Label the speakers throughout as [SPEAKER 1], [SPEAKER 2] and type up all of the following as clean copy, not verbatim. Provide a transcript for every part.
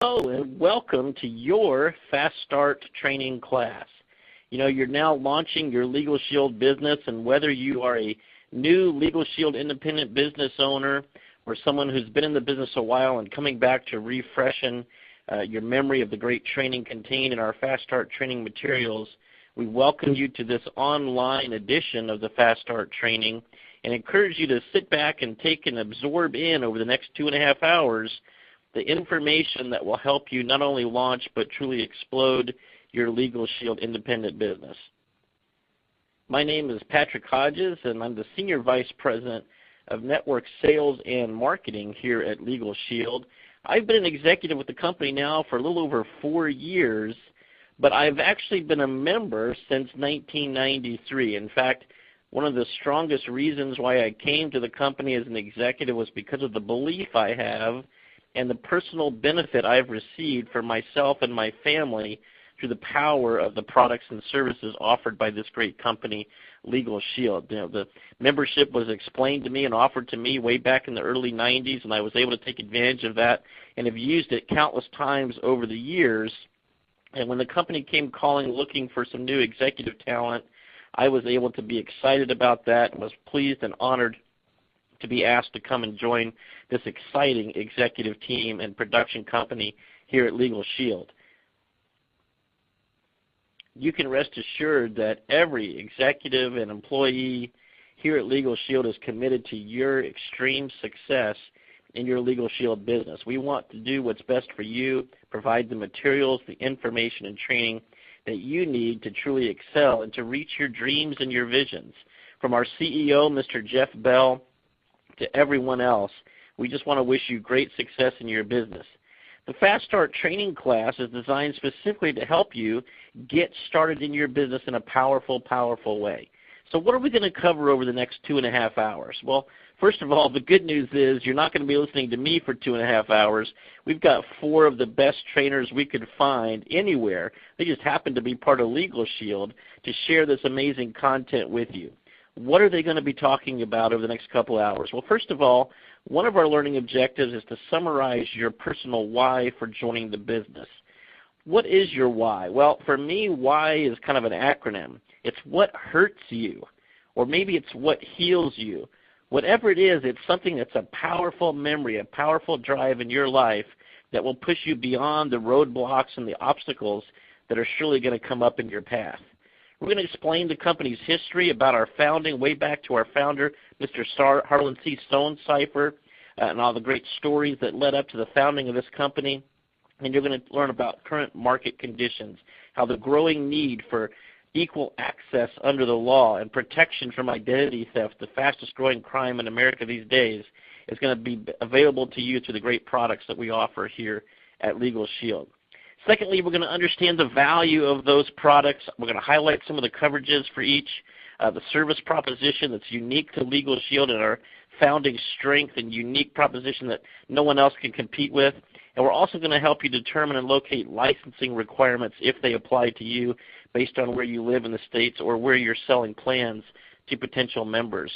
[SPEAKER 1] Hello and welcome to your Fast Start training class. You know, you're now launching your Legal Shield business, and whether you are a new Legal Shield independent business owner or someone who's been in the business a while and coming back to refreshing your memory of the great training contained in our Fast Start training materials, we welcome you to this online edition of the Fast Start training and encourage you to sit back and take and absorb in over the next 2.5 hours the information that will help you not only launch but truly explode your Legal Shield independent business. My name is Patrick Hodges, and I'm the Senior Vice President of Network Sales and Marketing here at Legal Shield. I've been an executive with the company now for a little over 4 years, but I've actually been a member since 1993. In fact, one of the strongest reasons why I came to the company as an executive was because of the belief I have and the personal benefit I've received for myself and my family through the power of the products and services offered by this great company, Legal Shield. You know, the membership was explained to me and offered to me way back in the early 90s, and I was able to take advantage of that and have used it countless times over the years. And when the company came calling looking for some new executive talent, I was able to be excited about that and was pleased and honored to be asked to come and join this exciting executive team and production company here at Legal Shield. You can rest assured that every executive and employee here at Legal Shield is committed to your extreme success in your Legal Shield business. We want to do what's best for you, provide the materials, the information, and training that you need to truly excel and to reach your dreams and your visions. From our CEO, Mr. Jeff Bell, to everyone else, we just want to wish you great success in your business. The Fast Start training class is designed specifically to help you get started in your business in a powerful, powerful way. So what are we going to cover over the next 2.5 hours? Well, first of all, the good news is you're not going to be listening to me for 2.5 hours. We've got 4 of the best trainers we could find anywhere. They just happen to be part of Legal Shield to share this amazing content with you. What are they going to be talking about over the next couple hours? Well, first of all, one of our learning objectives is to summarize your personal why for joining the business. What is your why? Well, for me, why is kind of an acronym. It's what hurts you, or maybe it's what heals you. Whatever it is, it's something that's a powerful memory, a powerful drive in your life that will push you beyond the roadblocks and the obstacles that are surely going to come up in your path. We're going to explain the company's history about our founding way back to our founder, Mr. Harlan C. Stonecipher, and all the great stories that led up to the founding of this company. And you're going to learn about current market conditions, how the growing need for equal access under the law and protection from identity theft, the fastest growing crime in America these days, is going to be available to you through the great products that we offer here at Legal Shield. Secondly, we're going to understand the value of those products. We're going to highlight some of the coverages for each, the service proposition that's unique to Legal Shield and our founding strength and unique proposition that no one else can compete with. And we're also going to help you determine and locate licensing requirements if they apply to you based on where you live in the States or where you're selling plans to potential members.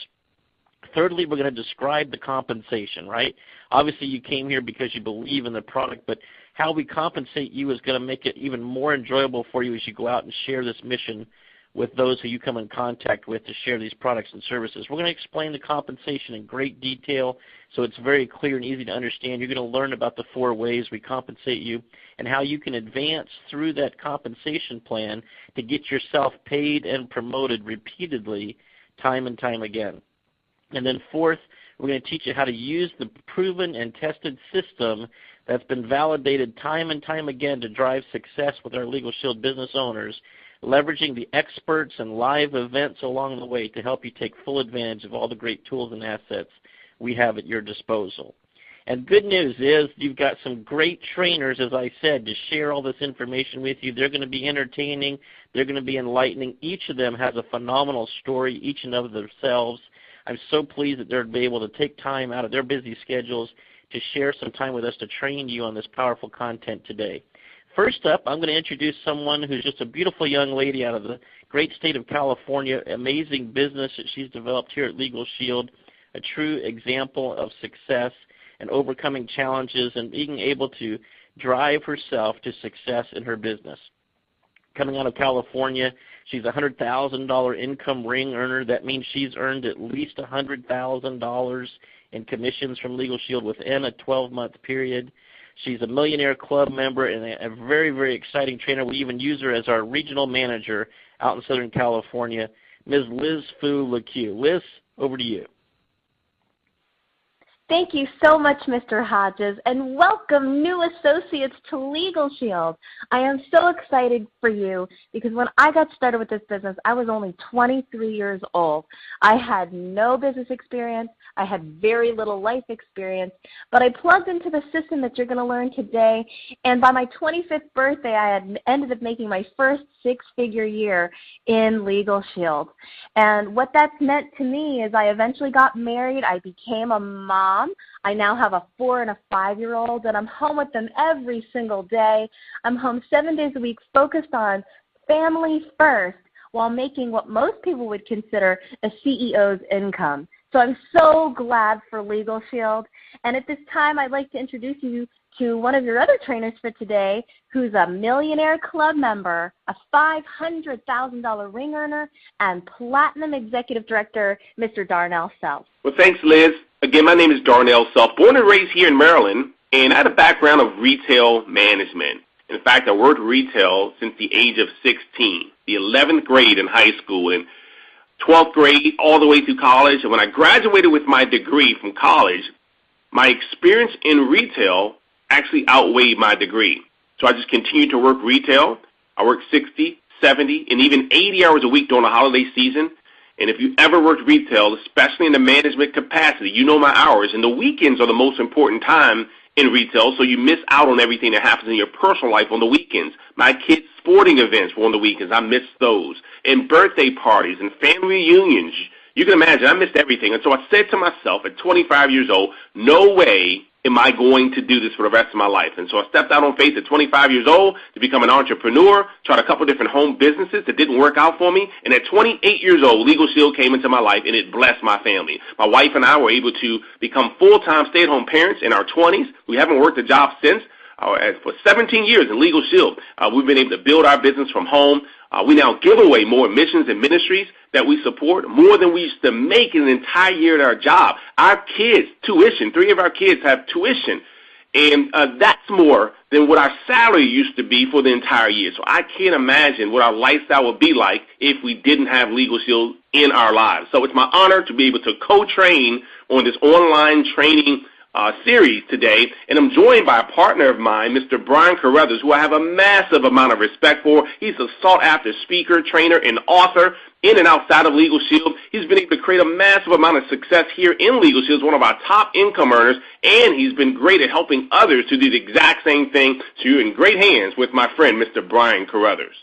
[SPEAKER 1] Thirdly, we're going to describe the compensation, right? Obviously, you came here because you believe in the product, but how we compensate you is going to make it even more enjoyable for you as you go out and share this mission with those who you come in contact with to share these products and services. We're going to explain the compensation in great detail so it's very clear and easy to understand. You're going to learn about the 4 ways we compensate you and how you can advance through that compensation plan to get yourself paid and promoted repeatedly time and time again. And then fourth, we're going to teach you how to use the proven and tested system that's been validated time and time again to drive success with our Legal Shield business owners, leveraging the experts and live events along the way to help you take full advantage of all the great tools and assets we have at your disposal. And good news is you've got some great trainers, as I said, to share all this information with you. They're going to be entertaining. They're going to be enlightening. Each of them has a phenomenal story, each and of themselves. I'm so pleased that they're be able to take time out of their busy schedules to share some time with us to train you on this powerful content today. First up, I'm going to introduce someone who's just a beautiful young lady out of the great state of California, amazing business that she's developed here at Legal Shield, a true example of success and overcoming challenges and being able to drive herself to success in her business. Coming out of California, she's a $100,000 income ring earner. That means she's earned at least $100,000 in commissions from Legal Shield within a 12-month period. She's a Millionaire Club member and a very, very exciting trainer. We even use her as our regional manager out in Southern California, Ms. Liz Fu LeCue. Liz, over to you.
[SPEAKER 2] Thank you so much, Mr. Hodges, and welcome new associates to Legal Shield. I am so excited for you because when I got started with this business, I was only 23 years old. I had no business experience. I had very little life experience, but I plugged into the system that you're going to learn today, and by my 25th birthday, I had ended up making my first six-figure year in Legal Shield. And what that's meant to me is I eventually got married. I became a mom. I now have a 4- and a 5-year-old, and I'm home with them every single day. I'm home 7 days a week focused on family first while making what most people would consider a CEO's income. So I'm so glad for Legal Shield. And at this time, I'd like to introduce you to one of your other trainers for today, who's a Millionaire Club member, a $500,000 ring earner, and Platinum Executive Director, Mr. Darnell Self.
[SPEAKER 3] Well, thanks, Liz. Again, my name is Darnell Self, born and raised here in Maryland, and I had a background of retail management. In fact, I worked retail since the age of 16, the 11th grade in high school, and 12th grade all the way through college. And when I graduated with my degree from college, my experience in retail actually outweighed my degree. So I just continued to work retail. I worked 60, 70, and even 80 hours a week during the holiday season. And if you ever worked retail, especially in the management capacity, you know my hours. And the weekends are the most important time in retail, so you miss out on everything that happens in your personal life on the weekends. My kids' sporting events were on the weekends. I missed those. And birthday parties and family reunions. You can imagine, I missed everything. And so I said to myself at 25 years old, no way am I going to do this for the rest of my life? And so I stepped out on faith at 25 years old to become an entrepreneur, tried a couple different home businesses that didn't work out for me. And at 28 years old, Legal Shield came into my life, and it blessed my family. My wife and I were able to become full-time stay-at-home parents in our 20s. We haven't worked a job since. For 17 years in Legal Shield, we've been able to build our business from home. We now give away more missions and ministries that we support, more than we used to make in an entire year at our job. Our kids, tuition, 3 of our kids have tuition, and that's more than what our salary used to be for the entire year. So I can't imagine what our lifestyle would be like if we didn't have Legal Shield in our lives. So it's my honor to be able to co-train on this online training series today, and I'm joined by a partner of mine, Mr. Brian Carruthers, who I have a massive amount of respect for. He's a sought-after speaker, trainer, and author in and outside of Legal Shield. He's been able to create a massive amount of success here in Legal Shield. He's one of our top income earners, and he's been great at helping others to do the exact same thing. So you're in great hands with my friend, Mr. Brian Carruthers.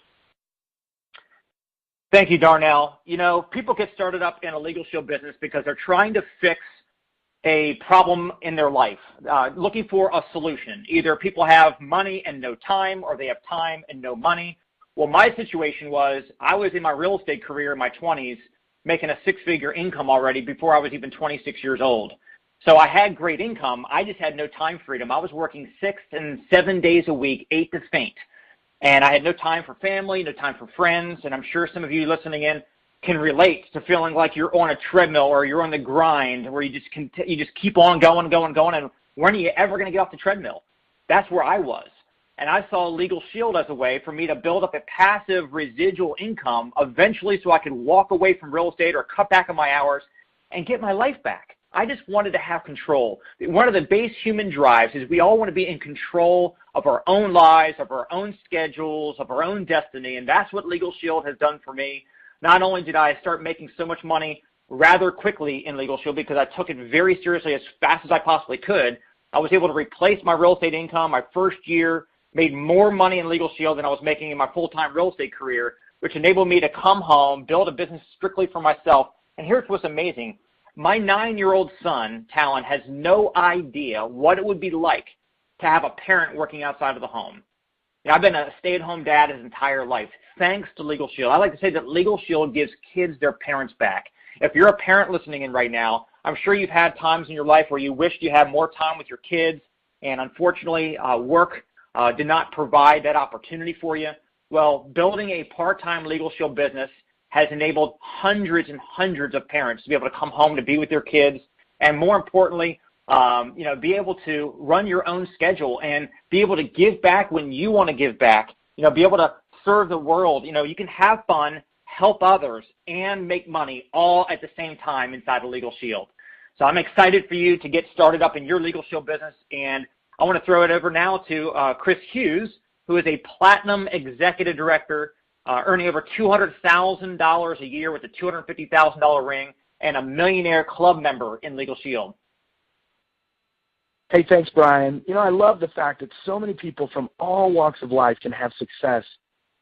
[SPEAKER 4] Thank you, Darnell. You know, people get started up in a Legal Shield business because they're trying to fix a problem in their life, looking for a solution. Either people have money and no time, or they have time and no money. Well, my situation was I was in my real estate career in my 20s, making a 6-figure income already before I was even 26 years old. So I had great income. I just had no time freedom. I was working 6 and 7 days a week, 8 to faint. And I had no time for family, no time for friends. And I'm sure some of you listening in can relate to feeling like you're on a treadmill or you're on the grind where you just keep on going, and when are you ever going to get off the treadmill? That's where I was. And I saw Legal Shield as a way for me to build up a passive residual income eventually so I could walk away from real estate or cut back on my hours and get my life back. I just wanted to have control. One of the base human drives is we all want to be in control of our own lives, of our own schedules, of our own destiny, and that's what Legal Shield has done for me. Not only did I start making so much money rather quickly in Legal Shield because I took it very seriously as fast as I possibly could, I was able to replace my real estate income. My first year made more money in Legal Shield than I was making in my full-time real estate career, which enabled me to come home, build a business strictly for myself. And here's what's amazing. My 9-year-old son, Talon, has no idea what it would be like to have a parent working outside of the home. You know, I've been a stay-at-home dad his entire life, thanks to Legal Shield. I like to say that Legal Shield gives kids their parents back. If you're a parent listening in right now, I'm sure you've had times in your life where you wished you had more time with your kids, and unfortunately, work did not provide that opportunity for you. Well, building a part-time Legal Shield business has enabled hundreds and hundreds of parents to be able to come home to be with their kids, and more importantly, be able to run your own schedule and be able to give back when you want to give back, be able to serve the world. You can have fun, help others, and make money all at the same time inside of Legal Shield. So I'm excited for you to get started up in your Legal Shield business, and I want to throw it over now to Chris Hughes, who is a Platinum Executive Director, earning over $200,000 a year with a $250,000 ring, and a millionaire club member in Legal Shield.
[SPEAKER 5] Hey, thanks, Brian. I love the fact that so many people from all walks of life can have success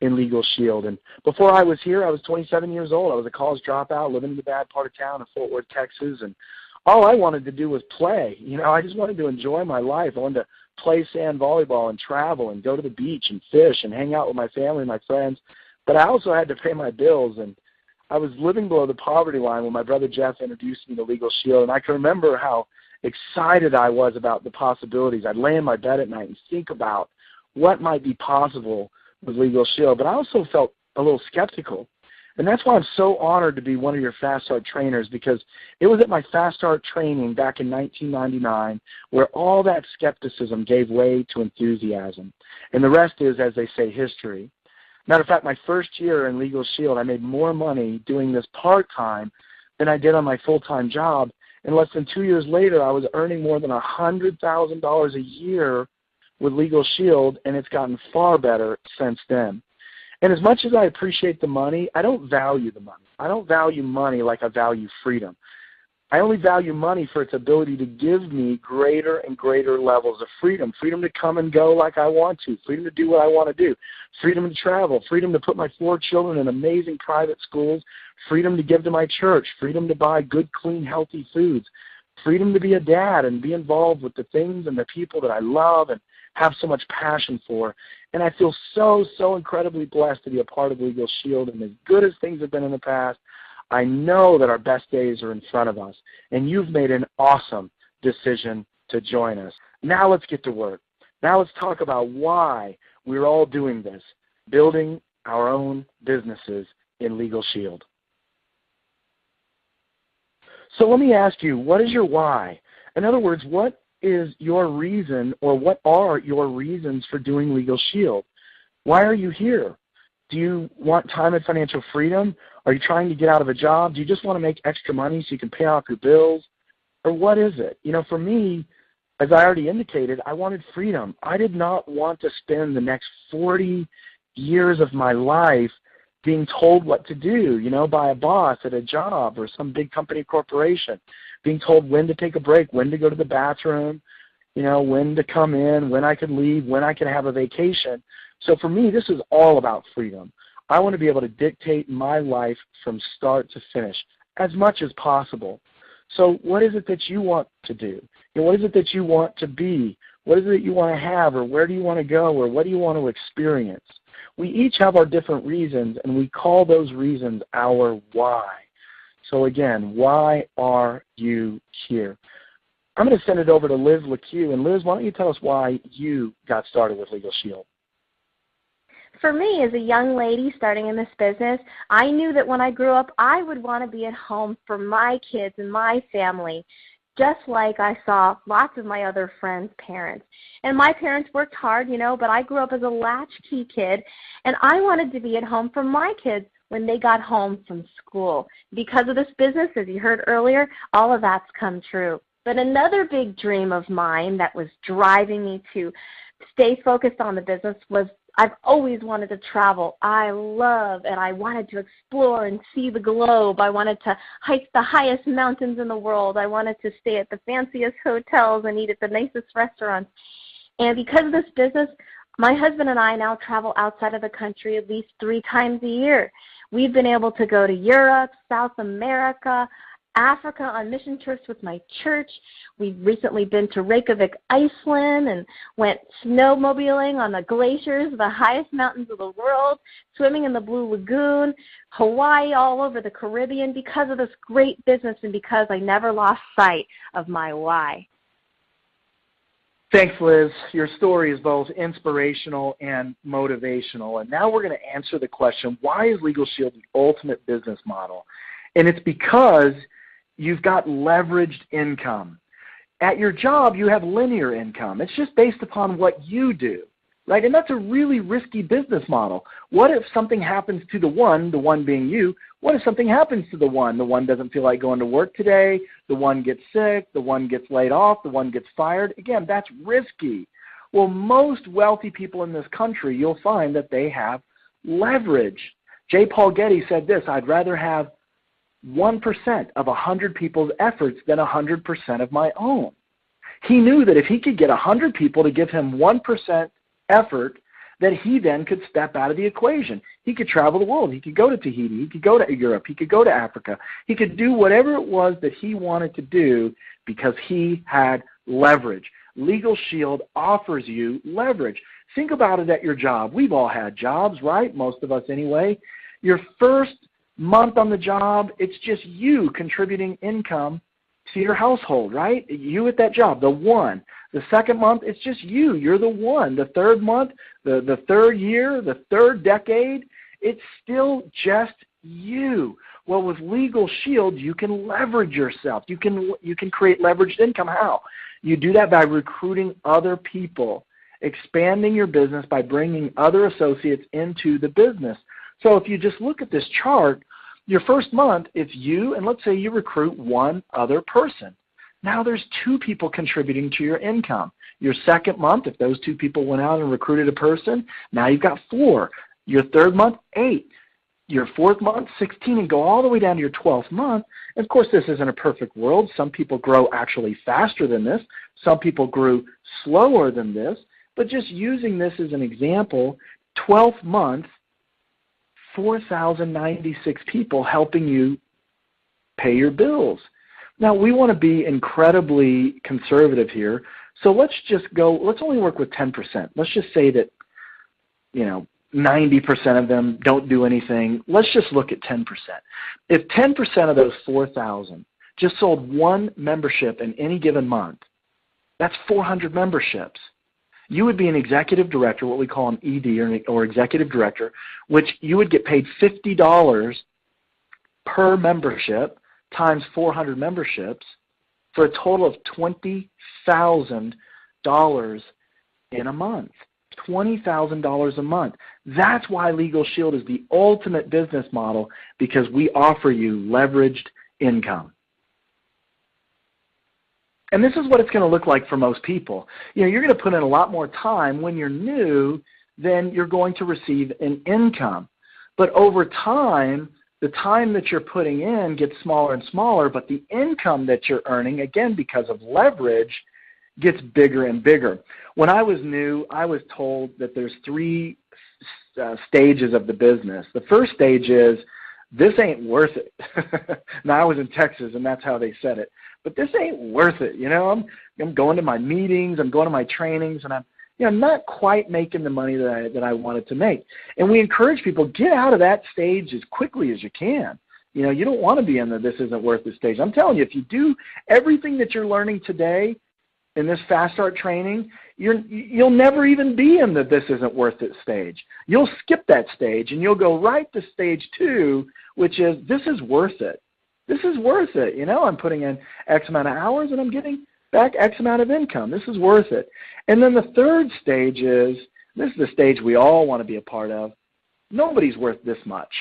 [SPEAKER 5] in Legal Shield. And before I was here, I was 27 years old. I was a college dropout living in the bad part of town in Fort Worth, Texas, and all I wanted to do was play. I just wanted to enjoy my life. I wanted to play sand volleyball and travel and go to the beach and fish and hang out with my family and my friends. But I also had to pay my bills, and I was living below the poverty line when my brother Jeff introduced me to Legal Shield, and I can remember how excited I was about the possibilities. I'd lay in my bed at night and think about what might be possible with Legal Shield, but I also felt a little skeptical. And that's why I'm so honored to be one of your Fast Start trainers, because it was at my Fast Start training back in 1999 where all that skepticism gave way to enthusiasm. And the rest is, as they say, history. Matter of fact, my first year in Legal Shield, I made more money doing this part-time than I did on my full-time job. And less than 2 years later, I was earning more than $100,000 a year with Legal Shield, and it's gotten far better since then. And as much as I appreciate the money, I don't value the money. I don't value money like I value freedom. I only value money for its ability to give me greater and greater levels of freedom. Freedom to come and go like I want to. Freedom to do what I want to do. Freedom to travel. Freedom to put my 4 children in amazing private schools. Freedom to give to my church. Freedom to buy good, clean, healthy foods. Freedom to be a dad and be involved with the things and the people that I love and have so much passion for. And I feel so, so incredibly blessed to be a part of Legal Shield. And as good as things have been in the past, I know that our best days are in front of us. And you've made an awesome decision to join us. Now let's get to work. Now let's talk about why we're all doing this, building our own businesses in Legal Shield. So let me ask you, what is your why? In other words, what is your reason, or what are your reasons for doing Legal Shield? Why are you here? Do you want time and financial freedom? Are you trying to get out of a job? Do you just want to make extra money so you can pay off your bills? Or what is it? For me, as I already indicated, I wanted freedom. I did not want to spend the next 40 years of my life being told what to do, by a boss at a job or some big company corporation, being told when to take a break, when to go to the bathroom, when to come in, when I could leave, when I could have a vacation. So for me, this is all about freedom. I want to be able to dictate my life from start to finish as much as possible. So what is it that you want to do? What is it that you want to be? What is it that you want to have, or where do you want to go, or what do you want to experience? We each have our different reasons, and we call those reasons our why. So again, why are you here? I'm going to send it over to Liz LeCue. And Liz, why don't you tell us why you got started with Legal Shield?
[SPEAKER 2] For me, as a young lady starting in this business, I knew that when I grew up, I would want to be at home for my kids and my family, just like I saw lots of my other friends' parents. And my parents worked hard, but I grew up as a latchkey kid, and I wanted to be at home for my kids when they got home from school. Because of this business, as you heard earlier, all of that's come true. But another big dream of mine that was driving me to stay focused on the business was I've always wanted to travel. I love and I wanted to explore and see the globe. I wanted to hike the highest mountains in the world. I wanted to stay at the fanciest hotels and eat at the nicest restaurants. And because of this business, my husband and I now travel outside of the country at least 3 times a year. We've been able to go to Europe, South America, Africa on mission trips with my church. We've recently been to Reykjavik, Iceland, and went snowmobiling on the glaciers, the highest mountains of the world, swimming in the Blue Lagoon, Hawaii, all over the Caribbean because of this great business and because I never lost sight of my why.
[SPEAKER 5] Thanks, Liz. Your story is both inspirational and motivational. And now we're going to answer the question, why is Legal Shield the ultimate business model? And it's because you've got leveraged income. At your job, you have linear income. It's just based upon what you do, right? And that's a really risky business model. What if something happens to the one being you? What if something happens to the one doesn't feel like going to work today, the one gets sick, the one gets laid off, the one gets fired? Again, that's risky. Well, most wealthy people in this country, you'll find that they have leverage. J. Paul Getty said this, I'd rather have 1% of 100 people's efforts than 100% of my own. He knew that if he could get 100 people to give him 1% effort, that he then could step out of the equation. He could travel the world. He could go to Tahiti. He could go to Europe. He could go to Africa. He could do whatever it was that he wanted to do because he had leverage. Legal Shield offers you leverage. Think about it at your job. We've all had jobs, right? Most of us anyway. Your first month on the job, it's just you contributing income to your household, right? You at that job, the one. The second month, it's just you. You're the one. The third month, the third year, the third decade, it's still just you. Well, with Legal Shield, you can leverage yourself. You can create leveraged income. How? You do that by recruiting other people, expanding your business by bringing other associates into the business. So if you just look at this chart, your first month, it's you, and let's say you recruit one other person. Now there's 2 people contributing to your income. Your second month, if those 2 people went out and recruited a person, now you've got 4. Your third month, 8. Your fourth month, 16, and go all the way down to your 12th month. And of course, this isn't a perfect world. Some people grow actually faster than this. Some people grew slower than this. But just using this as an example, 12th month, 4,096 people helping you pay your bills. Now, we want to be incredibly conservative here, so let's only work with 10%. Let's just say that, 90% of them don't do anything. Let's just look at 10%. If 10% of those 4,000 just sold one membership in any given month, that's 400 memberships. You would be an executive director, what we call an ED or executive director, which you would get paid $50 per membership times 400 memberships for a total of $20,000 in a month. $20,000 a month. That's why Legal Shield is the ultimate business model, because we offer you leveraged income. And this is what it's going to look like for most people. You're going to put in a lot more time when you're new than you're going to receive an income. But over time, the time that you're putting in gets smaller and smaller, but the income that you're earning, again, because of leverage, gets bigger and bigger. When I was new, I was told that there's 3 stages of the business. The first stage is, this ain't worth it. Now, I was in Texas, and that's how they said it. But this ain't worth it. I'm going to my meetings, I'm going to my trainings, and I'm not quite making the money that I wanted to make. And we encourage people, get out of that stage as quickly as you can. You don't want to be in the this isn't worth it stage. I'm telling you, if you do everything that you're learning today in this Fast Start training, you'll never even be in the this isn't worth it stage. You'll skip that stage, and you'll go right to stage 2, which is this is worth it. This is worth it. I'm putting in X amount of hours, and I'm getting back X amount of income. This is worth it. And then the third stage is, this is the stage we all want to be a part of, nobody's worth this much.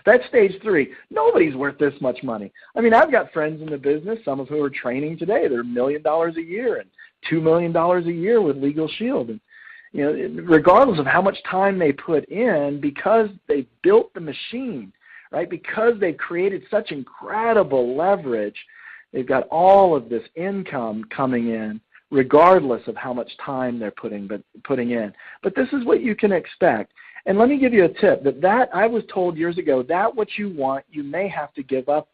[SPEAKER 5] That's stage 3. Nobody's worth this much money. I mean, I've got friends in the business, some of who are training today. They're $1 million a year and $2 million a year with Legal Shield. And, regardless of how much time they put in, because they built the machine, right? Because they've created such incredible leverage, they've got all of this income coming in, regardless of how much time they're putting in. But this is what you can expect. And let me give you a tip, that I was told years ago, that what you want, you may have to give up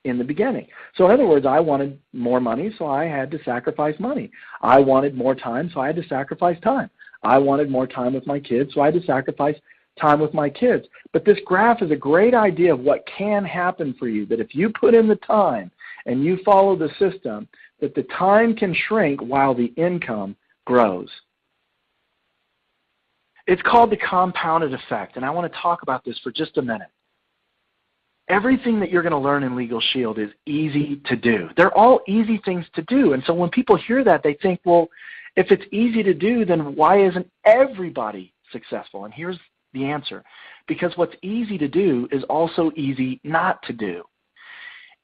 [SPEAKER 5] in the beginning. So in other words, I wanted more money, so I had to sacrifice money. I wanted more time, so I had to sacrifice time. I wanted more time with my kids, so I had to sacrifice time with my kids. But this graph is a great idea of what can happen for you, that if you put in the time and you follow the system, that the time can shrink while the income grows. It's called the compounded effect, and I want to talk about this for just a minute. Everything that you're going to learn in Legal Shield is easy to do. They're all easy things to do, and so when people hear that, they think, well, if it's easy to do, then why isn't everybody successful? And here's the answer. Because what's easy to do is also easy not to do.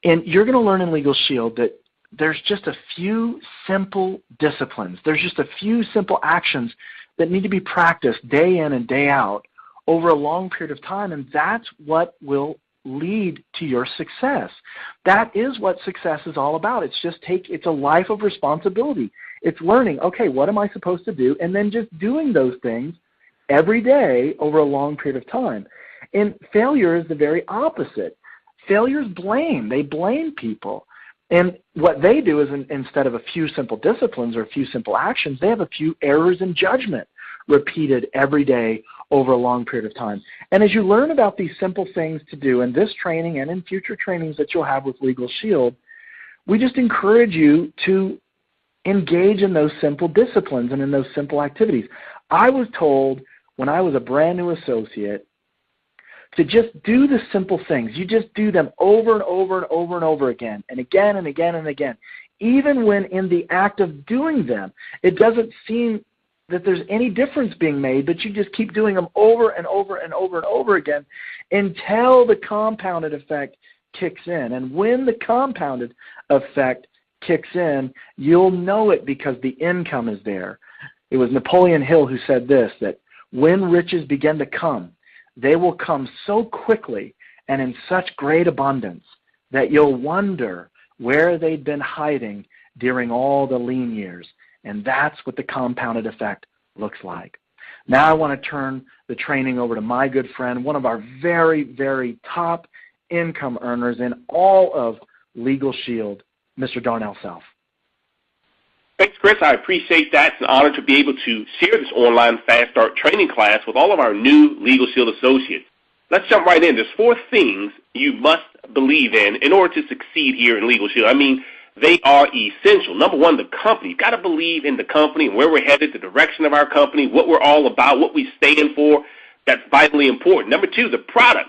[SPEAKER 5] And you're going to learn in Legal Shield that there's just a few simple disciplines. There's just a few simple actions that need to be practiced day in and day out over a long period of time, and that's what will lead to your success. That is what success is all about. It's a life of responsibility. It's learning, okay, what am I supposed to do? And then just doing those things every day over a long period of time. And failure is the very opposite. Failure is blame. They blame people. And what they do is instead of a few simple disciplines or a few simple actions, they have a few errors in judgment repeated every day over a long period of time. And as you learn about these simple things to do in this training and in future trainings that you'll have with Legal Shield, we just encourage you to engage in those simple disciplines and in those simple activities. I was told when I was a brand new associate to just do the simple things. You just do them over and over and over and over again and again and again and again. Even when in the act of doing them, it doesn't seem that there's any difference being made, but you just keep doing them over and over and over and over again until the compounded effect kicks in. And when the compounded effect kicks in, you'll know it because the income is there. It was Napoleon Hill who said this, that when riches begin to come, they will come so quickly and in such great abundance that you'll wonder where they'd been hiding during all the lean years. And that's what the compounded effect looks like. Now I want to turn the training over to my good friend, one of our very, very top income earners in all of Legal Shield, Mr. Darnell Self.
[SPEAKER 3] Thanks, Chris. I appreciate that. It's an honor to be able to share this online Fast Start training class with all of our new Legal Shield associates. Let's jump right in. There's 4 things you must believe in order to succeed here in Legal Shield. I mean, they are essential. Number 1, the company. You've got to believe in the company and where we're headed, the direction of our company, what we're all about, what we stand for. That's vitally important. Number 2, the product.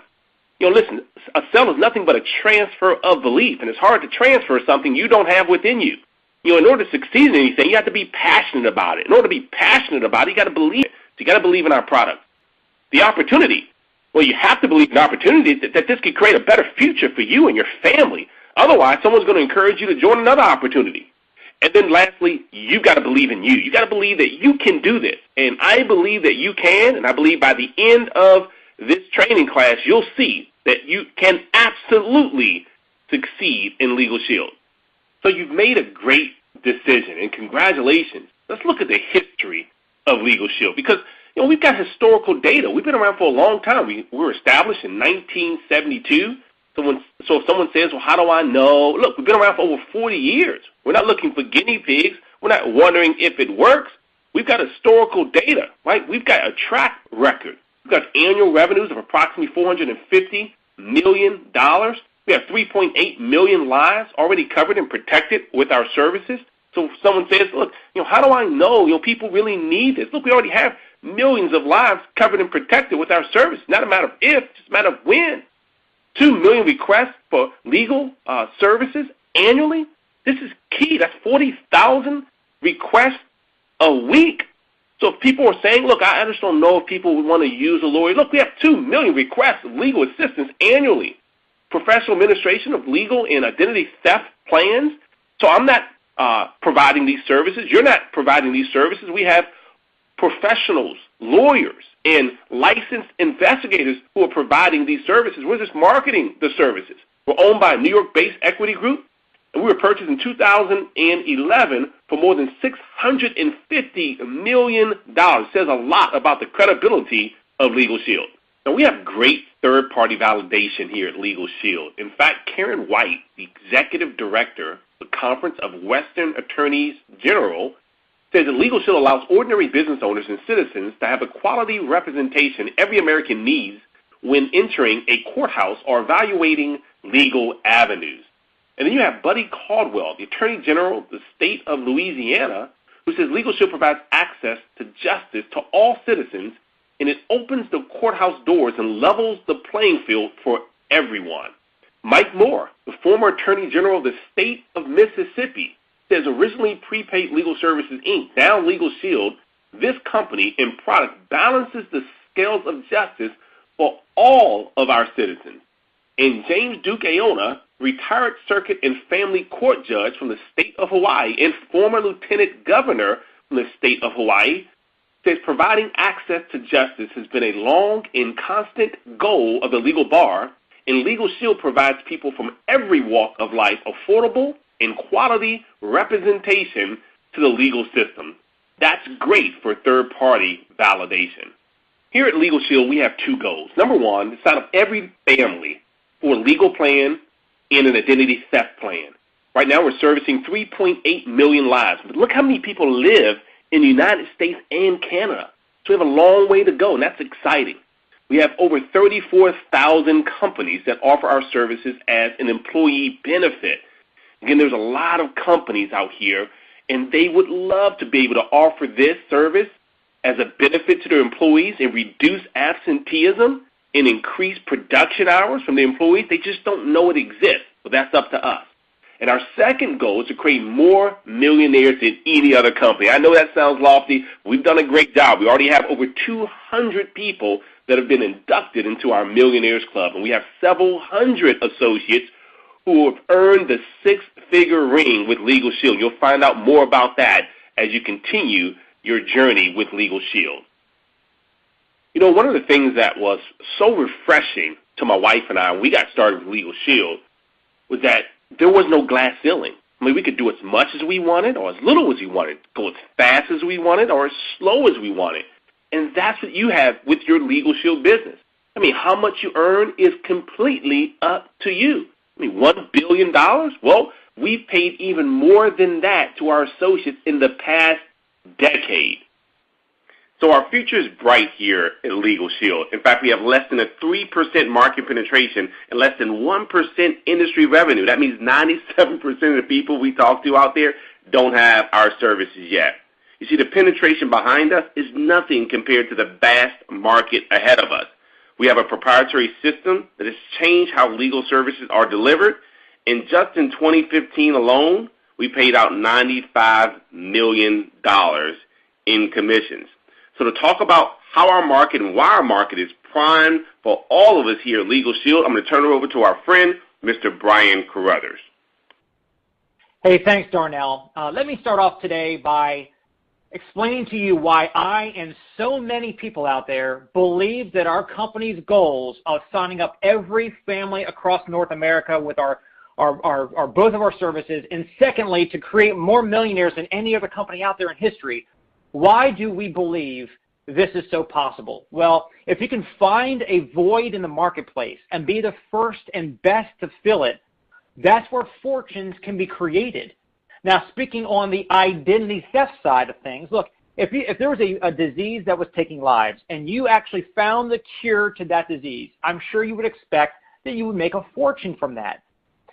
[SPEAKER 3] Listen, a sale is nothing but a transfer of belief, and it's hard to transfer something you don't have within you. In order to succeed in anything, you have to be passionate about it. In order to be passionate about it, you got to believe it. So you got to believe in our product. The opportunity. Well, you have to believe in opportunity that this could create a better future for you and your family. Otherwise, someone's going to encourage you to join another opportunity. And then lastly, you've got to believe in you. You got to believe that you can do this. And I believe that you can, and I believe by the end of this training class, you'll see that you can absolutely succeed in Legal Shield. So you've made a great decision, and congratulations. Let's look at the history of Legal Shield because, we've got historical data. We've been around for a long time. We were established in 1972. So if someone says, well, how do I know? Look, we've been around for over 40 years. We're not looking for guinea pigs. We're not wondering if it works. We've got historical data, right? We've got a track record. We've got annual revenues of approximately $450 million. We have 3.8 million lives already covered and protected with our services. So if someone says, look, how do I know, people really need this? Look, we already have millions of lives covered and protected with our service. Not a matter of if, just a matter of when. 2 million requests for legal services annually. This is key. That's 40,000 requests a week. So if people are saying, look, I just don't know if people would want to use a lawyer. Look, we have 2 million requests of legal assistance annually. Professional administration of legal and identity theft plans. So I'm not providing these services. You're not providing these services. We have professionals, lawyers, and licensed investigators who are providing these services. We're just marketing the services. We're owned by a New York-based equity group, and we were purchased in 2011 for more than $650 million. It says a lot about the credibility of Legal Shield. Now, we have great third-party validation here at Legal Shield. In fact, Karen White, the executive director of the Conference of Western Attorneys General, says that Legal Shield allows ordinary business owners and citizens to have the quality representation every American needs when entering a courthouse or evaluating legal avenues. And then you have Buddy Caldwell, the Attorney General of the state of Louisiana, who says Legal Shield provides access to justice to all citizens, and it opens the courthouse doors and levels the playing field for everyone. Mike Moore, the former Attorney General of the state of Mississippi, says originally Prepaid Legal Services, Inc., now Legal Shield, this company and product balances the scales of justice for all of our citizens. And James Duke Aona, retired circuit and family court judge from the state of Hawaii and former lieutenant governor from the state of Hawaii, says providing access to justice has been a long and constant goal of the legal bar, and Legal Shield provides people from every walk of life affordable and quality representation to the legal system. That's great for third-party validation. Here at Legal Shield, we have two goals. Number one, to sign up every family for a legal plan and an identity theft plan. Right now, we're servicing 3.8 million lives. But look how many people live in the United States and Canada. So we have a long way to go, and that's exciting. We have over 34,000 companies that offer our services as an employee benefit. Again, there's a lot of companies out here, and they would love to be able to offer this service as a benefit to their employees and reduce absenteeism and increase production hours from the employees. They just don't know it exists. Well, that's up to us. And our second goal is to create more millionaires than any other company. I know that sounds lofty. We've done a great job. We already have over 200 people that have been inducted into our Millionaires Club, and we have several hundred associates who have earned the six-figure ring with Legal Shield. You'll find out more about that as you continue your journey with Legal Shield. You know, one of the things that was so refreshing to my wife and I when we got started with Legal Shield was that there was no glass ceiling. I mean, we could do as much as we wanted or as little as we wanted, go as fast as we wanted or as slow as we wanted. And that's what you have with your Legal Shield business. I mean, how much you earn is completely up to you. I mean, $1 billion? Well, we've paid even more than that to our associates in the past decade. So our future is bright here at Legal Shield. In fact, we have less than a 3% market penetration and less than 1% industry revenue. That means 97% of the people we talk to out there don't have our services yet. You see, the penetration behind us is nothing compared to the vast market ahead of us. We have a proprietary system that has changed how legal services are delivered. And just in 2015 alone, we paid out $95 million in commissions. So to talk about how our market and why our market is primed for all of us here at Legal Shield, I'm going to turn it over to our friend, Mr. Brian Carruthers.
[SPEAKER 4] Hey, thanks, Darnell. Let me start off today by explaining to you why I and so many people out there believe that our company's goals of signing up every family across North America with our both of our services, and secondly, to create more millionaires than any other company out there in history. Why do we believe this is so possible? Well, if you can find a void in the marketplace and be the first and best to fill it, that's where fortunes can be created. Now, speaking on the identity theft side of things, look, if there was a disease that was taking lives and you actually found the cure to that disease, I'm sure you would expect that you would make a fortune from that.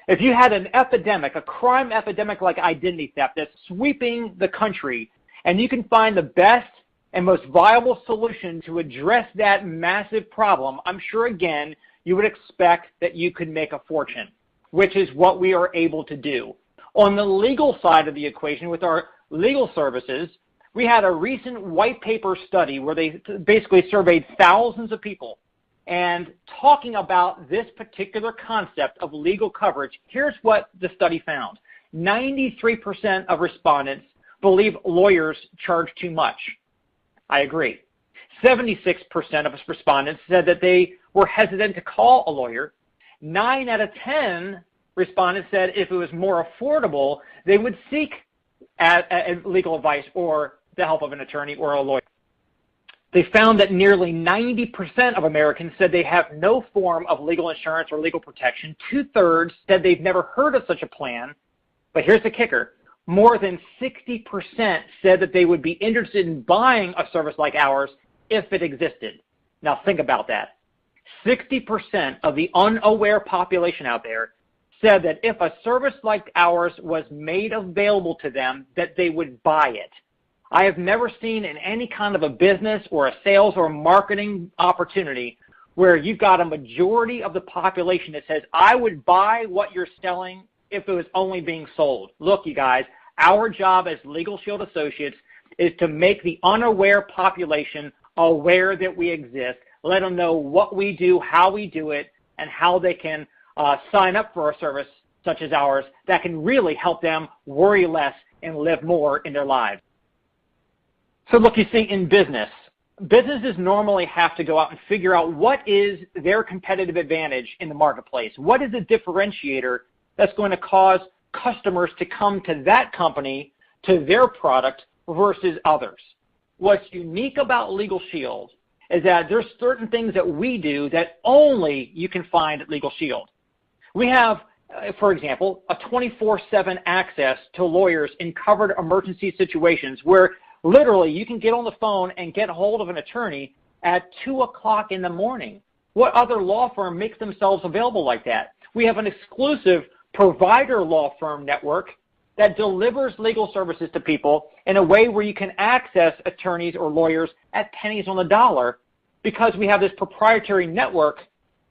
[SPEAKER 4] If you had an epidemic, a crime epidemic like identity theft that's sweeping the country, and you can find the best and most viable solution to address that massive problem, I'm sure, again, you would expect that you could make a fortune, which is what we are able to do. On the legal side of the equation, with our legal services, we had a recent white paper study where they basically surveyed thousands of people. And talking about this particular concept of legal coverage, here's what the study found. 93% of respondents believe lawyers charge too much. I agree. 76% of respondents said that they were hesitant to call a lawyer. 9 out of 10 respondents said if it was more affordable, they would seek legal advice or the help of an attorney or a lawyer. They found that nearly 90% of Americans said they have no form of legal insurance or legal protection. 2/3 said they've never heard of such a plan. But here's the kicker. More than 60% said that they would be interested in buying a service like ours if it existed. Now think about that. 60% of the unaware population out there said that if a service like ours was made available to them, that they would buy it. I have never seen in any kind of a business or a sales or marketing opportunity where you've got a majority of the population that says, I would buy what you're selling if it was only being sold. Look, you guys, our job as Legal Shield Associates is to make the unaware population aware that we exist, let them know what we do, how we do it, and how they can sign up for a service such as ours that can really help them worry less and live more in their lives. So look, you see, in businesses normally have to go out and figure out what is their competitive advantage in the marketplace. What is the differentiator that's going to cause customers to come to that company, to their product, versus others? What's unique about Legal Shield is that there's certain things that we do that only you can find at Legal Shield. We have, for example, a 24/7 access to lawyers in covered emergency situations where literally you can get on the phone and get hold of an attorney at 2 o'clock in the morning. What other law firm makes themselves available like that? We have an exclusive provider law firm network that delivers legal services to people in a way where you can access attorneys or lawyers at pennies on the dollar, because we have this proprietary network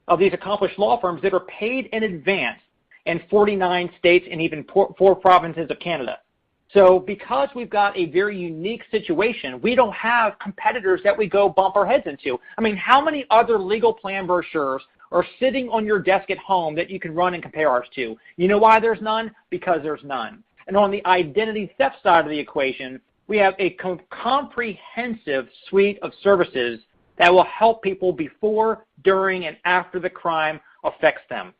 [SPEAKER 4] of these accomplished law firms that are paid in advance in 49 states and even 4 provinces of Canada. So because we've got a very unique situation, we don't have competitors that we go bump our heads into. I mean, how many other legal plan brochures are sitting on your desk at home that you can run and compare ours to? You know why there's none? Because there's none. And on the identity theft side of the equation, we have a comprehensive suite of services that will help people before, during, and after the crime affects them.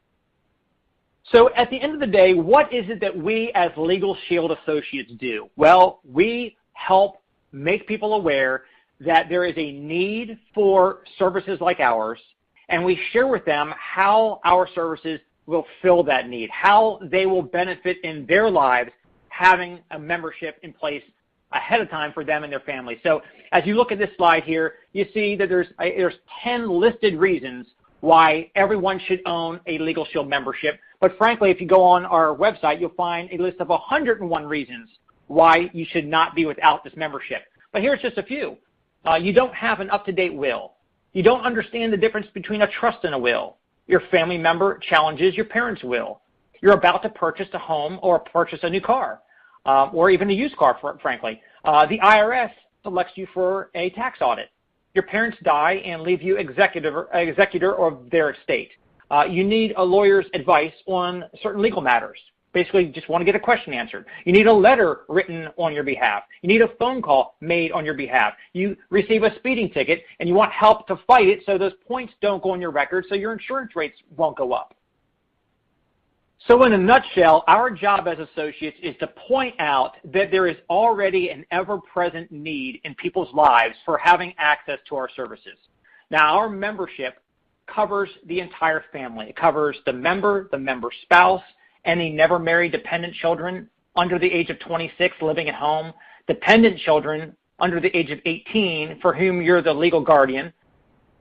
[SPEAKER 4] So at the end of the day, what is it that we as Legal Shield Associates do? Well, we help make people aware that there is a need for services like ours, and we share with them how our services will fill that need, how they will benefit in their lives having a membership in place ahead of time for them and their families. So as you look at this slide here, you see that there's 10 listed reasons why everyone should own a Legal Shield membership. But frankly, if you go on our website, you'll find a list of 101 reasons why you should not be without this membership. But here's just a few. You don't have an up-to-date will. You don't understand the difference between a trust and a will. Your family member challenges your parents' will. You're about to purchase a home or purchase a new car, or even a used car, frankly. The IRS selects you for a tax audit. Your parents die and leave you executor of their estate. You need a lawyer's advice on certain legal matters. Basically, you just want to get a question answered. You need a letter written on your behalf. You need a phone call made on your behalf. You receive a speeding ticket, and you want help to fight it so those points don't go on your record so your insurance rates won't go up. So in a nutshell, our job as associates is to point out that there is already an ever-present need in people's lives for having access to our services. Now, our membership covers the entire family. It covers the member's spouse, any never-married dependent children under the age of 26 living at home, dependent children under the age of 18 for whom you're the legal guardian,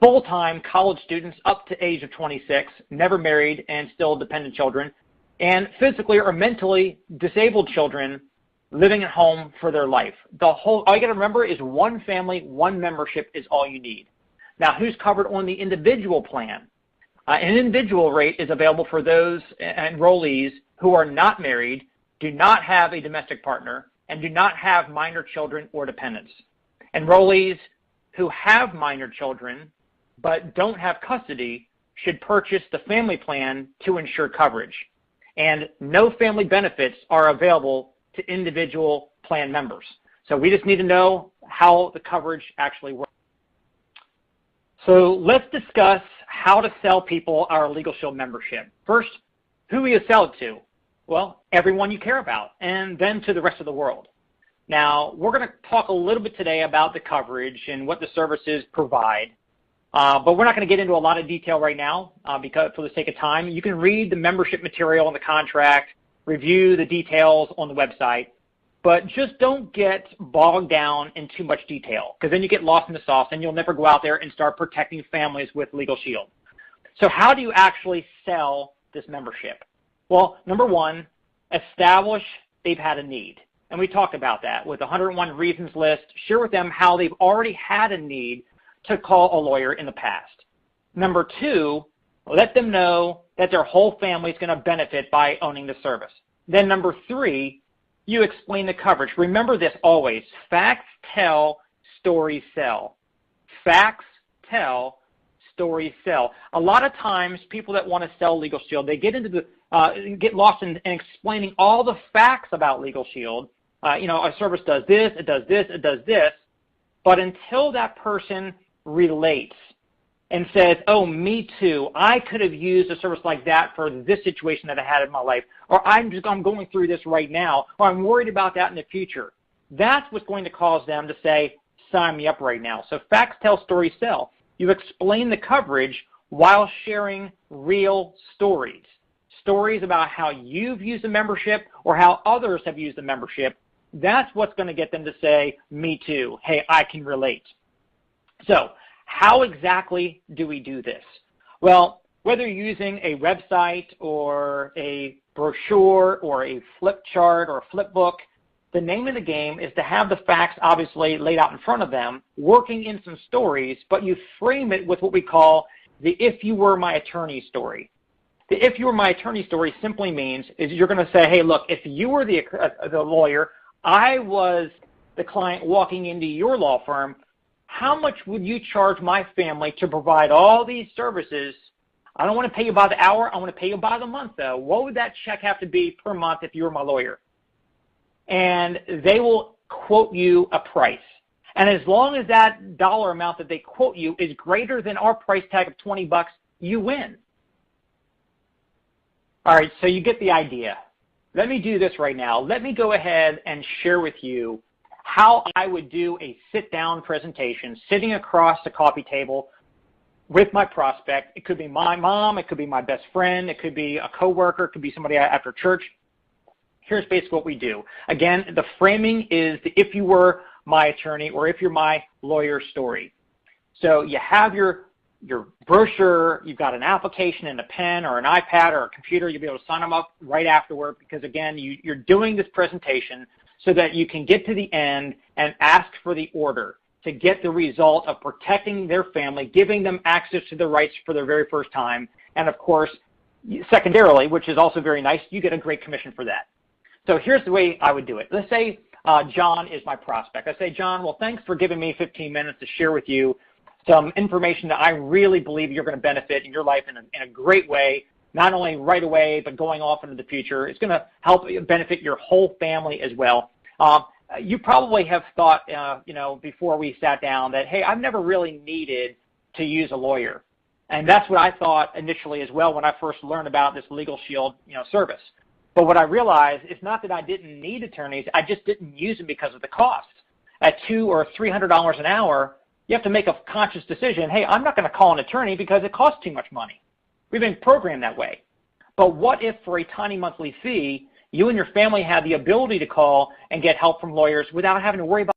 [SPEAKER 4] full-time college students up to age of 26, never married and still dependent children, and physically or mentally disabled children living at home for their life. All you got to remember is one family, one membership is all you need. Now, who's covered on the individual plan? An individual rate is available for those enrollees who are not married, do not have a domestic partner, and do not have minor children or dependents. Enrollees who have minor children but don't have custody should purchase the family plan to ensure coverage. And no family benefits are available to individual plan members. So we just need to know how the coverage actually works. So let's discuss how to sell people our Legal Shield membership. First, who will you sell it to? Well, everyone you care about, and then to the rest of the world. Now, we're going to talk a little bit today about the coverage and what the services provide. But we're not going to get into a lot of detail right now because for the sake of time. You can read the membership material and the contract, review the details on the website, but just don't get bogged down in too much detail because then you get lost in the sauce and you'll never go out there and start protecting families with Legal Shield. So how do you actually sell this membership? Well, number one, establish they've had a need. And we talked about that with the 101 reasons list. Share with them how they've already had a need to call a lawyer in the past. Number two, let them know that their whole family is going to benefit by owning the service. Then number three, you explain the coverage. Remember this always. Facts tell, stories sell. Facts tell, stories sell. A lot of times, people that want to sell Legal Shield, they get into the get lost in explaining all the facts about Legal Shield. Our service does this, it does this, it does this. But until that person relates and says, oh, me too, I could have used a service like that for this situation that I had in my life, or I'm going through this right now, or I'm worried about that in the future. That's what's going to cause them to say, sign me up right now. So facts tell, stories sell. You explain the coverage while sharing real stories. Stories about how you've used the membership or how others have used the membership. That's what's going to get them to say, me too. Hey, I can relate. So how exactly do we do this? Well, whether you're using a website or a brochure or a flip chart or a flip book, the name of the game is to have the facts obviously laid out in front of them, working in some stories, but you frame it with what we call the if you were my attorney story. The if you were my attorney story simply means is you're going to say, hey, look, if you were the lawyer, I was the client walking into your law firm, how much would you charge my family to provide all these services? I don't want to pay you by the hour. I want to pay you by the month, though. What would that check have to be per month if you were my lawyer? And they will quote you a price. And as long as that dollar amount that they quote you is greater than our price tag of $20, you win. All right, so you get the idea. Let me do this right now. Let me go ahead and share with you how I would do a sit-down presentation, sitting across the coffee table with my prospect. It could be my mom, it could be my best friend, it could be a coworker, it could be somebody after church. Here's basically what we do. Again, the framing is the if you were my attorney or if you're my lawyer story. So you have your brochure, you've got an application and a pen or an iPad or a computer, you'll be able to sign them up right afterward because, again, you're doing this presentation so that you can get to the end and ask for the order to get the result of protecting their family, giving them access to their rights for their very first time, and, of course, secondarily, which is also very nice, you get a great commission for that. So here's the way I would do it. Let's say John is my prospect. I say, John, well, thanks for giving me 15 minutes to share with you some information that I really believe you're going to benefit in your life in a great way, not only right away, but going off into the future. It's going to help benefit your whole family as well. You probably have thought, before we sat down that, hey, I've never really needed to use a lawyer. And that's what I thought initially as well when I first learned about this Legal Shield, service. But what I realized is not that I didn't need attorneys, I just didn't use them because of the cost. At $200 or $300 an hour, you have to make a conscious decision, hey, I'm not going to call an attorney because it costs too much money. We've been programmed that way. But what if for a tiny monthly fee, you and your family have the ability to call and get help from lawyers without having to worry about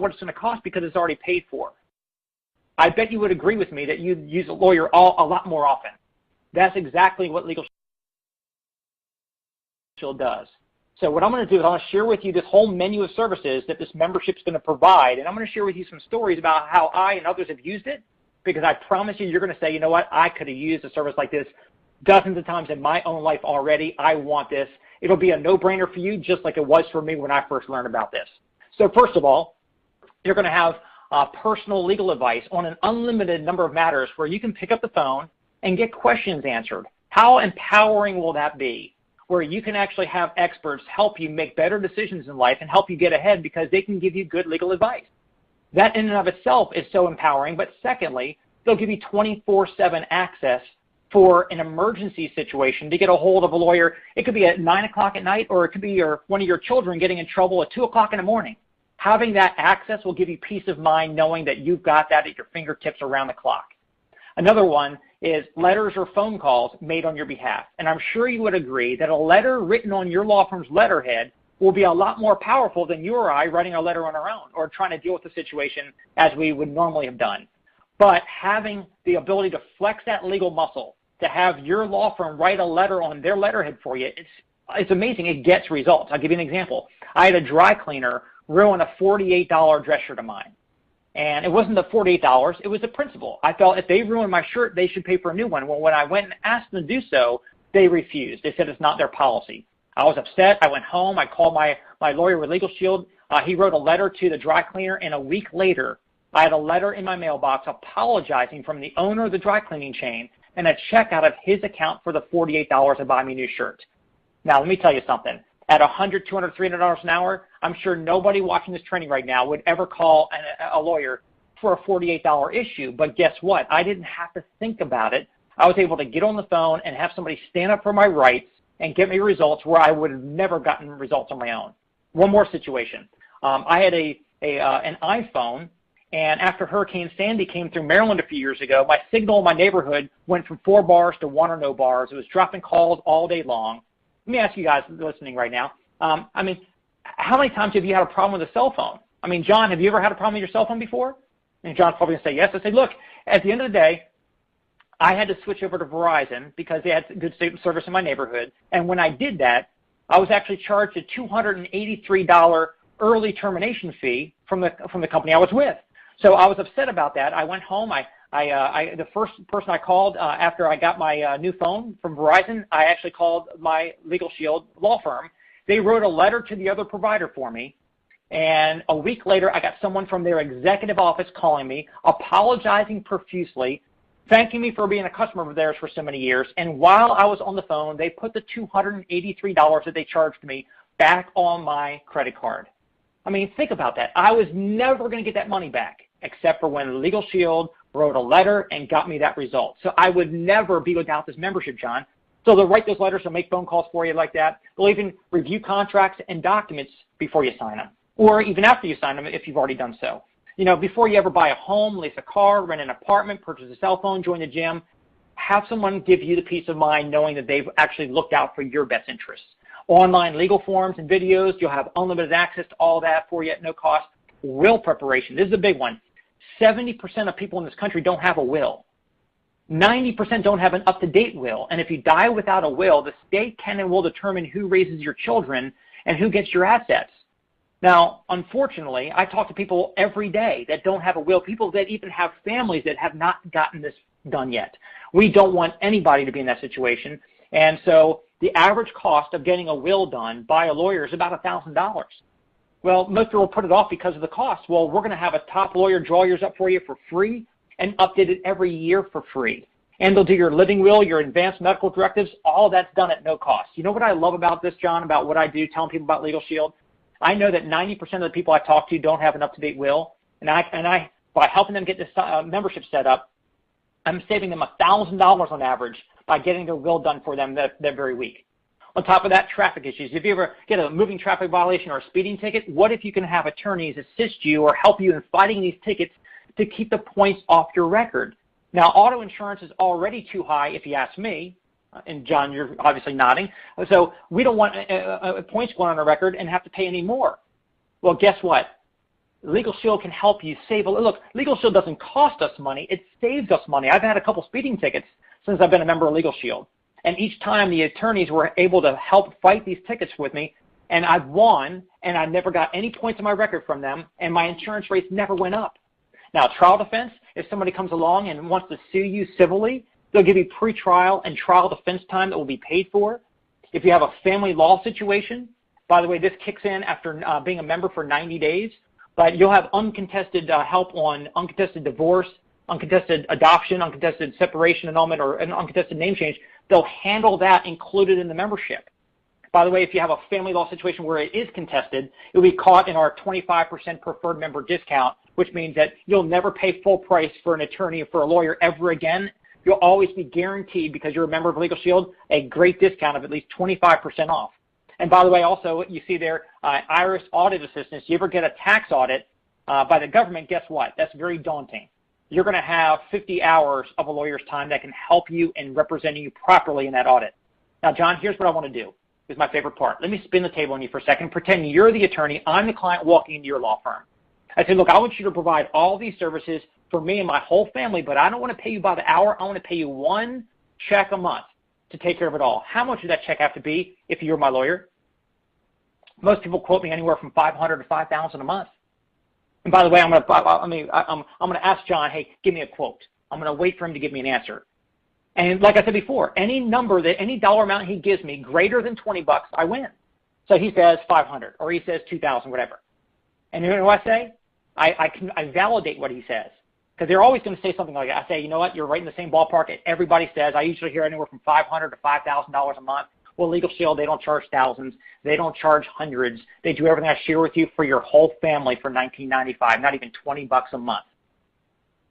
[SPEAKER 4] what it's going to cost because it's already paid for? I bet you would agree with me that you'd use a lawyer a lot more often. That's exactly what Legal Shield does. So what I'm going to do is I'm going to share with you this whole menu of services that this membership is going to provide, and I'm going to share with you some stories about how I and others have used it, because I promise you're going to say, you know what, I could have used a service like this dozens of times in my own life already. I want this. It'll be a no-brainer for you, just like it was for me when I first learned about this. So first of all, you're going to have personal legal advice on an unlimited number of matters where you can pick up the phone and get questions answered. How empowering will that be? Where you can actually have experts help you make better decisions in life and help you get ahead because they can give you good legal advice. That in and of itself is so empowering, but secondly, they'll give you 24/7 access for an emergency situation to get a hold of a lawyer. It could be at 9 o'clock at night, or it could be one of your children getting in trouble at 2 o'clock in the morning. Having that access will give you peace of mind knowing that you've got that at your fingertips around the clock. Another one is letters or phone calls made on your behalf. And I'm sure you would agree that a letter written on your law firm's letterhead will be a lot more powerful than you or I writing a letter on our own or trying to deal with the situation as we would normally have done. But having the ability to flex that legal muscle to have your law firm write a letter on their letterhead for you, it's amazing. It gets results. I'll give you an example. I had a dry cleaner ruin a $48 dress shirt of mine. And it wasn't the $48, it was the principal. I felt if they ruined my shirt, they should pay for a new one. Well, when I went and asked them to do so, they refused. They said it's not their policy. I was upset. I went home. I called my lawyer with Legal Shield. He wrote a letter to the dry cleaner, and a week later, I had a letter in my mailbox apologizing from the owner of the dry cleaning chain and a check out of his account for the $48 to buy me a new shirt. Now, let me tell you something. At $100, $200, $300 an hour, I'm sure nobody watching this training right now would ever call a lawyer for a $48 issue. But guess what? I didn't have to think about it. I was able to get on the phone and have somebody stand up for my rights and get me results where I would have never gotten results on my own. One more situation. I had an iPhone, and after Hurricane Sandy came through Maryland a few years ago, my signal in my neighborhood went from 4 bars to 1 or no bars. It was dropping calls all day long. Let me ask you guys listening right now. I mean, how many times have you had a problem with a cell phone? I mean, John, have you ever had a problem with your cell phone before? And John's probably going to say yes. I say, look, at the end of the day, I had to switch over to Verizon because they had good service in my neighborhood. And when I did that, I was actually charged a $283 early termination fee from the company I was with. So I was upset about that. I went home. The first person I called after I got my new phone from Verizon, I actually called my Legal Shield law firm. They wrote a letter to the other provider for me, and a week later I got someone from their executive office calling me, apologizing profusely, thanking me for being a customer of theirs for so many years, and while I was on the phone, they put the $283 that they charged me back on my credit card. I mean, think about that. I was never going to get that money back, except for when Legal Shield wrote a letter and got me that result. So I would never be without this membership, John. So they'll write those letters, they'll make phone calls for you like that. They'll even review contracts and documents before you sign them, or even after you sign them if you've already done so. You know, before you ever buy a home, lease a car, rent an apartment, purchase a cell phone, join the gym, have someone give you the peace of mind knowing that they've actually looked out for your best interests. Online legal forms and videos, you'll have unlimited access to all that for you at no cost. Will preparation, this is a big one. 70% of people in this country don't have a will. 90% don't have an up-to-date will. And if you die without a will, the state can and will determine who raises your children and who gets your assets. Now, unfortunately, I talk to people every day that don't have a will, people that even have families that have not gotten this done yet. We don't want anybody to be in that situation. And so the average cost of getting a will done by a lawyer is about $1,000. Well, most people will put it off because of the cost. Well, we're going to have a top lawyer draw yours up for you for free and update it every year for free. And they'll do your living will, your advanced medical directives, all that's done at no cost. You know what I love about this, John, about what I do, telling people about Legal Shield? I know that 90% of the people I talk to don't have an up-to-date will, and I by helping them get this membership set up, I'm saving them $1,000 on average by getting their will done for them that very week. On top of that, traffic issues. If you ever get a moving traffic violation or a speeding ticket, what if you can have attorneys assist you or help you in fighting these tickets to keep the points off your record? Now, auto insurance is already too high, if you ask me. And John, you're obviously nodding. So we don't want points going on our record and have to pay any more. Well, guess what? Legal Shield can help you save a look. Legal Shield doesn't cost us money; it saves us money. I've had a couple speeding tickets since I've been a member of Legal Shield, and each time the attorneys were able to help fight these tickets with me, and I've won, and I never got any points on my record from them, and my insurance rates never went up. Now, trial defense, if somebody comes along and wants to sue you civilly, they'll give you pre-trial and trial defense time that will be paid for. If you have a family law situation, by the way, this kicks in after being a member for 90 days, but you'll have uncontested help on uncontested divorce, uncontested adoption, uncontested separation, annulment, or an uncontested name change. They'll handle that included in the membership. By the way, if you have a family law situation where it is contested, you'll be caught in our 25% preferred member discount, which means that you'll never pay full price for an attorney or for a lawyer ever again. You'll always be guaranteed, because you're a member of Legal Shield, a great discount of at least 25% off. And by the way, also, you see there, IRS audit assistance. You ever get a tax audit by the government, guess what? That's very daunting. You're going to have 50 hours of a lawyer's time that can help you in representing you properly in that audit. Now, John, here's what I want to do. This is my favorite part. Let me spin the table on you for a second. Pretend you're the attorney. I'm the client walking into your law firm. I say, look, I want you to provide all these services for me and my whole family, but I don't want to pay you by the hour. I want to pay you $1 check a month to take care of it all. How much would that check have to be if you're my lawyer? Most people quote me anywhere from $500 to $5,000 a month. And by the way, I'm going to ask John, hey, give me a quote. I'm going to wait for him to give me an answer. And like I said before, any dollar amount he gives me greater than $20, I win. So he says 500 or he says 2,000, whatever. And you know what I say? I validate what he says, because they're always going to say something like that. I say, you know what? You're right in the same ballpark. Everybody says. I usually hear anywhere from $500 to $5,000 a month. Well, Legal Shield, they don't charge thousands. They don't charge hundreds. They do everything I share with you for your whole family for $19.95, not even $20 a month.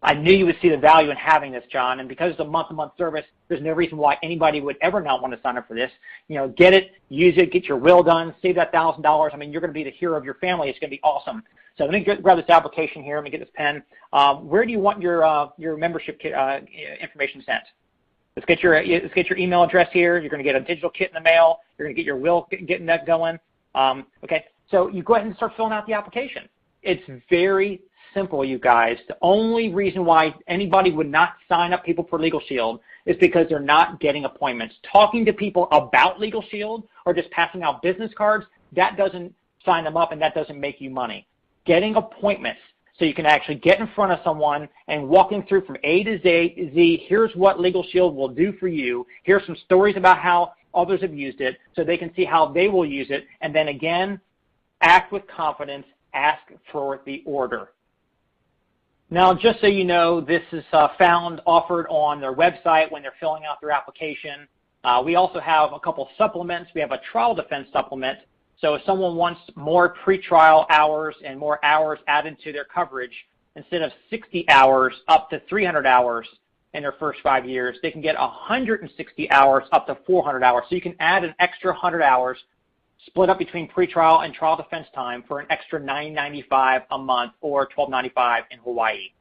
[SPEAKER 4] I knew you would see the value in having this, John, and because it's a month-to-month service, there's no reason why anybody would ever not want to sign up for this. You know, get it, use it, get your will done, save that $1,000. I mean, you're going to be the hero of your family. It's going to be awesome. So let me grab this application here. Let me get this pen. Where do you want your membership kit, information sent? Let's get your email address here. You're going to get a digital kit in the mail. You're going to get your will getting that going. Okay, so you go ahead and start filling out the application. It's very simple, you guys. The only reason why anybody would not sign up people for Legal Shield is because they're not getting appointments. Talking to people about Legal Shield or just passing out business cards, that doesn't sign them up and that doesn't make you money. Getting appointments so you can actually get in front of someone and walk them through from A to Z, here's what Legal Shield will do for you. Here's some stories about how others have used it so they can see how they will use it. And then again, act with confidence, ask for the order. Now, just so you know, this is offered on their website when they're filling out their application. We also have a couple supplements. We have a trial defense supplement. So if someone wants more pretrial hours and more hours added to their coverage, instead of 60 hours up to 300 hours in their first 5 years, they can get 160 hours up to 400 hours. So you can add an extra 100 hours split up between pretrial and trial defense time for an extra $9.95 a month or $12.95 in Hawaii.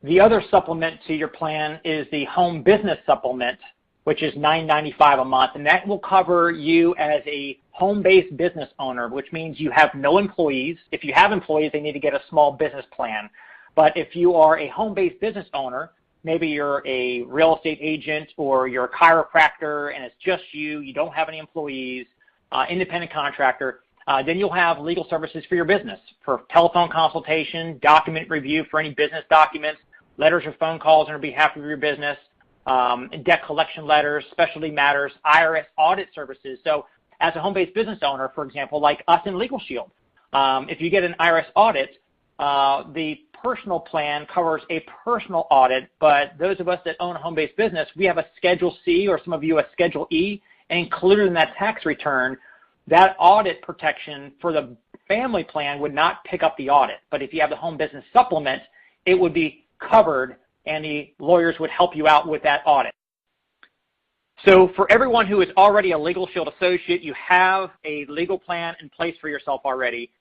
[SPEAKER 4] The other supplement to your plan is the home business supplement, which is $9.95 a month, and that will cover you as a home-based business owner, which means you have no employees. If you have employees, they need to get a small business plan. But if you are a home-based business owner, maybe you're a real estate agent or you're a chiropractor and it's just you don't have any employees, independent contractor, then you'll have legal services for your business, for telephone consultation, document review for any business documents, letters or phone calls on behalf of your business, debt collection letters, specialty matters, IRS audit services. So as a home-based business owner, for example, like us in Legal Shield, if you get an IRS audit, the personal plan covers a personal audit, but those of us that own a home-based business, we have a Schedule C or some of you a Schedule E, and included in that tax return, that audit protection for the family plan would not pick up the audit. But if you have the home business supplement, it would be covered and the lawyers would help you out with that audit. So for everyone who is already a Legal Shield associate, you have a legal plan in place for yourself already.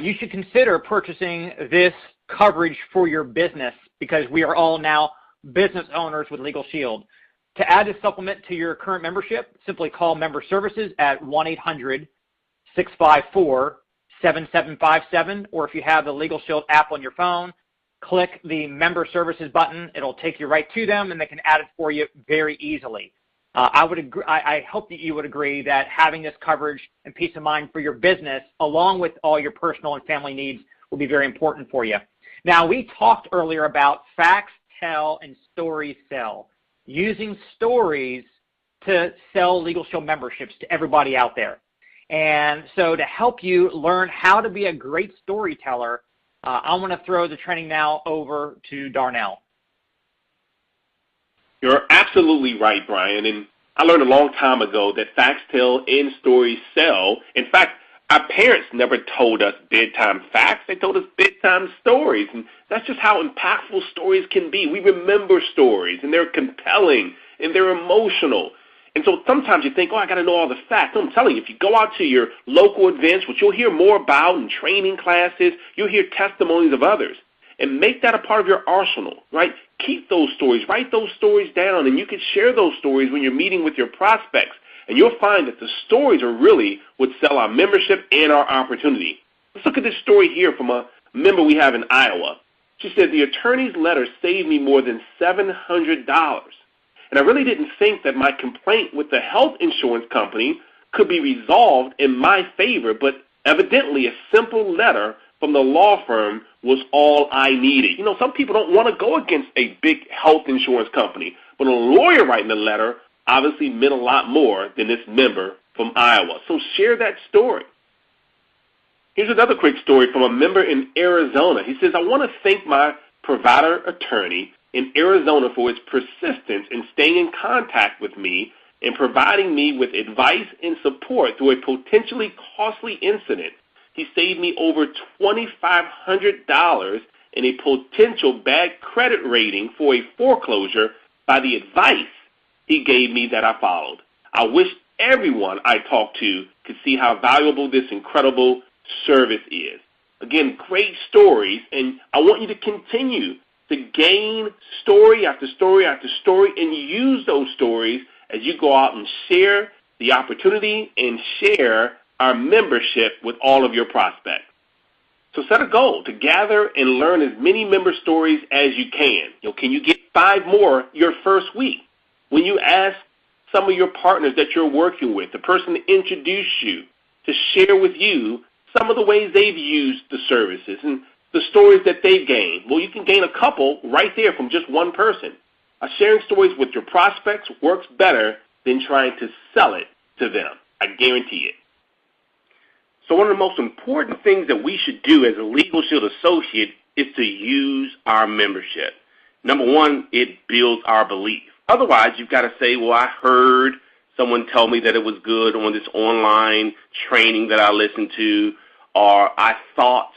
[SPEAKER 4] You should consider purchasing this coverage for your business because we are all now business owners with Legal Shield. To add this supplement to your current membership, simply call Member Services at 1-800-654-7757, or if you have the Legal Shield app on your phone, click the Member Services button. It'll take you right to them, and they can add it for you very easily. I hope that you would agree that having this coverage and peace of mind for your business, along with all your personal and family needs, will be very important for you. Now, we talked earlier about facts tell and stories sell, using stories to sell Legal Shield memberships to everybody out there. And so to help you learn how to be a great storyteller, I want to throw the training now over to Darnell.
[SPEAKER 3] You're absolutely right, Brian. And I learned a long time ago that facts tell and stories sell. In fact, our parents never told us bedtime facts. They told us bedtime stories. And that's just how impactful stories can be. We remember stories, and they're compelling, and they're emotional. And so sometimes you think, I got to know all the facts. I'm telling you, if you go out to your local events, which you'll hear more about in training classes, you'll hear testimonies of others. And make that a part of your arsenal, right? Keep those stories. Write those stories down, and you can share those stories when you're meeting with your prospects. And you'll find that the stories are really what sell our membership and our opportunity. Let's look at this story here from a member we have in Iowa. She said, the attorney's letter saved me more than $700. and I really didn't think that my complaint with the health insurance company could be resolved in my favor, but evidently a simple letter from the law firm was all I needed. You know, some people don't want to go against a big health insurance company, but a lawyer writing a letter obviously meant a lot more than this member from Iowa. So share that story. Here's another quick story from a member in Arizona. He says, I want to thank my provider attorney in Arizona for his persistence in staying in contact with me and providing me with advice and support through a potentially costly incident. He saved me over $2,500 in a potential bad credit rating for a foreclosure by the advice he gave me that I followed. I wish everyone I talked to could see how valuable this incredible service is. Again, great stories, and I want you to continue to gain story after story after story and use those stories as you go out and share the opportunity and share our membership with all of your prospects. So set a goal to gather and learn as many member stories as you can. Can you get 5 more your first week? When you ask some of your partners that you're working with, the person to introduce you, to share with you some of the ways they've used the services and the stories that they've gained. Well, you can gain a couple right there from just one person. Sharing stories with your prospects works better than trying to sell it to them. I guarantee it. So one of the most important things that we should do as a Legal Shield associate is to use our membership. Number one, it builds our belief. Otherwise, you've got to say, well, I heard someone tell me that it was good on this online training that I listened to, or I thought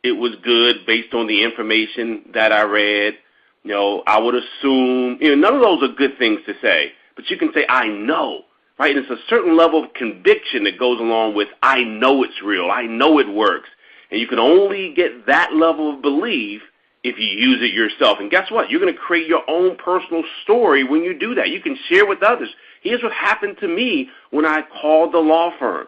[SPEAKER 3] it was good based on the information that I read. I would assume, none of those are good things to say, but you can say, I know, right? And it's a certain level of conviction that goes along with, I know it's real, I know it works. And you can only get that level of belief if you use it yourself. And guess what? You're going to create your own personal story when you do that. You can share with others. Here's what happened to me when I called the law firm.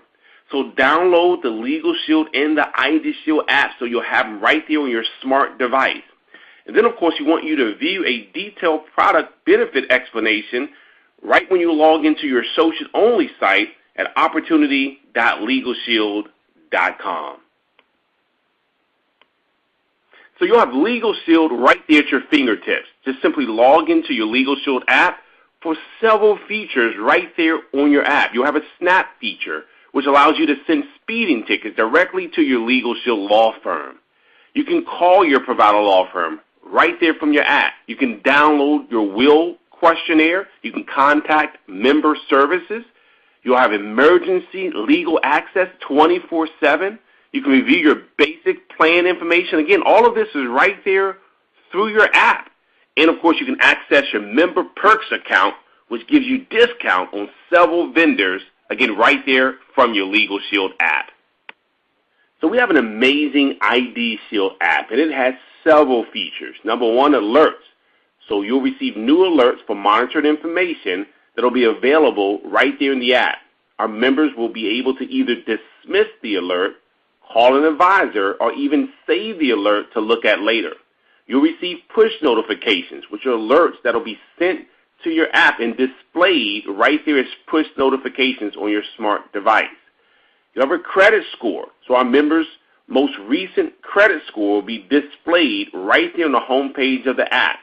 [SPEAKER 3] So download the Legal Shield and the ID Shield app so you'll have them right there on your smart device. And then, of course, you want you to view a detailed product benefit explanation right when you log into your associate-only site at opportunity.legalshield.com. So you'll have Legal Shield right there at your fingertips. Just simply log into your Legal Shield app for several features right there on your app. You'll have a snap feature, which allows you to send speeding tickets directly to your Legal Shield law firm. You can call your provider law firm right there from your app. You can download your will questionnaire. You can contact member services. You'll have emergency legal access 24/7. You can review your basic plan information. Again, all of this is right there through your app. And, of course, you can access your Member Perks account, which gives you discount on several vendors, again, right there from your Legal Shield app. So we have an amazing ID Shield app, and it has several features. Number one, alerts. So you'll receive new alerts for monitored information that will be available right there in the app. Our members will be able to either dismiss the alert, call an advisor, or even save the alert to look at later. You'll receive push notifications, which are alerts that will be sent to your app and displayed right there as push notifications on your smart device. You'll have a credit score. So our members' most recent credit score will be displayed right there on the home page of the app.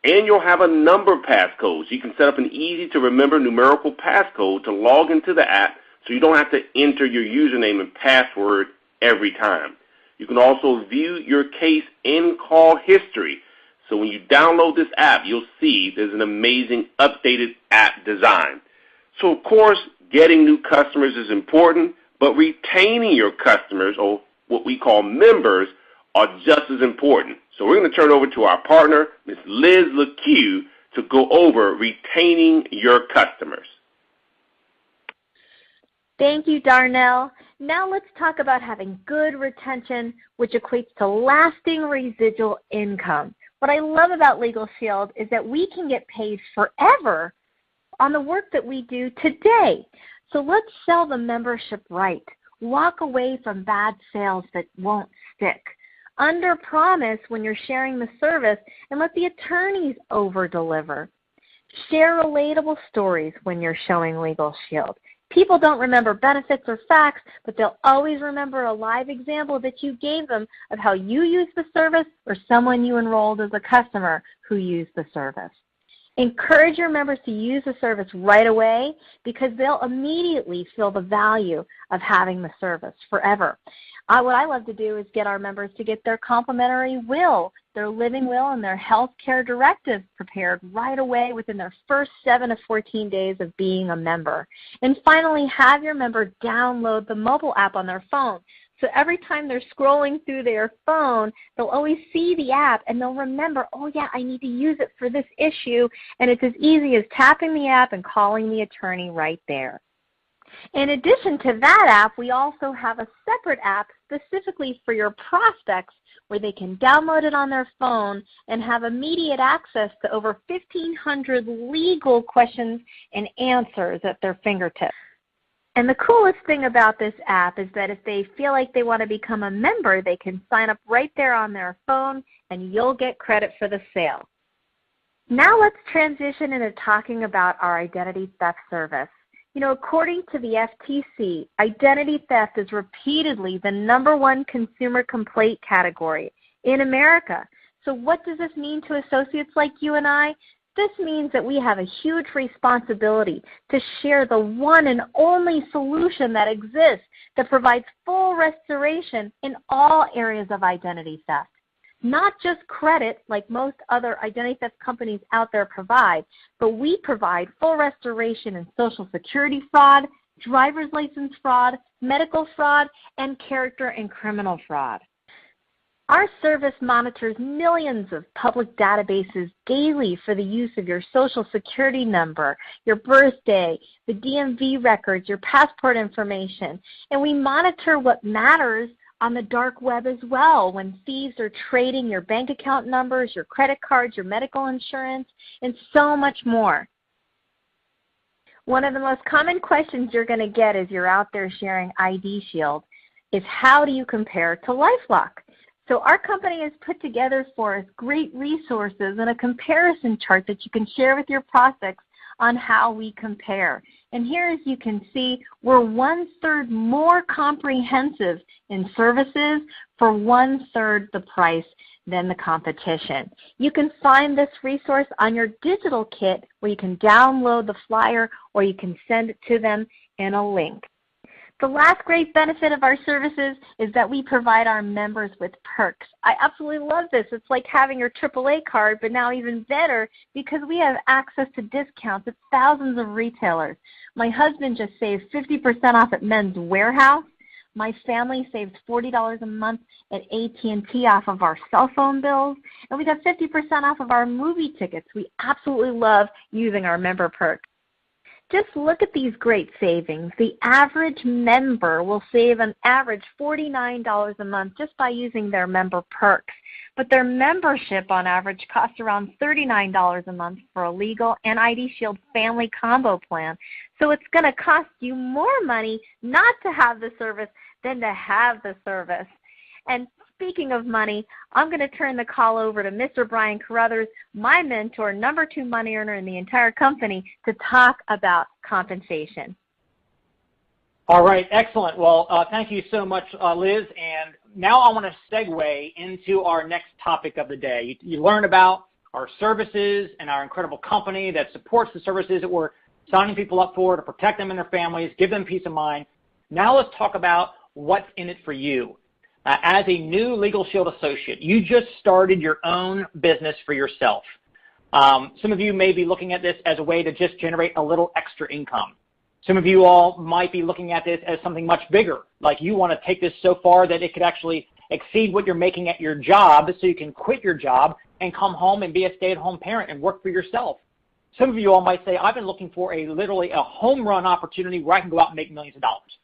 [SPEAKER 3] And you'll have a number of passcodes. You can set up an easy-to-remember numerical passcode to log into the app so you don't have to enter your username and password every time. You can also view your case and call history. So when you download this app, you'll see there's an amazing updated app design. So, of course, getting new customers is important, but retaining your customers, or what we call members, are just as important. So we're going to turn over to our partner, Ms. Liz LeCue, to go over retaining your customers.
[SPEAKER 2] Thank you, Darnell. Now let's talk about having good retention, which equates to lasting residual income. What I love about Legal Shield is that we can get paid forever on the work that we do today. So let's sell the membership right. Walk away from bad sales that won't stick. Under promise when you're sharing the service, and let the attorneys over-deliver. Share relatable stories when you're showing Legal Shield. People don't remember benefits or facts, but they'll always remember a live example that you gave them of how you used the service or someone you enrolled as a customer who used the service. Encourage your members to use the service right away because they'll immediately feel the value of having the service forever. What I love to do is get our members to get their complimentary will, their living will, and their health care directive prepared right away within their first 7 to 14 days of being a member. And finally, have your member download the mobile app on their phone. So every time they're scrolling through their phone, they'll always see the app and they'll remember, oh yeah, I need to use it for this issue. And it's as easy as tapping the app and calling the attorney right there. In addition to that app, we also have a separate app specifically for your prospects where they can download it on their phone and have immediate access to over 1,500 legal questions and answers at their fingertips. And the coolest thing about this app is that if they feel like they want to become a member, they can sign up right there on their phone and you'll get credit for the sale. Now let's transition into talking about our identity theft service. You know, according to the FTC, identity theft is repeatedly the #1 consumer complaint category in America. So what does this mean to associates like you and I? This means that we have a huge responsibility to share the one and only solution that exists that provides full restoration in all areas of identity theft. Not just credit like most other identity theft companies out there provide, but we provide full restoration in Social Security fraud, driver's license fraud, medical fraud, and character and criminal fraud. Our service monitors millions of public databases daily for the use of your Social Security number, your birthday, the DMV records, your passport information, and we monitor what matters on the dark web as well when thieves are trading your bank account numbers, your credit cards, your medical insurance, and so much more. One of the most common questions you're going to get as you're out there sharing ID Shield is how do you compare to LifeLock? So our company has put together for us great resources and a comparison chart that you can share with your prospects on how we compare. And here, as you can see, we're 1/3 more comprehensive in services for 1/3 the price than the competition. You can find this resource on your digital kit where you can download the flyer or you can send it to them in a link. The last great benefit of our services is that we provide our members with perks. I absolutely love this. It's like having your AAA card, but now even better because we have access to discounts at thousands of retailers. My husband just saved 50% off at Men's Warehouse. My family saves $40 a month at AT&T off of our cell phone bills. And we got 50% off of our movie tickets. We absolutely love using our member perks. Just look at these great savings. The average member will save an average $49 a month just by using their member perks. But their membership on average costs around $39 a month for a legal and ID Shield family combo plan. So it's going to cost you more money not to have the service than to have the service. And speaking of money, I'm going to turn the call over to Mr. Brian Carruthers, my mentor, #2 money earner in the entire company, to talk about compensation.
[SPEAKER 4] All right, excellent. Well, thank you so much, Liz. And now I want to segue into our next topic of the day. You learn about our services and our incredible company that supports the services that we're signing people up for to protect them and their families, give them peace of mind. Now let's talk about what's in it for you. As a new Legal Shield associate, you just started your own business for yourself. Some of you may be looking at this as a way to just generate a little extra income. Some of you all might be looking at this as something much bigger, like you want to take this so far that it could actually exceed what you're making at your job so you can quit your job and come home and be a stay-at-home parent and work for yourself. Some of you all might say, I've been looking for literally a home run opportunity where I can go out and make millions of dollars.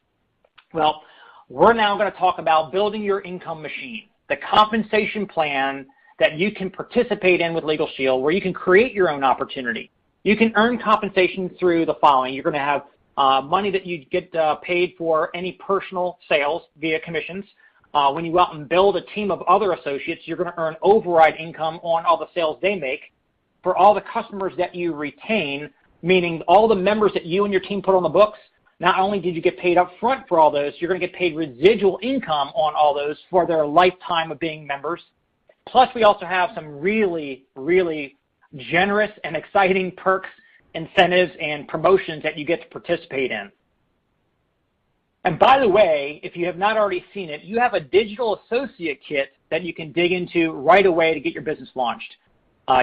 [SPEAKER 4] Well, we're now going to talk about building your income machine, the compensation plan that you can participate in with Legal Shield, where you can create your own opportunity. You can earn compensation through the following. You're going to have money that you get paid for any personal sales via commissions. When you go out and build a team of other associates, you're going to earn override income on all the sales they make. for all the customers that you retain, meaning all the members that you and your team put on the books. Not only did you get paid up front for all those, you're going to get paid residual income on all those for their lifetime of being members. Plus, we also have some really, really generous and exciting perks, incentives, and promotions that you get to participate in. And by the way, if you have not already seen it, you have a digital associate kit that you can dig into right away to get your business launched.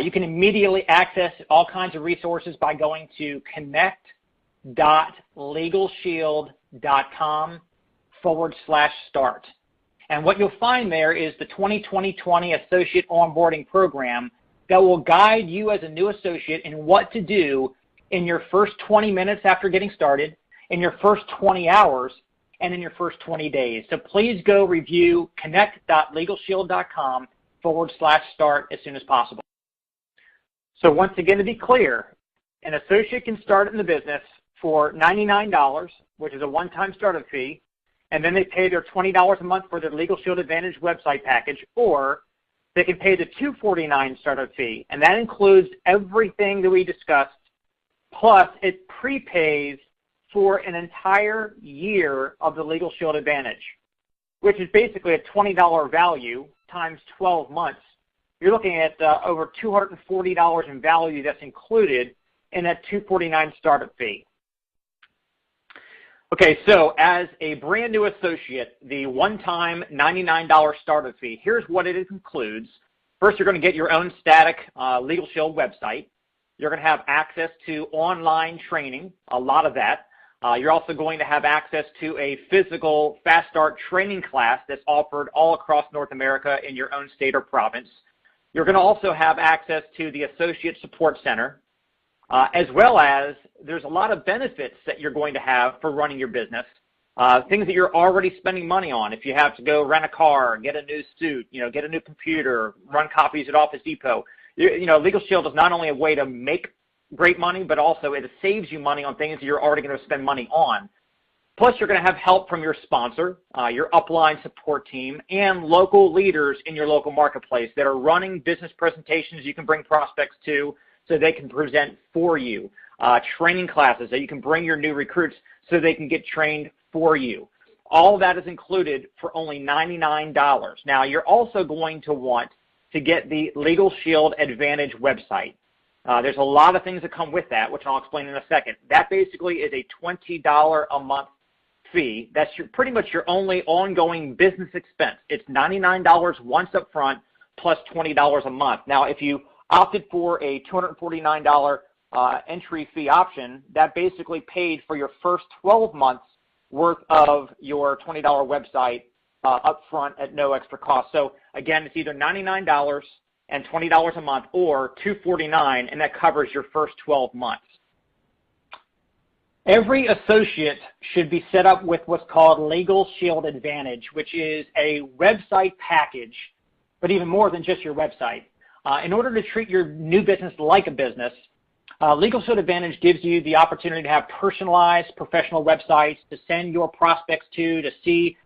[SPEAKER 4] You can immediately access all kinds of resources by going to connect.legalshield.com/start. And what you'll find there is the 2020 Associate Onboarding Program that will guide you as a new associate in what to do in your first 20 minutes after getting started, in your first 20 hours, and in your first 20 days. So please go review connect.legalshield.com/start as soon as possible. So once again, to be clear, an associate can start in the business for $99, which is a one-time startup fee, and then they pay their $20 a month for their Legal Shield Advantage website package, or they can pay the $249 startup fee, and that includes everything that we discussed, plus it prepays for an entire year of the Legal Shield Advantage, which is basically a $20 value times 12 months. You're looking at over $240 in value that's included in that $249 startup fee. Okay, so as a brand new associate, the one-time $99 startup fee, here's what it includes. First, you're going to get your own static Legal Shield website. You're going to have access to online training, a lot of that. You're also going to have access to a physical Fast Start training class that's offered all across North America in your own state or province. You're going to also have access to the Associate Support Center, as well as there's a lot of benefits that you're going to have for running your business, things that you're already spending money on. If you have to go rent a car, get a new suit, get a new computer, run copies at Office Depot, Legal Shield is not only a way to make great money, but also it saves you money on things that you're already going to spend money on. Plus, you're going to have help from your sponsor, your upline support team, and local leaders in your local marketplace that are running business presentations you can bring prospects to so they can present for you, training classes that you can bring your new recruits so they can get trained for you. All of that is included for only $99. Now, you're also going to want to get the Legal Shield Advantage website. There's a lot of things that come with that, which I'll explain in a second. That basically is a $20 a month fee. That's pretty much your only ongoing business expense. It's $99 once up front plus $20 a month. Now, if you opted for a $249 entry fee option, that basically paid for your first 12 months worth of your $20 website up front at no extra cost. So again, it's either $99 and $20 a month or $249, and that covers your first 12 months. Every associate should be set up with what's called Legal Shield Advantage, which is a website package, but even more than just your website. In order to treat your new business like a business, Legal Shield Advantage gives you the opportunity to have personalized professional websites to send your prospects to see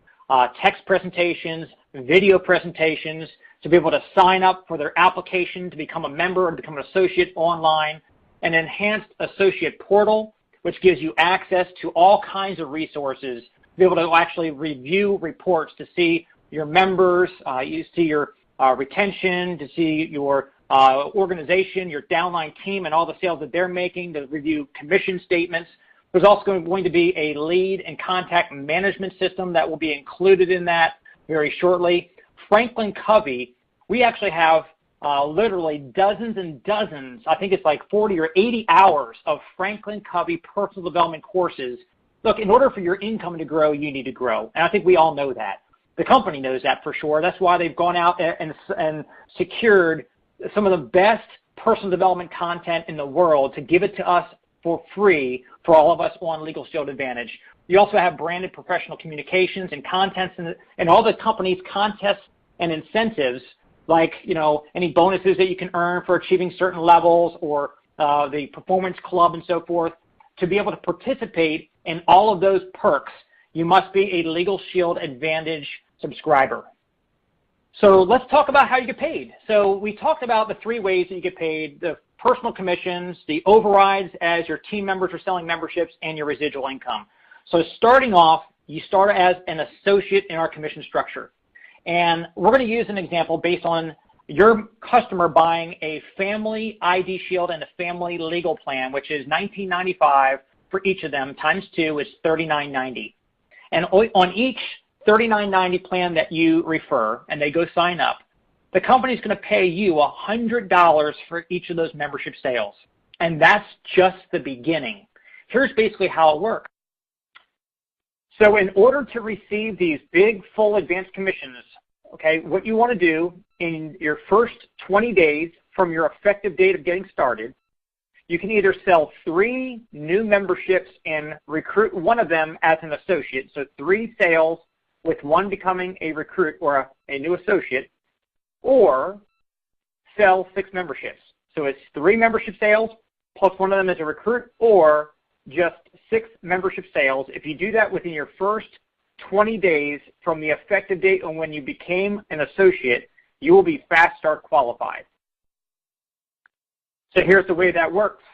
[SPEAKER 4] text presentations, video presentations, to be able to sign up for their application to become a member or become an associate online, an enhanced associate portal, which gives you access to all kinds of resources, to be able to actually review reports to see your members, you see your retention, to see your organization, your downline team, and all the sales that they're making, to review commission statements. There's also going to be a lead and contact management system that will be included in that very shortly. Franklin Covey, we actually have literally dozens and dozens, I think it's like 40 or 80 hours of Franklin Covey personal development courses. Look, in order for your income to grow, you need to grow. And I think we all know that. The company knows that for sure. That's why they've gone out and secured some of the best personal development content in the world to give it to us for free for all of us on Legal Shield Advantage. You also have branded professional communications and contents and all the company's contests and incentives, like any bonuses that you can earn for achieving certain levels, or the performance club and so forth. To be able to participate in all of those perks, you must be a Legal Shield Advantage subscriber. So let's talk about how you get paid. So we talked about the three ways that you get paid. The personal commissions, the overrides as your team members are selling memberships, and your residual income. So starting off, you start as an associate in our commission structure. And we're going to use an example based on your customer buying a family ID Shield and a family legal plan, which is $19.95 for each of them, times 2 is $39.90. And on each $39.90 plan that you refer and they go sign up, the company is going to pay you $100 for each of those membership sales. And that's just the beginning. Here's basically how it works. So in order to receive these big full advance commissions, okay, what you want to do in your first 20 days from your effective date of getting started, you can either sell 3 new memberships and recruit one of them as an associate. So 3 sales with one becoming a recruit or a new associate, or sell 6 memberships. So it's 3 membership sales plus one of them as a recruit, or just 6 membership sales. If you do that within your first 20 days from the effective date on when you became an associate, you will be Fast Start qualified. So here's the way that works.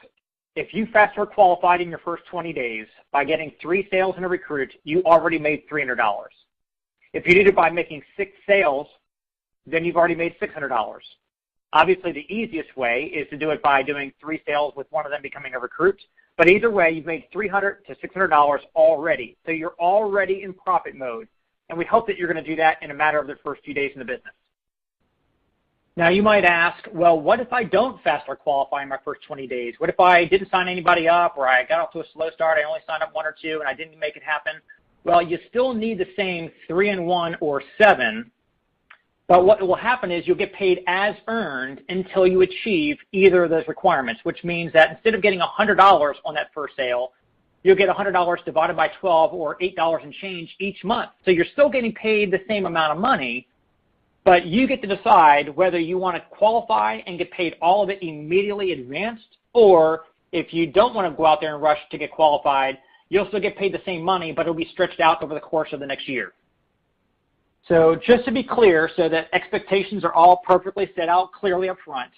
[SPEAKER 4] If you Fast Start qualified in your first 20 days by getting 3 sales and a recruit, you already made $300. If you did it by making 6 sales, then you've already made $600. Obviously, the easiest way is to do it by doing 3 sales with one of them becoming a recruit. But either way, you've made $300 to $600 already. So you're already in profit mode. And we hope that you're going to do that in a matter of the first few days in the business. Now, you might ask, well, what if I don't Fast Start qualify in my first 20 days? What if I didn't sign anybody up, or I got off to a slow start, I only signed up 1 or 2, and I didn't make it happen? Well, you still need the same 3 and 1 or 7. But what will happen is you'll get paid as earned until you achieve either of those requirements, which means that instead of getting $100 on that first sale, you'll get $100 divided by 12 or $8 and change each month. So you're still getting paid the same amount of money, but you get to decide whether you want to qualify and get paid all of it immediately advanced, or if you don't want to go out there and rush to get qualified, you'll still get paid the same money, but it'll be stretched out over the course of the next year. So just to be clear, so that expectations are all perfectly set out clearly up front,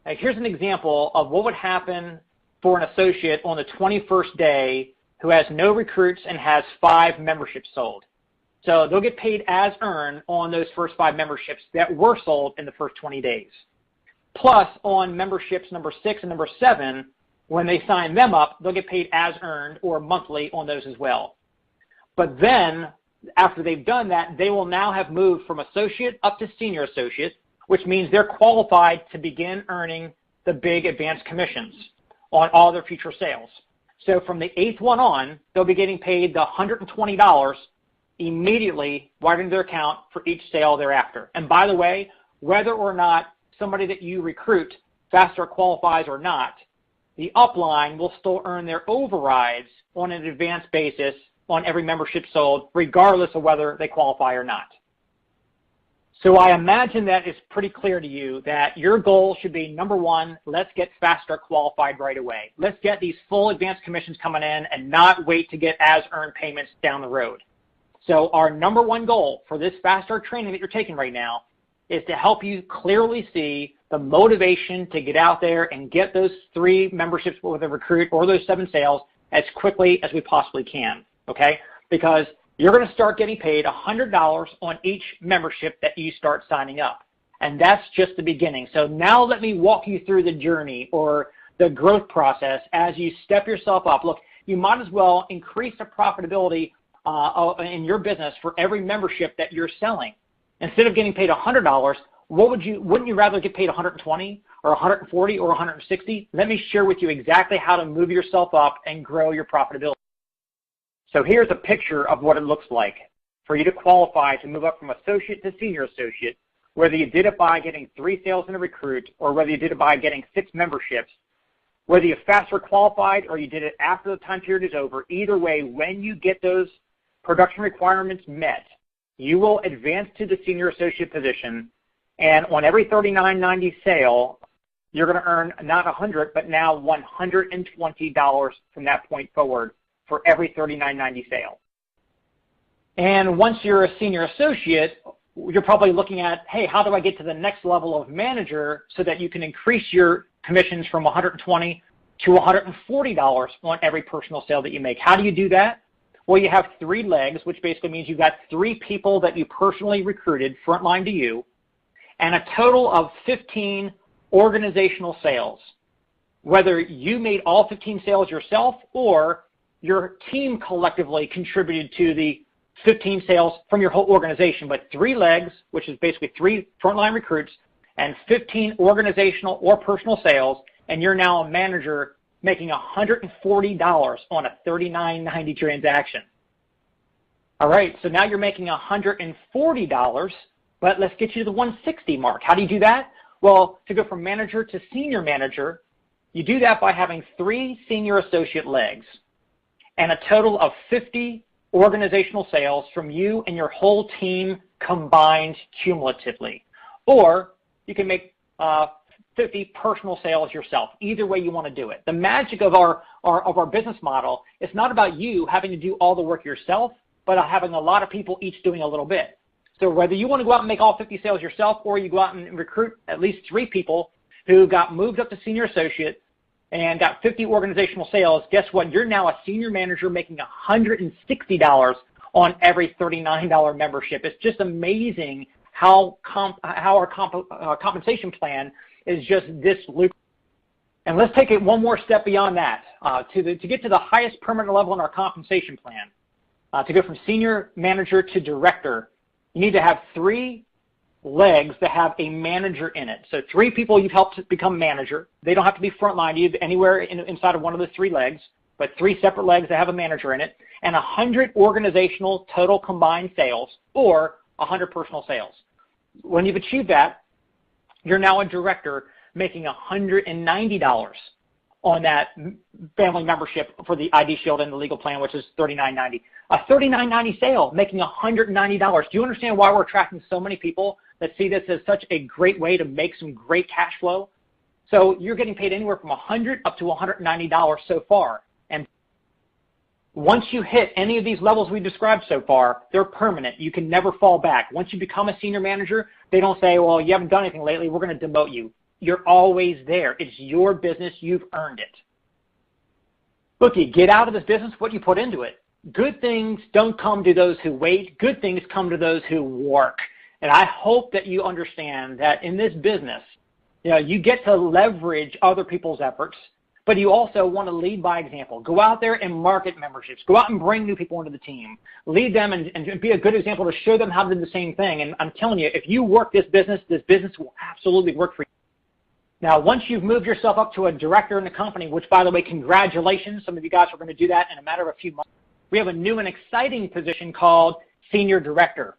[SPEAKER 4] here's an example of what would happen for an associate on the 21st day who has no recruits and has 5 memberships sold. So they'll get paid as earned on those first 5 memberships that were sold in the first 20 days. Plus, on memberships number 6 and number 7, when they sign them up, they'll get paid as earned or monthly on those as well. But then, after they've done that, they will now have moved from associate up to senior associate, which means they're qualified to begin earning the big advanced commissions on all their future sales. So from the 8th one on, they'll be getting paid the $120 immediately right into their account for each sale thereafter. And by the way, whether or not somebody that you recruit Fast Start qualifies or not, the upline will still earn their overrides on an advanced basis on every membership sold, regardless of whether they qualify or not. So I imagine that it's pretty clear to you that your goal should be, number 1, let's get Fast Start qualified right away. Let's get these full advanced commissions coming in and not wait to get as earned payments down the road. So our number 1 goal for this Fast Start training that you're taking right now is to help you clearly see the motivation to get out there and get those 3 memberships with a recruit or those 7 sales as quickly as we possibly can. Okay, because you're going to start getting paid $100 on each membership that you start signing up. And that's just the beginning. So now let me walk you through the journey or the growth process as you step yourself up. Look, you might as well increase the profitability in your business for every membership that you're selling. Instead of getting paid $100, wouldn't you rather get paid $120 or $140 or $160? Let me share with you exactly how to move yourself up and grow your profitability. So here's a picture of what it looks like for you to qualify to move up from associate to senior associate, whether you did it by getting 3 sales and a recruit or whether you did it by getting 6 memberships, whether you Fast Start qualified or you did it after the time period is over. Either way, when you get those production requirements met, you will advance to the senior associate position, and on every $39.90 sale, you're going to earn not $100, but now $120 from that point forward for every $39.90 sale. And once you're a senior associate, you're probably looking at, hey, how do I get to the next level of manager so that you can increase your commissions from $120 to $140 on every personal sale that you make. How do you do that? Well, you have 3 legs, which basically means you've got 3 people that you personally recruited frontline to you, and a total of 15 organizational sales. Whether you made all 15 sales yourself or your team collectively contributed to the 15 sales from your whole organization, but 3 legs, which is basically 3 frontline recruits, and 15 organizational or personal sales, and you're now a manager making $140 on a $39.90 transaction. All right, so now you're making $140, but let's get you to the $160 mark. How do you do that? Well, to go from manager to senior manager, you do that by having 3 senior associate legs and a total of 50 organizational sales from you and your whole team combined cumulatively. Or you can make 50 personal sales yourself. Either way you want to do it. The magic of our business model is not about you having to do all the work yourself, but having a lot of people each doing a little bit. So whether you want to go out and make all 50 sales yourself, or you go out and recruit at least 3 people who got moved up to senior associate and got 50 organizational sales, guess what? You're now a senior manager making $160 on every $39 membership. It's just amazing how our compensation plan is just this lucrative. And let's take it one more step beyond that. To get to the highest permanent level in our compensation plan, to go from senior manager to director, you need to have 3 legs that have a manager in it. So 3 people you've helped become manager. They don't have to be frontline you anywhere inside of one of the 3 legs, but 3 separate legs that have a manager in it, and 100 organizational total combined sales, or 100 personal sales. When you've achieved that, you're now a director making $190 on that family membership for the ID Shield and the legal plan, which is $39.90. A $39.90 sale making $190. Do you understand why we're attracting so many people that see this as such a great way to make some great cash flow? So you're getting paid anywhere from $100 up to $190 so far. And once you hit any of these levels we described so far, they're permanent. You can never fall back. Once you become a senior manager, they don't say, well, you haven't done anything lately, we're going to demote you. You're always there. It's your business. You've earned it. Look, you get out of this business what you put into it. Good things don't come to those who wait. Good things come to those who work. And I hope that you understand that in this business, you get to leverage other people's efforts, but you also want to lead by example. Go out there and market memberships. Go out and bring new people into the team. Lead them and be a good example to show them how to do the same thing. And I'm telling you, if you work this business will absolutely work for you. Now, once you've moved yourself up to a director in the company, which, by the way, congratulations. Some of you guys are going to do that in a matter of a few months. We have a new and exciting position called senior director.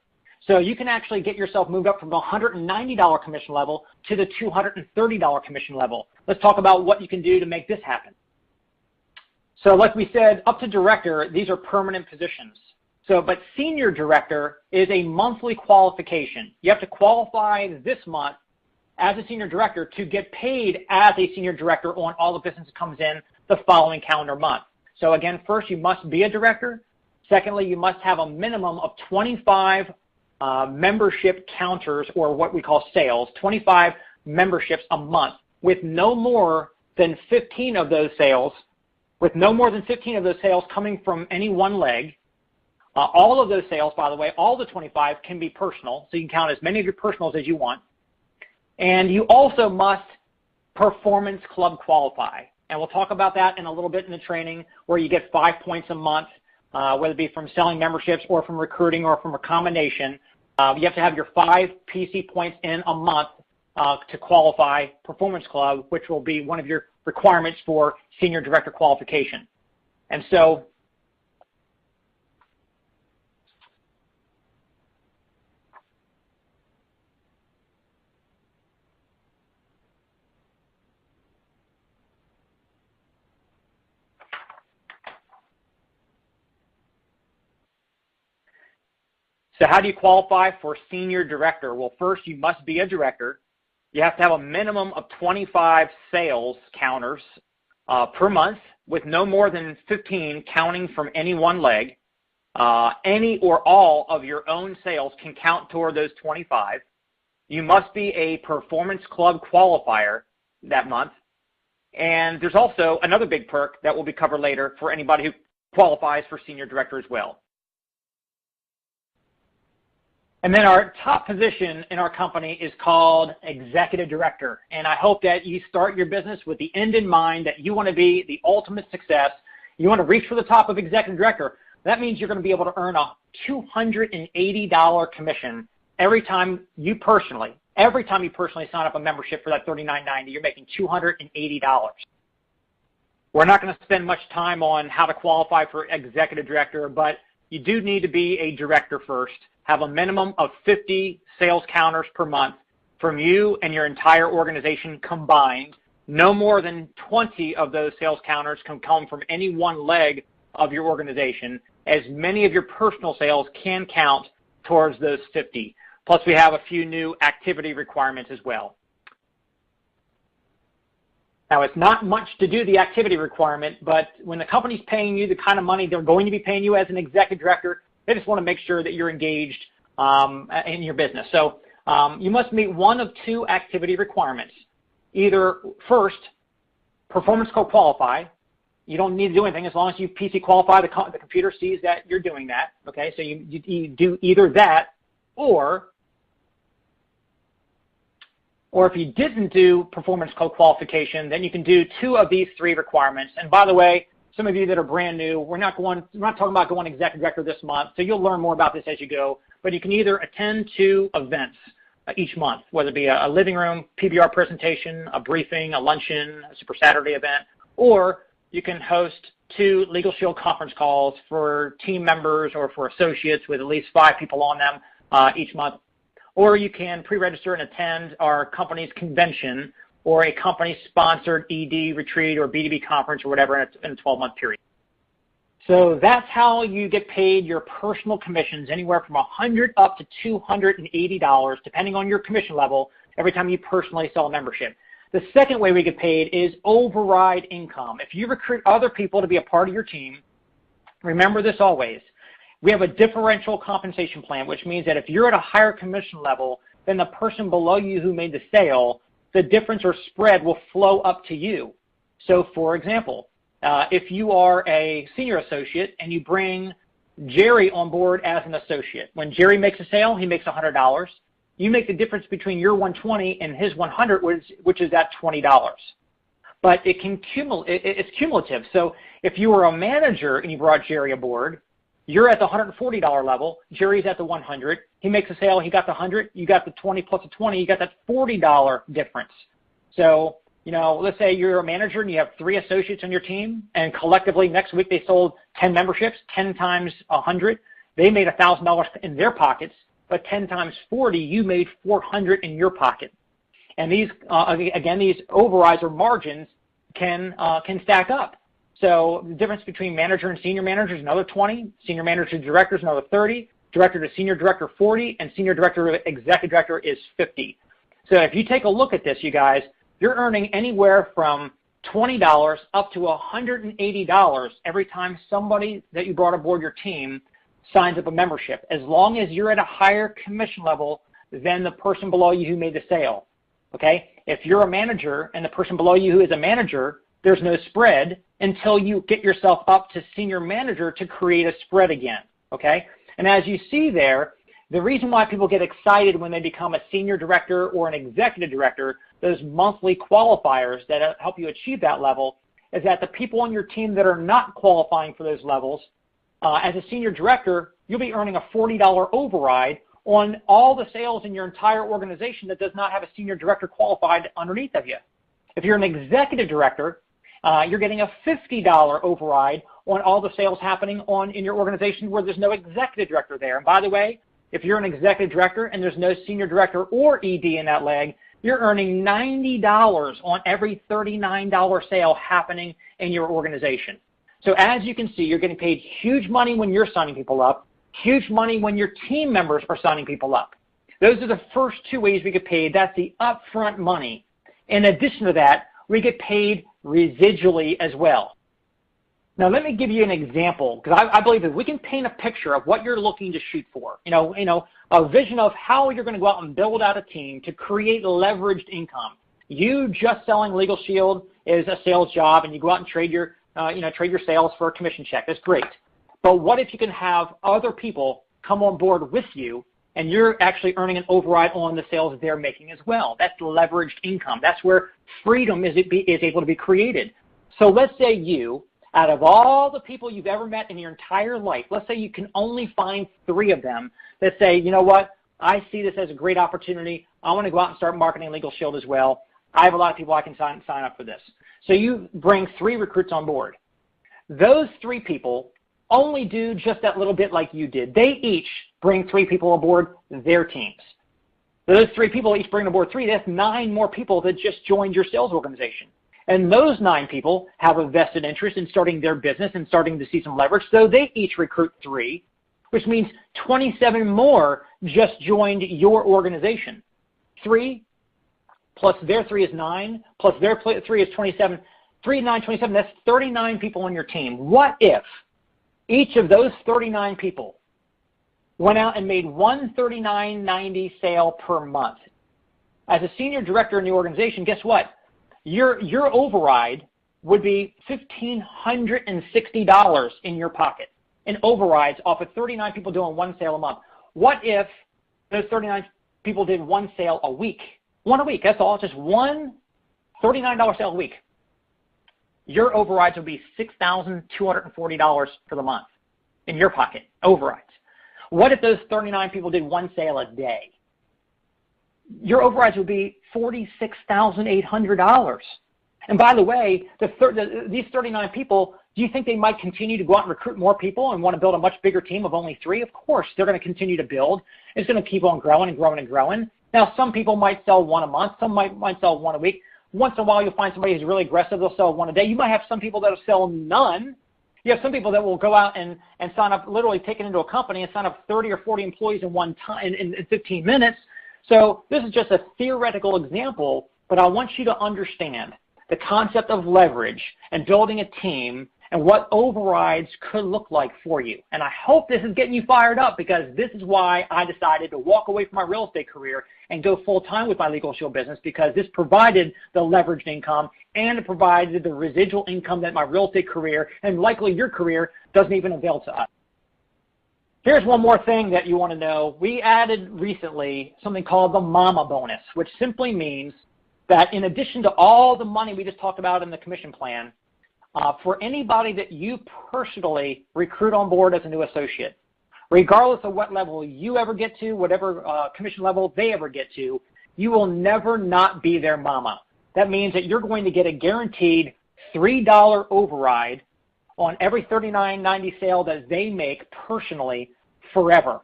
[SPEAKER 4] So you can actually get yourself moved up from the $190 commission level to the $230 commission level. Let's talk about what you can do to make this happen. So like we said, up to director, these are permanent positions. But senior director is a monthly qualification. You have to qualify this month as a senior director to get paid as a senior director on all the business that comes in the following calendar month. So again, first, you must be a director. Secondly, you must have a minimum of 25 membership counters, or what we call sales, 25 memberships a month, with no more than 15 of those sales, coming from any one leg. All of those sales, by the way, all the 25 can be personal, so you can count as many of your personals as you want. And you also must performance club qualify. And we'll talk about that in a little bit in the training, where you get 5 points a month, whether it be from selling memberships or from recruiting or from a combination. You have to have your 5 PC points in a month to qualify Performance Club, which will be one of your requirements for senior director qualification. And so how do you qualify for senior director? Well, first, you must be a director. You have to have a minimum of 25 sales counters per month, with no more than 15 counting from any one leg. Any or all of your own sales can count toward those 25. You must be a Performance Club qualifier that month. And there's also another big perk that will be covered later for anybody who qualifies for senior director as well. And then our top position in our company is called executive director. And I hope that you start your business with the end in mind, that you want to be the ultimate success. You want to reach for the top of executive director. That means you're going to be able to earn a $280 commission every time you personally sign up a membership for that $39.90. You're making $280. We're not going to spend much time on how to qualify for executive director, but you do need to be a director first. Have a minimum of 50 sales counters per month from you and your entire organization combined. No more than 20 of those sales counters can come from any one leg of your organization. As many of your personal sales can count towards those 50. Plus, we have a few new activity requirements as well. Now, it's not much to do the activity requirement, but when the company's paying you the kind of money they're going to be paying you as an executive director, they just want to make sure that you're engaged in your business. So you must meet one of two activity requirements. Either first, performance code qualify. You don't need to do anything as long as you PC qualify. The computer sees that you're doing that. Okay, so you do either that, or if you didn't do performance code qualification, then you can do two of these three requirements. And by the way, some of you that are brand new, we're not talking about going executive director this month, so you'll learn more about this as you go. But you can either attend 2 events each month, whether it be a living room PBR presentation, a briefing, a luncheon, a Super Saturday event, or you can host 2 Legal Shield conference calls for team members or for associates with at least 5 people on them each month. Or you can pre-register and attend our company's convention or a company-sponsored ED retreat or B2B conference or whatever in a 12-month period. So that's how you get paid your personal commissions, anywhere from $100 up to $280, depending on your commission level, every time you personally sell a membership. The second way we get paid is override income. If you recruit other people to be a part of your team, remember this always. We have a differential compensation plan, which means that if you're at a higher commission level than the person below you who made the sale, the difference or spread will flow up to you. So, for example, if you are a senior associate and you bring Jerry on board as an associate, when Jerry makes a sale, he makes $100. You make the difference between your $120 and his $100, which is at $20. But it's cumulative. So if you were a manager and you brought Jerry aboard, you're at the $140 level. Jerry's at the $100. He makes a sale. He got the $100. You got the 20 plus the 20. You got that $40 difference. So, let's say you're a manager and you have 3 associates on your team, and collectively next week they sold 10 memberships, 10 times 100. They made $1,000 in their pockets, but 10 times 40, you made $400 in your pocket. And these, again, these overrides or margins can stack up. So the difference between manager and senior manager is another 20, senior manager to director is another 30, director to senior director 40, and senior director to executive director is 50. So if you take a look at this, you guys, you're earning anywhere from $20 up to $180 every time somebody that you brought aboard your team signs up a membership, as long as you're at a higher commission level than the person below you who made the sale. Okay? If you're a manager and the person below you who is a manager, there's no spread until you get yourself up to senior manager to create a spread again. Okay? And as you see there, the reason why people get excited when they become a senior director or an executive director, those monthly qualifiers that help you achieve that level, is that the people on your team that are not qualifying for those levels, as a senior director, you'll be earning a $40 override on all the sales in your entire organization that does not have a senior director qualified underneath of you. If you're an executive director, you're getting a $50 override on all the sales happening in your organization where there's no executive director there. And by the way, if you're an executive director and there's no senior director or ED in that leg, you're earning $90 on every $39 sale happening in your organization. So as you can see, you're getting paid huge money when you're signing people up, huge money when your team members are signing people up. Those are the first 2 ways we get paid. That's the upfront money. In addition to that, we get paid residually as well. Now, let me give you an example, because I believe that we can paint a picture of what you're looking to shoot for. A vision of how you're going to go out and build out a team to create leveraged income. You just selling Legal Shield, is a sales job and you go out and trade your sales for a commission check. That's great. But what if you can have other people come on board with you and you're actually earning an override on the sales they're making as well? That's leveraged income. That's where freedom is able to be created. So let's say you, out of all the people you've ever met in your entire life, let's say you can only find 3 of them that say, you know what, I see this as a great opportunity. I want to go out and start marketing Legal Shield as well. I have a lot of people I can sign up for this. So you bring 3 recruits on board. Those 3 people only do just that little bit like you did. They each bring 3 people aboard their teams. Those 3 people each bring aboard 3. That's 9 more people that just joined your sales organization. And those 9 people have a vested interest in starting their business and starting to see some leverage. So they each recruit 3, which means 27 more just joined your organization. 3 plus their 3 is 9, plus their 3 is 27. 3 and 9, 27, that's 39 people on your team. What if each of those 39 people went out and made $139.90 sale per month? As a senior director in the organization, guess what? Your override would be $1,560 in your pocket in overrides off of 39 people doing 1 sale a month. What if those 39 people did 1 sale a week? 1 a week, that's all, just one $39 sale a week. Your overrides would be $6,240 for the month in your pocket, overrides. What if those 39 people did 1 sale a day? Your overrides would be $46,800. And by the way, these 39 people, do you think they might continue to go out and recruit more people and want to build a much bigger team of only 3? Of course, they're going to continue to build. It's going to keep on growing and growing and growing. Now, some people might sell 1 a month. Some might sell 1 a week. Once in a while, you'll find somebody who's really aggressive. They'll sell 1 a day. You might have some people that will sell none. You have some people that will go out and sign up, literally take it into a company and sign up 30 or 40 employees in 15 minutes. So this is just a theoretical example, but I want you to understand the concept of leverage and building a team and what overrides could look like for you. And I hope this is getting you fired up, because this is why I decided to walk away from my real estate career and go full-time with my Legal Shield business, because this provided the leveraged income and it provided the residual income that my real estate career and likely your career doesn't even avail to us. Here's one more thing that you want to know. We added recently something called the Mama Bonus, which simply means that in addition to all the money we just talked about in the commission plan, for anybody that you personally recruit on board as a new associate, regardless of what level you ever get to, whatever commission level they ever get to, you will never not be their mama. That means that you're going to get a guaranteed $3 override on every $39.90 sale that they make personally forever.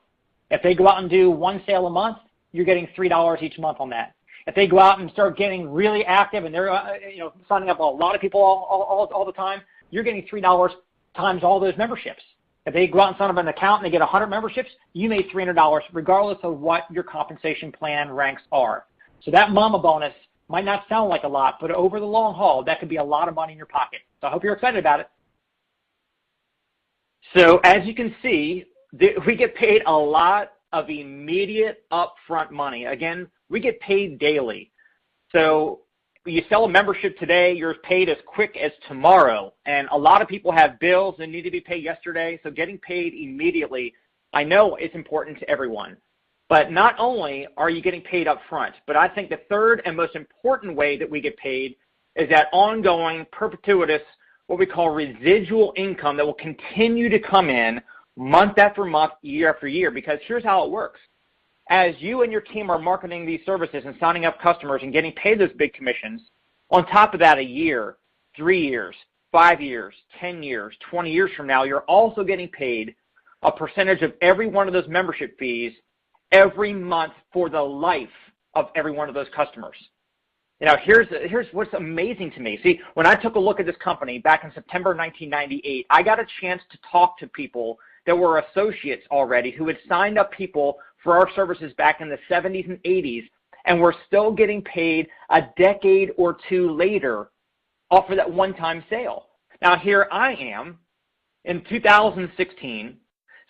[SPEAKER 4] If they go out and do 1 sale a month, you're getting $3 each month on that. If they go out and start getting really active and they're signing up a lot of people all the time, you're getting $3 times all those memberships. If they go out and sign up an account and they get 100 memberships, you made $300 regardless of what your compensation plan ranks are. So that Mama Bonus might not sound like a lot, but over the long haul, that could be a lot of money in your pocket. So I hope you're excited about it. So as you can see, we get paid a lot of immediate upfront money. Again, we get paid daily. So you sell a membership today, you're paid as quick as tomorrow. And a lot of people have bills that need to be paid yesterday. So getting paid immediately, I know it's important to everyone. But not only are you getting paid up front, but I think the third and most important way that we get paid is that ongoing, perpetuitous, what we call residual income that will continue to come in month after month, year after year. Because here's how it works. As you and your team are marketing these services and signing up customers and getting paid those big commissions, on top of that, a year, 3 years, 5 years, 10 years, 20 years from now, you're also getting paid a percentage of every one of those membership fees every month for the life of every one of those customers. Now, here's what's amazing to me. See, when I took a look at this company back in September 1998, I got a chance to talk to people that were associates already who had signed up people for our services back in the 70s and 80s, and we're still getting paid a decade or 2 later off of that one-time sale. Now, here I am in 2016,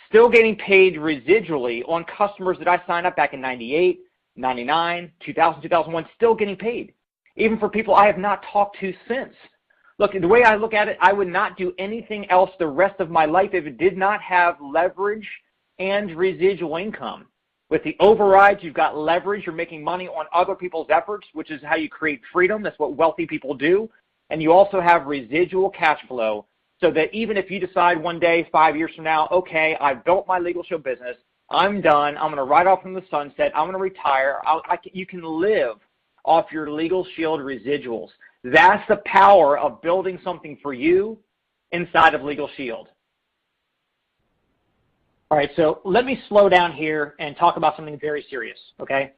[SPEAKER 4] still getting paid residually on customers that I signed up back in 98, 99, 2000, 2001, still getting paid. even for people I have not talked to since. Look, the way I look at it, I would not do anything else the rest of my life if it did not have leverage and residual income. With the overrides, you've got leverage. You're making money on other people's efforts, which is how you create freedom. That's what wealthy people do. And you also have residual cash flow, so that even if you decide one day, 5 years from now, okay, I've built my Legal Shield business, I'm done, I'm going to ride off from the sunset, I'm going to retire, you can live off your Legal Shield residuals. That's the power of building something for you inside of Legal Shield. All right, so let me slow down here and talk about something very serious, okay?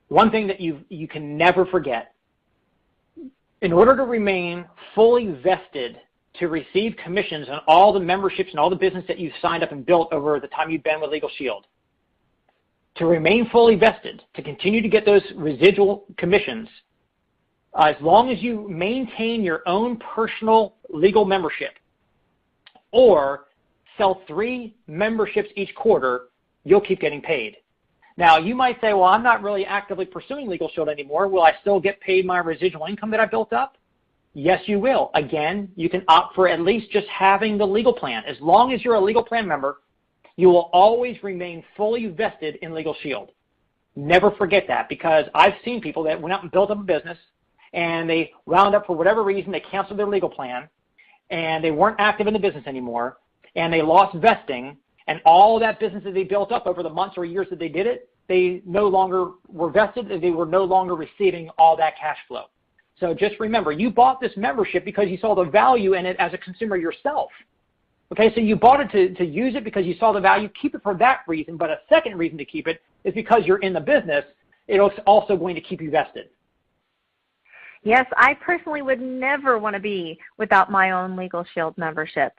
[SPEAKER 4] One thing that you can never forget. In order to remain fully vested to receive commissions on all the memberships and all the business that you've signed up and built over the time you've been with Legal Shield, to remain fully vested, to continue to get those residual commissions, as long as you maintain your own personal legal membership or sell 3 memberships each quarter, you'll keep getting paid. Now, you might say, well, I'm not really actively pursuing Legal Shield anymore. Will I still get paid my residual income that I built up? Yes, you will. Again, you can opt for at least just having the legal plan. As long as you're a legal plan member, you will always remain fully vested in Legal Shield. Never forget that, because I've seen people that went out and built up a business, and they wound up, for whatever reason, they canceled their legal plan, and they weren't active in the business anymore, and they lost vesting, and all that business that they built up over the months or years that they did it, they no longer were vested, and they were no longer receiving all that cash flow. So just remember, you bought this membership because you saw the value in it as a consumer yourself. Okay, so you bought it to use it because you saw the value. Keep it for that reason, but a second reason to keep it is because you're in the business. It's also going to keep you vested.
[SPEAKER 2] Yes, I personally would never want to be without my own Legal Shield membership.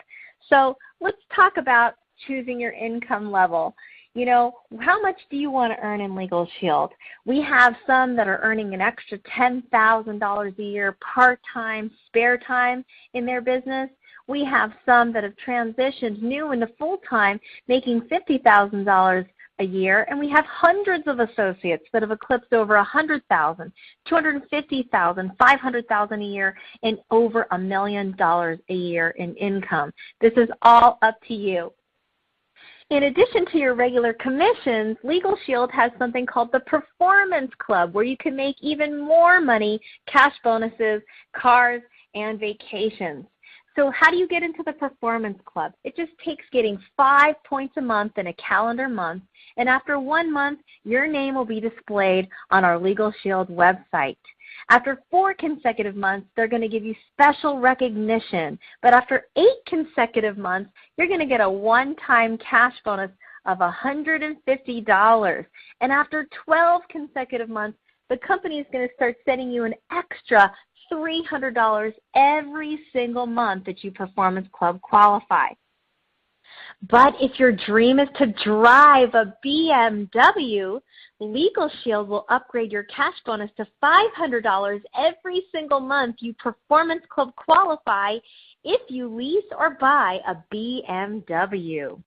[SPEAKER 2] So let's talk about choosing your income level. You know, how much do you want to earn in Legal Shield? We have some that are earning an extra $10,000 a year part-time, spare time in their business. We have some that have transitioned new into full-time, making $50,000 a year, and we have hundreds of associates that have eclipsed over $100,000, $250,000, $500,000 a year, and over $1 million a year in income. This is all up to you. In addition to your regular commissions, Legal Shield has something called the Performance Club, where you can make even more money, cash bonuses, cars, and vacations. So how do you get into the Performance Club? It just takes getting 5 points a month in a calendar month, and after 1 month, your name will be displayed on our Legal Shield website. After 4 consecutive months, they're going to give you special recognition. But after 8 consecutive months, you're going to get a one-time cash bonus of $150. And after 12 consecutive months, the company is going to start sending you an extra $300 every single month that you Performance Club qualify. But if your dream is to drive a BMW, Legal Shield will upgrade your cash bonus to $500 every single month you Performance Club qualify if you lease or buy a BMW.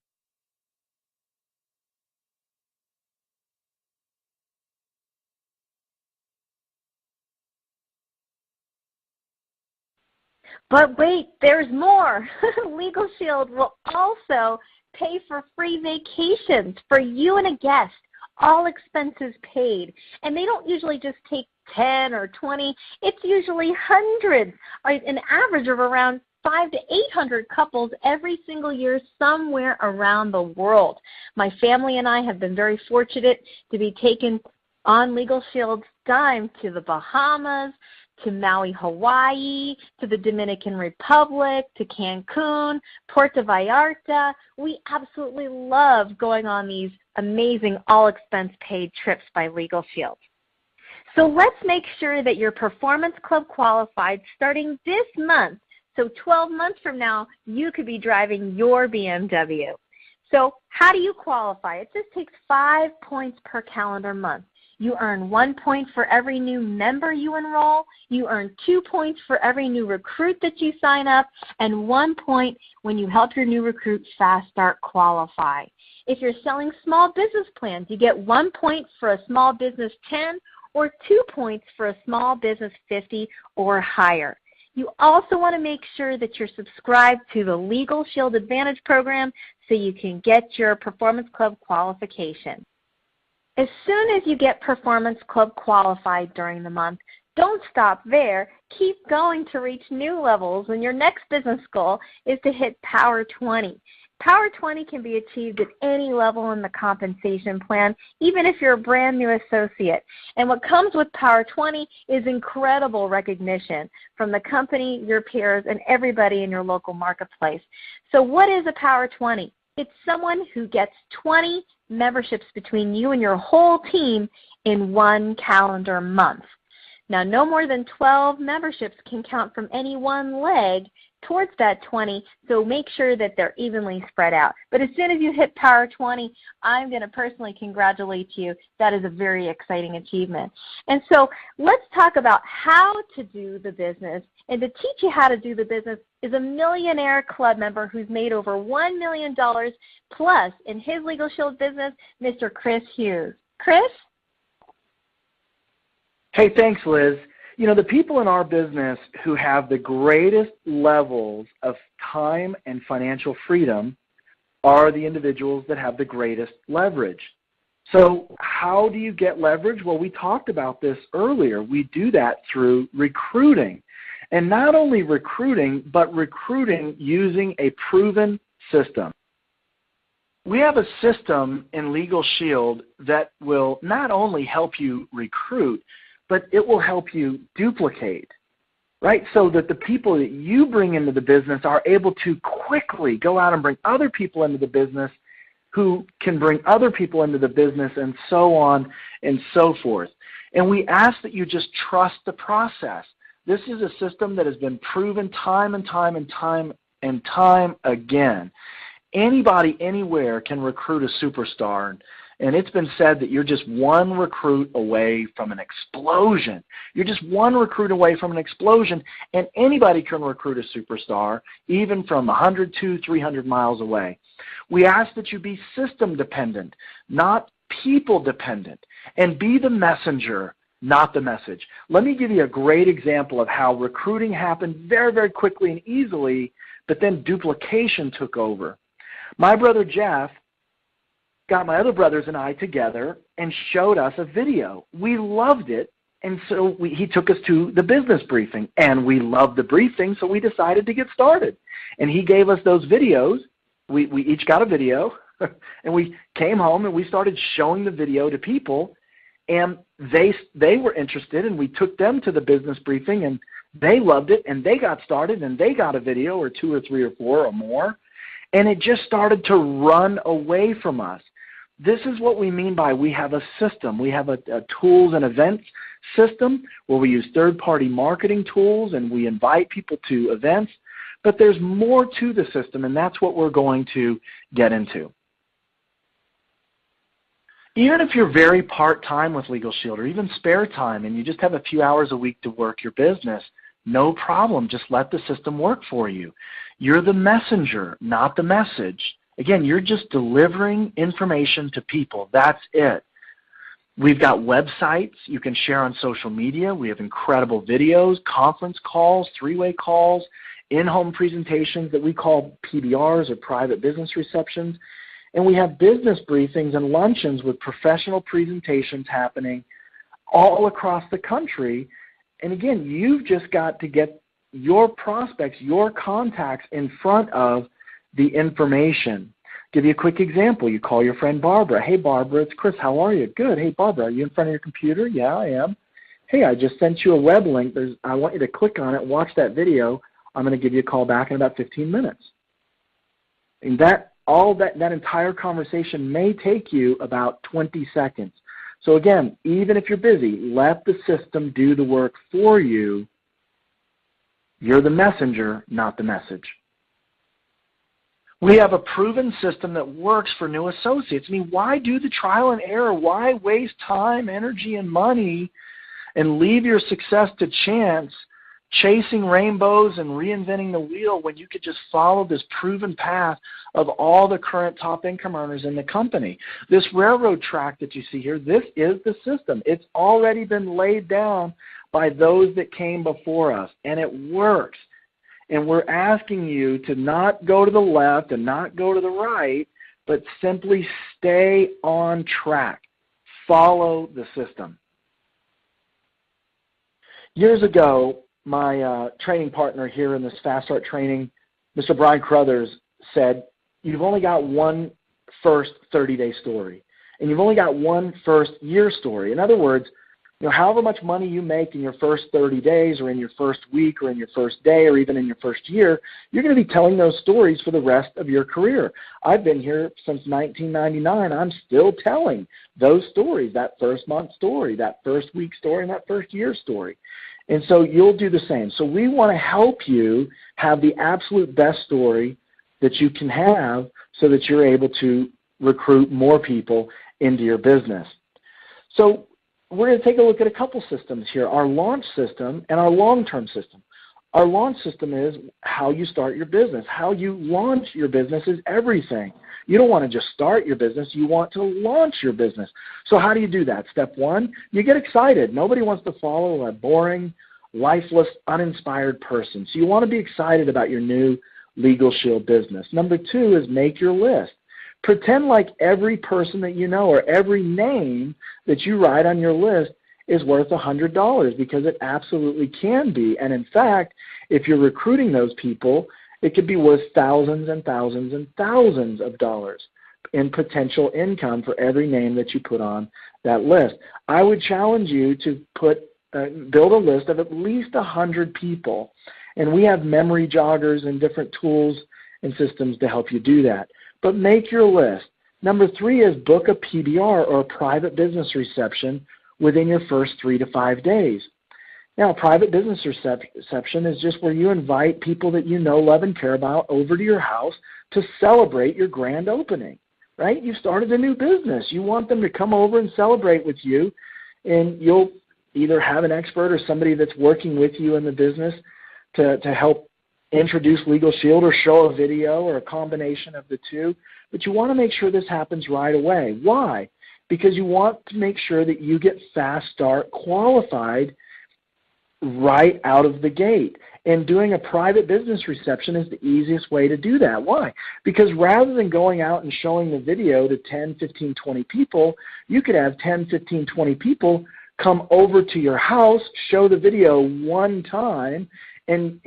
[SPEAKER 2] But wait, there's more. Legal Shield will also pay for free vacations for you and a guest, all expenses paid. And they don't usually just take 10 or 20. It's usually hundreds, an average of around 500 to 800 couples every single year somewhere around the world. My family and I have been very fortunate to be taken on Legal Shield's dime to the Bahamas, to Maui, Hawaii, to the Dominican Republic, to Cancun, Puerto Vallarta. We absolutely love going on these amazing all-expense-paid trips by Legal Shield. So let's make sure that you're Performance Club qualified starting this month. So 12 months from now, you could be driving your BMW. So how do you qualify? It just takes 5 points per calendar month. You earn 1 point for every new member you enroll. You earn 2 points for every new recruit that you sign up, and 1 point when you help your new recruit fast start qualify. If you're selling small business plans, you get 1 point for a small business 10 or 2 points for a small business 50 or higher. You also want to make sure that you're subscribed to the Legal Shield Advantage program so you can get your Performance Club qualification. As soon as you get Performance Club qualified during the month, don't stop there. Keep going to reach new levels, and your next business goal is to hit Power 20. Power 20 can be achieved at any level in the compensation plan, even if you're a brand new associate. And what comes with Power 20 is incredible recognition from the company, your peers, and everybody in your local marketplace. So what is a Power 20? It's someone who gets 20 memberships between you and your whole team in one calendar month. Now, no more than 12 memberships can count from any one leg towards that 20, so make sure that they're evenly spread out. But as soon as you hit Power 20, I'm going to personally congratulate you. That is a very exciting achievement. And so let's talk about how to do the business. And to teach you how to do the business is a Millionaire Club member who's made over $1 million plus in his Legal Shield business, Mr. Chris Hughes. Chris?
[SPEAKER 5] Hey, thanks, Liz. You know, the people in our business who have the greatest levels of time and financial freedom are the individuals that have the greatest leverage. So how do you get leverage? Well, we talked about this earlier. We do that through recruiting. And not only recruiting, but recruiting using a proven system. We have a system in Legal Shield that will not only help you recruit, but it will help you duplicate, right? So that the people that you bring into the business are able to quickly go out and bring other people into the business who can bring other people into the business, and so on and so forth. And we ask that you just trust the process. This is a system that has been proven time and time and time and time again. Anybody, anywhere can recruit a superstar. And it's been said that you're just one recruit away from an explosion. You're just one recruit away from an explosion, and anybody can recruit a superstar, even from 100 to 300 miles away. We ask that you be system dependent, not people dependent, and be the messenger, not the message. Let me give you a great example of how recruiting happened very, very quickly and easily, but then duplication took over. My brother Jeff got my other brothers and I together and showed us a video. We loved it, and so he took us to the business briefing, and we loved the briefing, so we decided to get started. And he gave us those videos. We each got a video, and we came home and we started showing the video to people, and they were interested, and we took them to the business briefing, and they loved it, and they got started, and they got a video or 2 or 3 or 4 or more, and it just started to run away from us. This is what we mean by we have a system. We have a tools and events system where we use third-party marketing tools and we invite people to events, but there's more to the system, and that's what we're going to get into. Even if you're very part-time with Legal Shield or even spare time and you just have a few hours a week to work your business, no problem. Just let the system work for you. You're the messenger, not the message. Again, you're just delivering information to people. That's it. We've got websites you can share on social media. We have incredible videos, conference calls, 3-way calls, in-home presentations that we call PBRs or private business receptions. And we have business briefings and luncheons with professional presentations happening all across the country. And again, you've just got to get your prospects, your contacts in front of the information. Give you a quick example. You call your friend Barbara. Hey, Barbara, it's Chris. How are you? Good. Hey, Barbara, are you in front of your computer? Yeah, I am. Hey, I just sent you a web link. I want you to click on it, watch that video. I'm going to give you a call back in about 15 minutes. And that entire conversation may take you about 20 seconds. So again, even if you're busy, let the system do the work for you. You're the messenger, not the message. We have a proven system that works for new associates. I mean, why do the trial and error? Why waste time, energy, and money and leave your success to chance chasing rainbows and reinventing the wheel when you could just follow this proven path of all the current top income earners in the company. This railroad track that you see here, this is the system. It's already been laid down by those that came before us, and it works. And we're asking you to not go to the left and not go to the right, but simply stay on track. Follow the system. Years ago, my training partner here in this Fast Start training, Mr. Brian Crothers, said, you've only got one first 30-day story, and you've only got one first year story. In other words, however much money you make in your first 30 days or in your first week or in your first day or even in your first year, you're going to be telling those stories for the rest of your career. I've been here since 1999. I'm still telling those stories, that first month story, that first week story, and that first year story. And so you'll do the same. So we want to help you have the absolute best story that you can have so that you're able to recruit more people into your business. So we're going to take a look at a couple systems here, our launch system and our long-term system. Our launch system is how you start your business. How you launch your business is everything. You don't want to just start your business. You want to launch your business. So how do you do that? Step one, you get excited. Nobody wants to follow a boring, lifeless, uninspired person. So you want to be excited about your new Legal Shield business. Number two is make your list. Pretend like every person that you know or every name that you write on your list is worth $100, because it absolutely can be. And in fact, if you're recruiting those people, it could be worth thousands and thousands and thousands of dollars in potential income for every name that you put on that list. I would challenge you to build a list of at least 100 people, and we have memory joggers and different tools and systems to help you do that. But make your list. Number three is book a PBR, or a private business reception, within your first 3 to 5 days. Now, a private business reception is just where you invite people that you know, love, and care about over to your house to celebrate your grand opening, right? You started a new business. You want them to come over and celebrate with you, and you'll either have an expert or somebody that's working with you in the business to help introduce Legal Shield or show a video or a combination of the two. But you want to make sure this happens right away. Why? Because you want to make sure that you get Fast Start qualified right out of the gate. And doing a private business reception is the easiest way to do that. Why? Because rather than going out and showing the video to 10, 15, 20 people, you could have 10, 15, 20 people come over to your house, show the video one time, and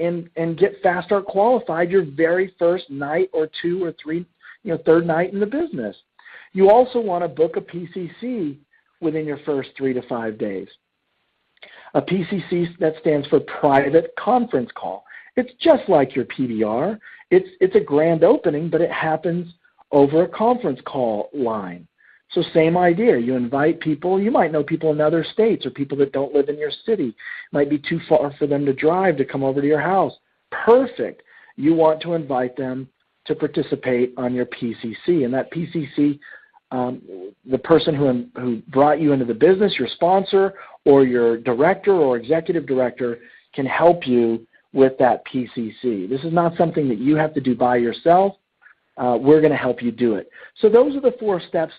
[SPEAKER 5] get Fast Start qualified your very first night or two or three, third night in the business. You also want to book a PCC within your first 3 to 5 days. A PCC, that stands for Private Conference Call. It's just like your PBR. It's a grand opening, but it happens over a conference call line. So same idea. You invite people. You might know people in other states or people that don't live in your city. It might be too far for them to drive to come over to your house. Perfect. You want to invite them to participate on your PCC. And that PCC, the person who brought you into the business, your sponsor or your director or executive director, can help you with that PCC. This is not something that you have to do by yourself. We're going to help you do it. So those are the 4 steps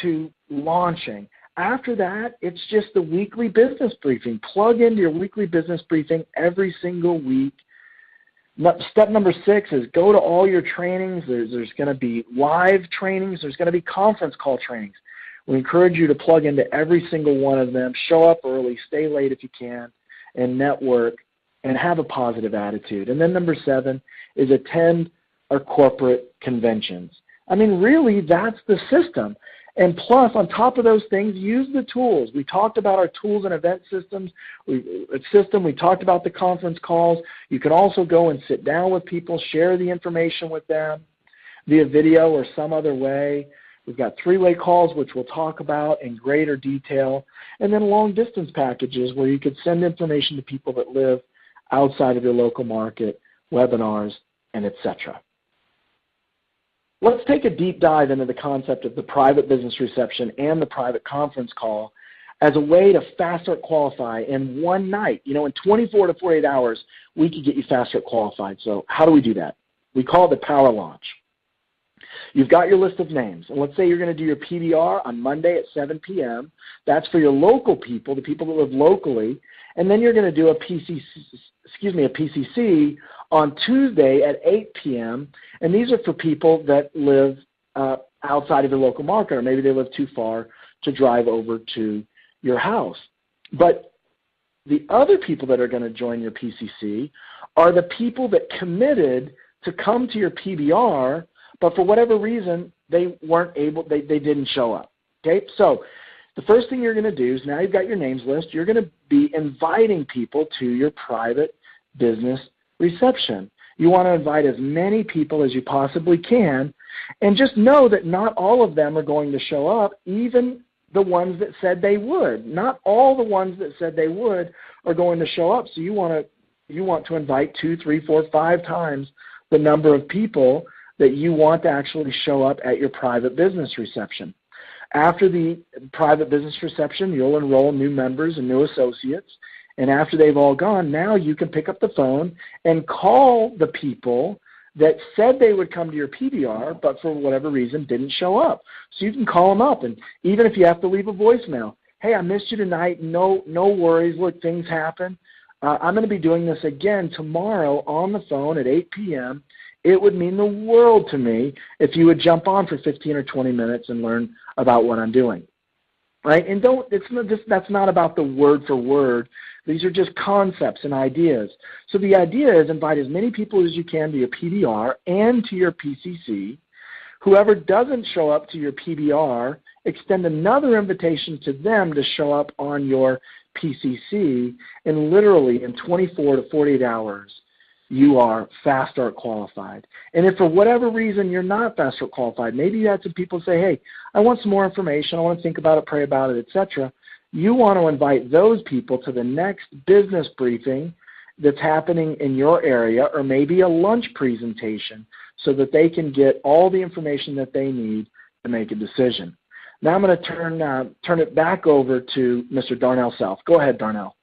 [SPEAKER 5] to launching. After that, it's just the weekly business briefing. Plug into your weekly business briefing every single week. Step number 6 is go to all your trainings. There's going to be live trainings. There's going to be conference call trainings. We encourage you to plug into every single one of them. Show up early, stay late if you can, and network, and have a positive attitude. And then number 7 is attend our corporate conventions. I mean, really, that's the system. And plus, on top of those things, use the tools. We talked about our tools and event systems. We talked about the conference calls. You can also go and sit down with people, share the information with them via video or some other way. We've got 3-way calls, which we'll talk about in greater detail, and then long-distance packages where you could send information to people that live outside of your local market, webinars, and etc. Let's take a deep dive into the concept of the private business reception and the private conference call as a way to fast start qualify in one night. In 24 to 48 hours, we could get you fast start qualified. So how do we do that? We call it the power launch. You've got your list of names, and let's say you're going to do your PBR on Monday at 7 p.m. That's for your local people, the people that live locally, and then you're going to do a PCC on Tuesday at 8 p.m., and these are for people that live outside of your local market, or maybe they live too far to drive over to your house. But the other people that are going to join your PCC are the people that committed to come to your PBR, but for whatever reason, they didn't show up. Okay, so the first thing you're going to do is, now you've got your names list, you're going to be inviting people to your private business reception. You want to invite as many people as you possibly can, and just know that not all of them are going to show up, even the ones that said they would. Not all the ones that said they would are going to show up, so you want to invite 2, 3, 4, 5 times the number of people that you want to actually show up at your private business reception. After the private business reception, you'll enroll new members and new associates, and after they've all gone, now you can pick up the phone and call the people that said they would come to your PBR, but for whatever reason didn't show up. So you can call them up, and even if you have to leave a voicemail, hey, I missed you tonight, no worries, look, things happen. I'm going to be doing this again tomorrow on the phone at 8 p.m., It would mean the world to me if you would jump on for 15 or 20 minutes and learn about what I'm doing, right? And that's not about the word for word. These are just concepts and ideas. So the idea is invite as many people as you can to your PBR and to your PCC. Whoever doesn't show up to your PBR, extend another invitation to them to show up on your PCC, and literally in 24 to 48 hours, you are Fast Start qualified. And if for whatever reason you're not Fast Start qualified, maybe you had some people say, hey, I want some more information, I want to think about it, pray about it, etc. You want to invite those people to the next business briefing that's happening in your area, or maybe a lunch presentation, so that they can get all the information that they need to make a decision. Now I'm going to turn it back over to Mr. Darnell Self. Go ahead, Darnell.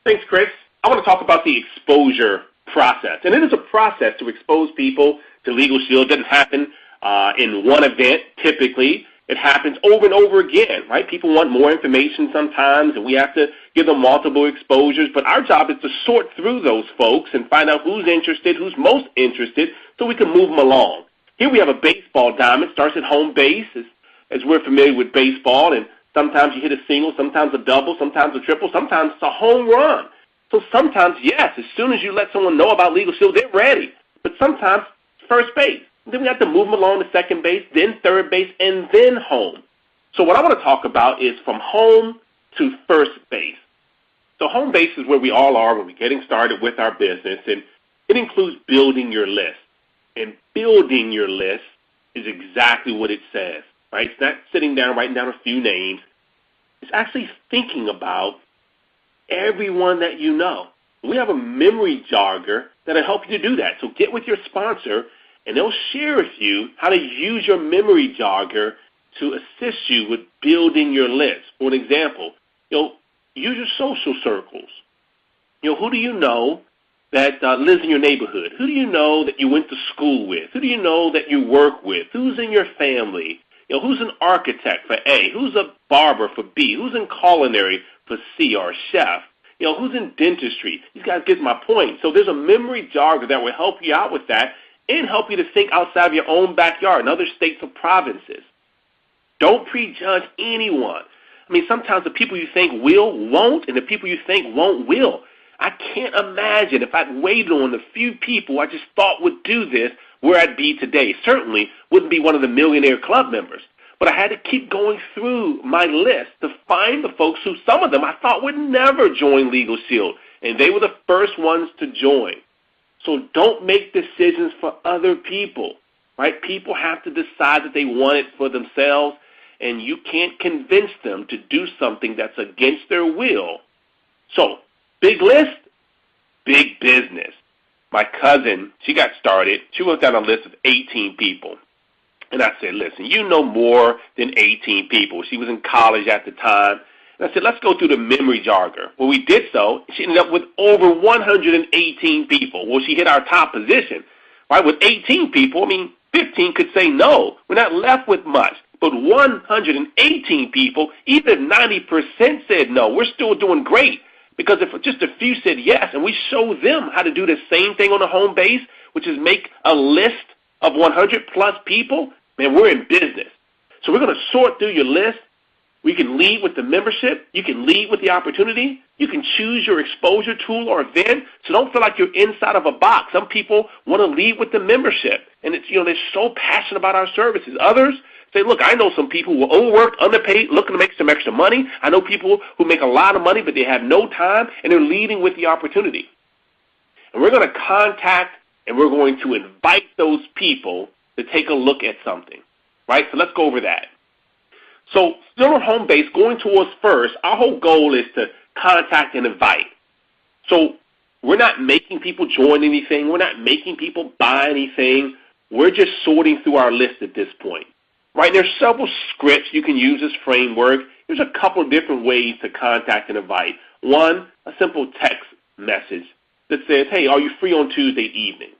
[SPEAKER 3] Thanks, Chris. I want to talk about the exposure process. And it is a process to expose people to Legal Shield. It doesn't happen in one event typically. It happens over and over again, right? People want more information sometimes, and we have to give them multiple exposures. But our job is to sort through those folks and find out who's interested, who's most interested, so we can move them along. Here we have a baseball diamond. Starts at home base, as we're familiar with baseball, and sometimes you hit a single, sometimes a double, sometimes a triple, sometimes it's a home run. So sometimes, yes, as soon as you let someone know about Legal Shield, they're ready. But sometimes first base. Then we have to move them along to second base, then third base, and then home. So what I want to talk about is from home to first base. So home base is where we all are when we're getting started with our business, and it includes building your list. And building your list is exactly what it says, right? It's not sitting down, writing down a few names. It's actually thinking about everyone that you know. We have a memory jogger that'll help you to do that. So get with your sponsor, and they'll share with you how to use your memory jogger to assist you with building your list. For an example, use your social circles. Who do you know that lives in your neighborhood? Who do you know that you went to school with? Who do you know that you work with? Who's in your family? Who's an architect for A? Who's a barber for B? Who's in culinary for C, or a chef? Who's in dentistry? These guys get my point. So there's a memory jogger that will help you out with that and help you to think outside of your own backyard in other states or provinces. Don't prejudge anyone. I mean, sometimes the people you think will, won't, and the people you think won't, will. I can't imagine if I'd waited on the few people I just thought would do this, where I'd be today. Certainly wouldn't be one of the Millionaire Club members. But I had to keep going through my list to find the folks who, some of them I thought would never join Legal Shield, and they were the first ones to join. So don't make decisions for other people, right? People have to decide that they want it for themselves, and you can't convince them to do something that's against their will. So, big list, big business. My cousin, she got started. She wrote down a list of 18 people. And I said, listen, you know more than 18 people. She was in college at the time. And I said, let's go through the memory jogger. Well, we did so. She ended up with over 118 people. Well, she hit our top position. Right? With 18 people, 15 could say no. We're not left with much. But 118 people, even if 90% said no, we're still doing great. Because if just a few said yes, and we show them how to do the same thing on the home base, which is make a list of 100-plus people, man, we're in business. So we're going to sort through your list. We can lead with the membership. You can lead with the opportunity. You can choose your exposure tool or event. So don't feel like you're inside of a box. Some people want to lead with the membership, and they're so passionate about our services. Others say, look, I know some people who are overworked, underpaid, looking to make some extra money. I know people who make a lot of money, but they have no time, and they're leading with the opportunity. And we're going to contact and we're going to invite those people to take a look at something, right? So let's go over that. So still on home base, going towards first, our whole goal is to contact and invite. So we're not making people join anything. We're not making people buy anything. We're just sorting through our list at this point, right? There's several scripts you can use as framework. There's a couple of different ways to contact and invite. One, a simple text message that says, hey, are you free on Tuesday evening?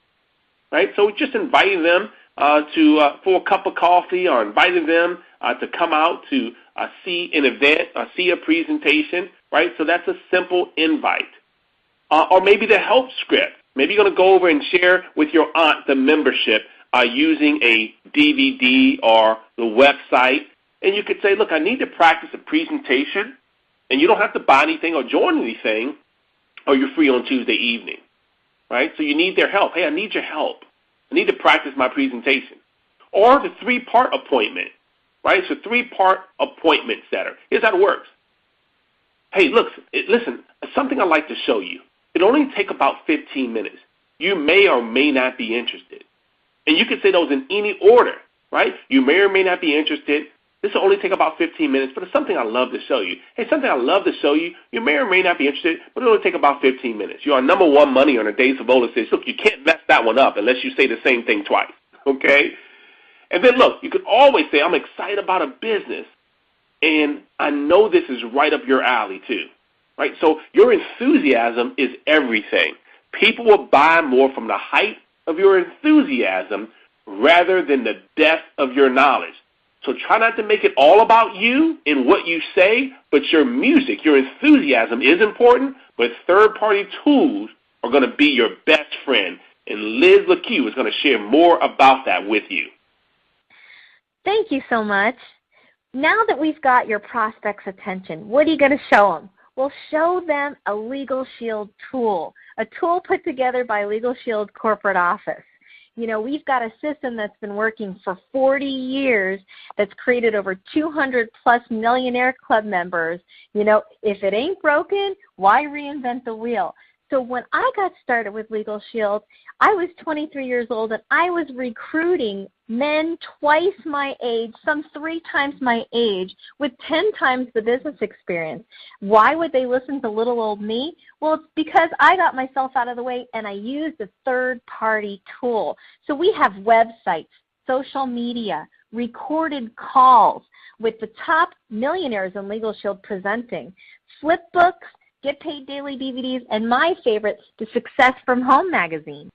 [SPEAKER 3] Right? So just inviting them for a cup of coffee, or inviting them to come out to see an event, see a presentation, right? So that's a simple invite. Or maybe the help script. Maybe you're going to go over and share with your aunt the membership using a DVD or the website. And you could say, look, I need to practice a presentation, and you don't have to buy anything or join anything, or you're free on Tuesday evening. Right? So you need their help. Hey, I need your help. I need to practice my presentation. Or the 3-part appointment. Right? It's a 3-part appointment setter. Here's how it works. Hey, look, listen, something I'd like to show you. It'll only take about 15 minutes. You may or may not be interested. And you can say those in any order. Right? You may or may not be interested. This will only take about 15 minutes, but it's something I love to show you. Hey, something I love to show you. You may or may not be interested, but it'll only take about 15 minutes. You're on number one money on a Days of Ola says, look, you can't mess that one up unless you say the same thing twice, okay? And then, look, you could always say, I'm excited about a business, and I know this is right up your alley too, right? So your enthusiasm is everything. People will buy more from the height of your enthusiasm rather than the depth of your knowledge. So try not to make it all about you and what you say, but your music, your enthusiasm is important, but third-party tools are going to be your best friend. And Liz LaQ is going to share more about that with you.
[SPEAKER 2] Thank you so much. Now that we've got your prospects' attention, what are you going to show them? Well, show them a Legal Shield tool, a tool put together by Legal Shield corporate office. We've got a system that's been working for 40 years that's created over 200-plus Millionaire Club members. If it ain't broken, why reinvent the wheel? So when I got started with Legal Shield, I was 23 years old, and I was recruiting men twice my age, some 3 times my age, with 10 times the business experience. Why would they listen to little old me? Well, it's because I got myself out of the way, and I used a third-party tool. So we have websites, social media, recorded calls with the top millionaires in Legal Shield presenting, flip books, Get Paid Daily DVDs, and my favorite, the Success from Home magazine.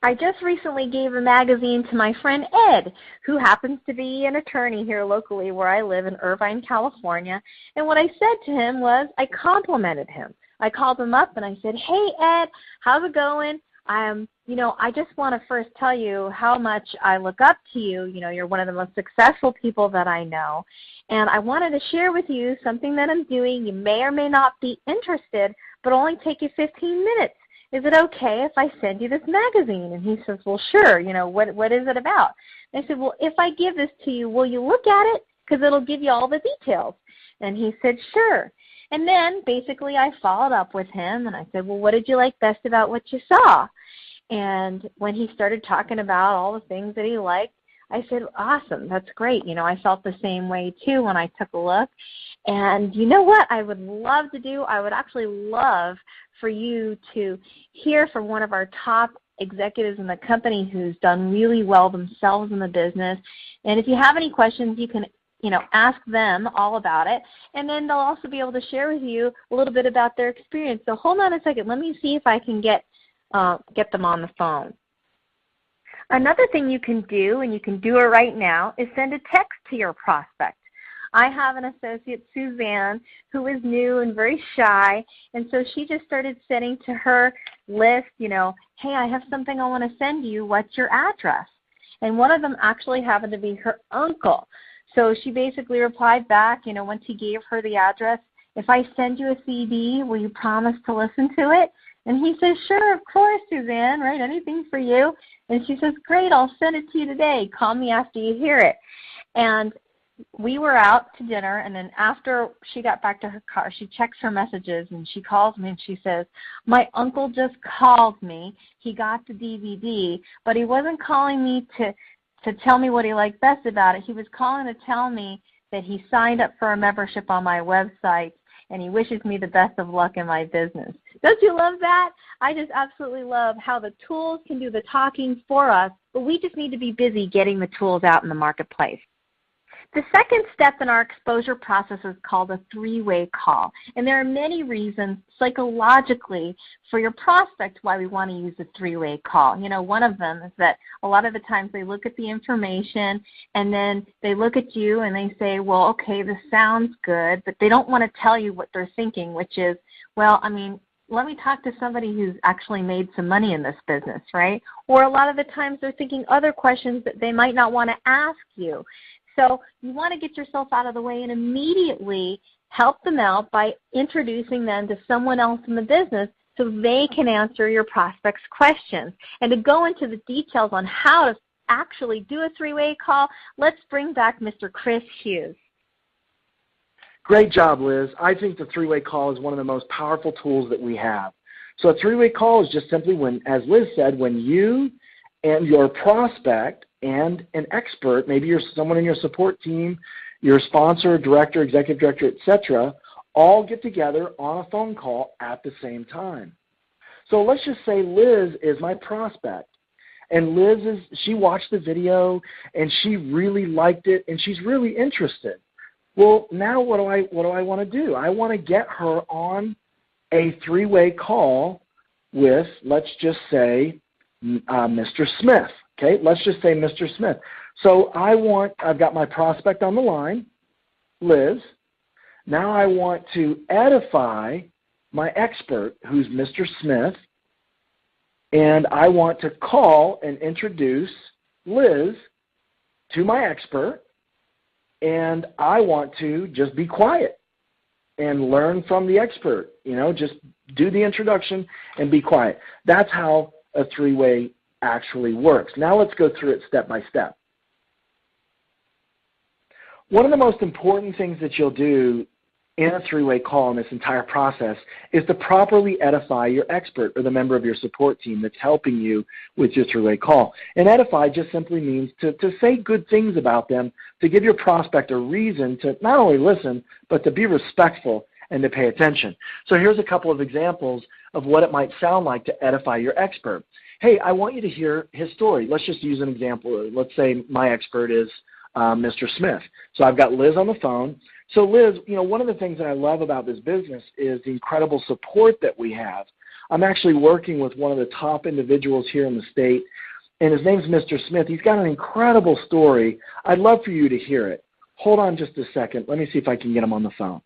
[SPEAKER 2] I just recently gave a magazine to my friend Ed, who happens to be an attorney here locally where I live in Irvine, California. And what I said to him was I complimented him. I called him up and I said, hey, Ed, how's it going? I just want to first tell you how much I look up to you. You're one of the most successful people that I know. And I wanted to share with you something that I'm doing. You may or may not be interested, but it'll only take you 15 minutes. Is it okay if I send you this magazine? And he says, well, sure. What is it about? And I said, well, if I give this to you, will you look at it? Because it'll give you all the details. And he said, sure. And then basically I followed up with him and I said, well, what did you like best about what you saw? And when he started talking about all the things that he liked, I said, awesome, that's great. I felt the same way too when I took a look. And you know what I would love to do? I would actually love for you to hear from one of our top executives in the company who's done really well themselves in the business. And if you have any questions, you can ask them all about it, and then they'll also be able to share with you a little bit about their experience. So hold on a second. Let me see if I can get them on the phone. Another thing you can do, and you can do it right now, is send a text to your prospect. I have an associate, Suzanne, who is new and very shy, and so she just started sending to her list, hey, I have something I want to send you. What's your address? And one of them actually happened to be her uncle. So she basically replied back, once he gave her the address, if I send you a CD, will you promise to listen to it? And he says, sure, of course, Suzanne, right? Anything for you. And she says, great, I'll send it to you today. Call me after you hear it. And we were out to dinner, and then after she got back to her car, she checks her messages, and she calls me, and she says, my uncle just called me. He got the DVD, but he wasn't calling me to tell me what he liked best about it. He was calling to tell me that he signed up for a membership on my website, and he wishes me the best of luck in my business. Don't you love that? I just absolutely love how the tools can do the talking for us, but we just need to be busy getting the tools out in the marketplace. The second step in our exposure process is called a three-way call. And there are many reasons psychologically for your prospect why we want to use a three-way call. One of them is that a lot of the times they look at the information and then they look at you and they say, well, okay, this sounds good, but they don't want to tell you what they're thinking, which is, well, let me talk to somebody who's actually made some money in this business, right? Or a lot of the times they're thinking other questions that they might not want to ask you. So you want to get yourself out of the way and immediately help them out by introducing them to someone else in the business so they can answer your prospect's questions. And to go into the details on how to actually do a three-way call, let's bring back Mr. Chris Hughes.
[SPEAKER 5] Great job, Liz. I think the three-way call is one of the most powerful tools that we have. So a three-way call is just simply when, as Liz said, when you and your prospect and an expert, maybe you're someone in your support team, your sponsor, director, executive director, etc., all get together on a phone call at the same time. So let's just say Liz is my prospect, and she watched the video and she really liked it and she's really interested. Well, now what do I want to do? I want to get her on a three-way call with, let's just say, Mr. Smith. Okay, let's just say Mr. Smith. So I've got my prospect on the line, Liz. Now I want to edify my expert, who's Mr. Smith, and I want to call and introduce Liz to my expert, and I want to just be quiet and learn from the expert. Just do the introduction and be quiet. That's how a three-way actually works. Now let's go through it step by step. One of the most important things that you'll do in a three-way call in this entire process is to properly edify your expert or the member of your support team that's helping you with your three-way call. And edify just simply means to say good things about them, to give your prospect a reason to not only listen, but to be respectful and to pay attention. So here's a couple of examples of what it might sound like to edify your expert. Hey, I want you to hear his story. Let's just use an example. Let's say my expert is Mr. Smith. So I've got Liz on the phone. So Liz, one of the things that I love about this business is the incredible support that we have. I'm actually working with one of the top individuals here in the state, and his name's Mr. Smith. He's got an incredible story. I'd love for you to hear it. Hold on just a second. Let me see if I can get him on the phone.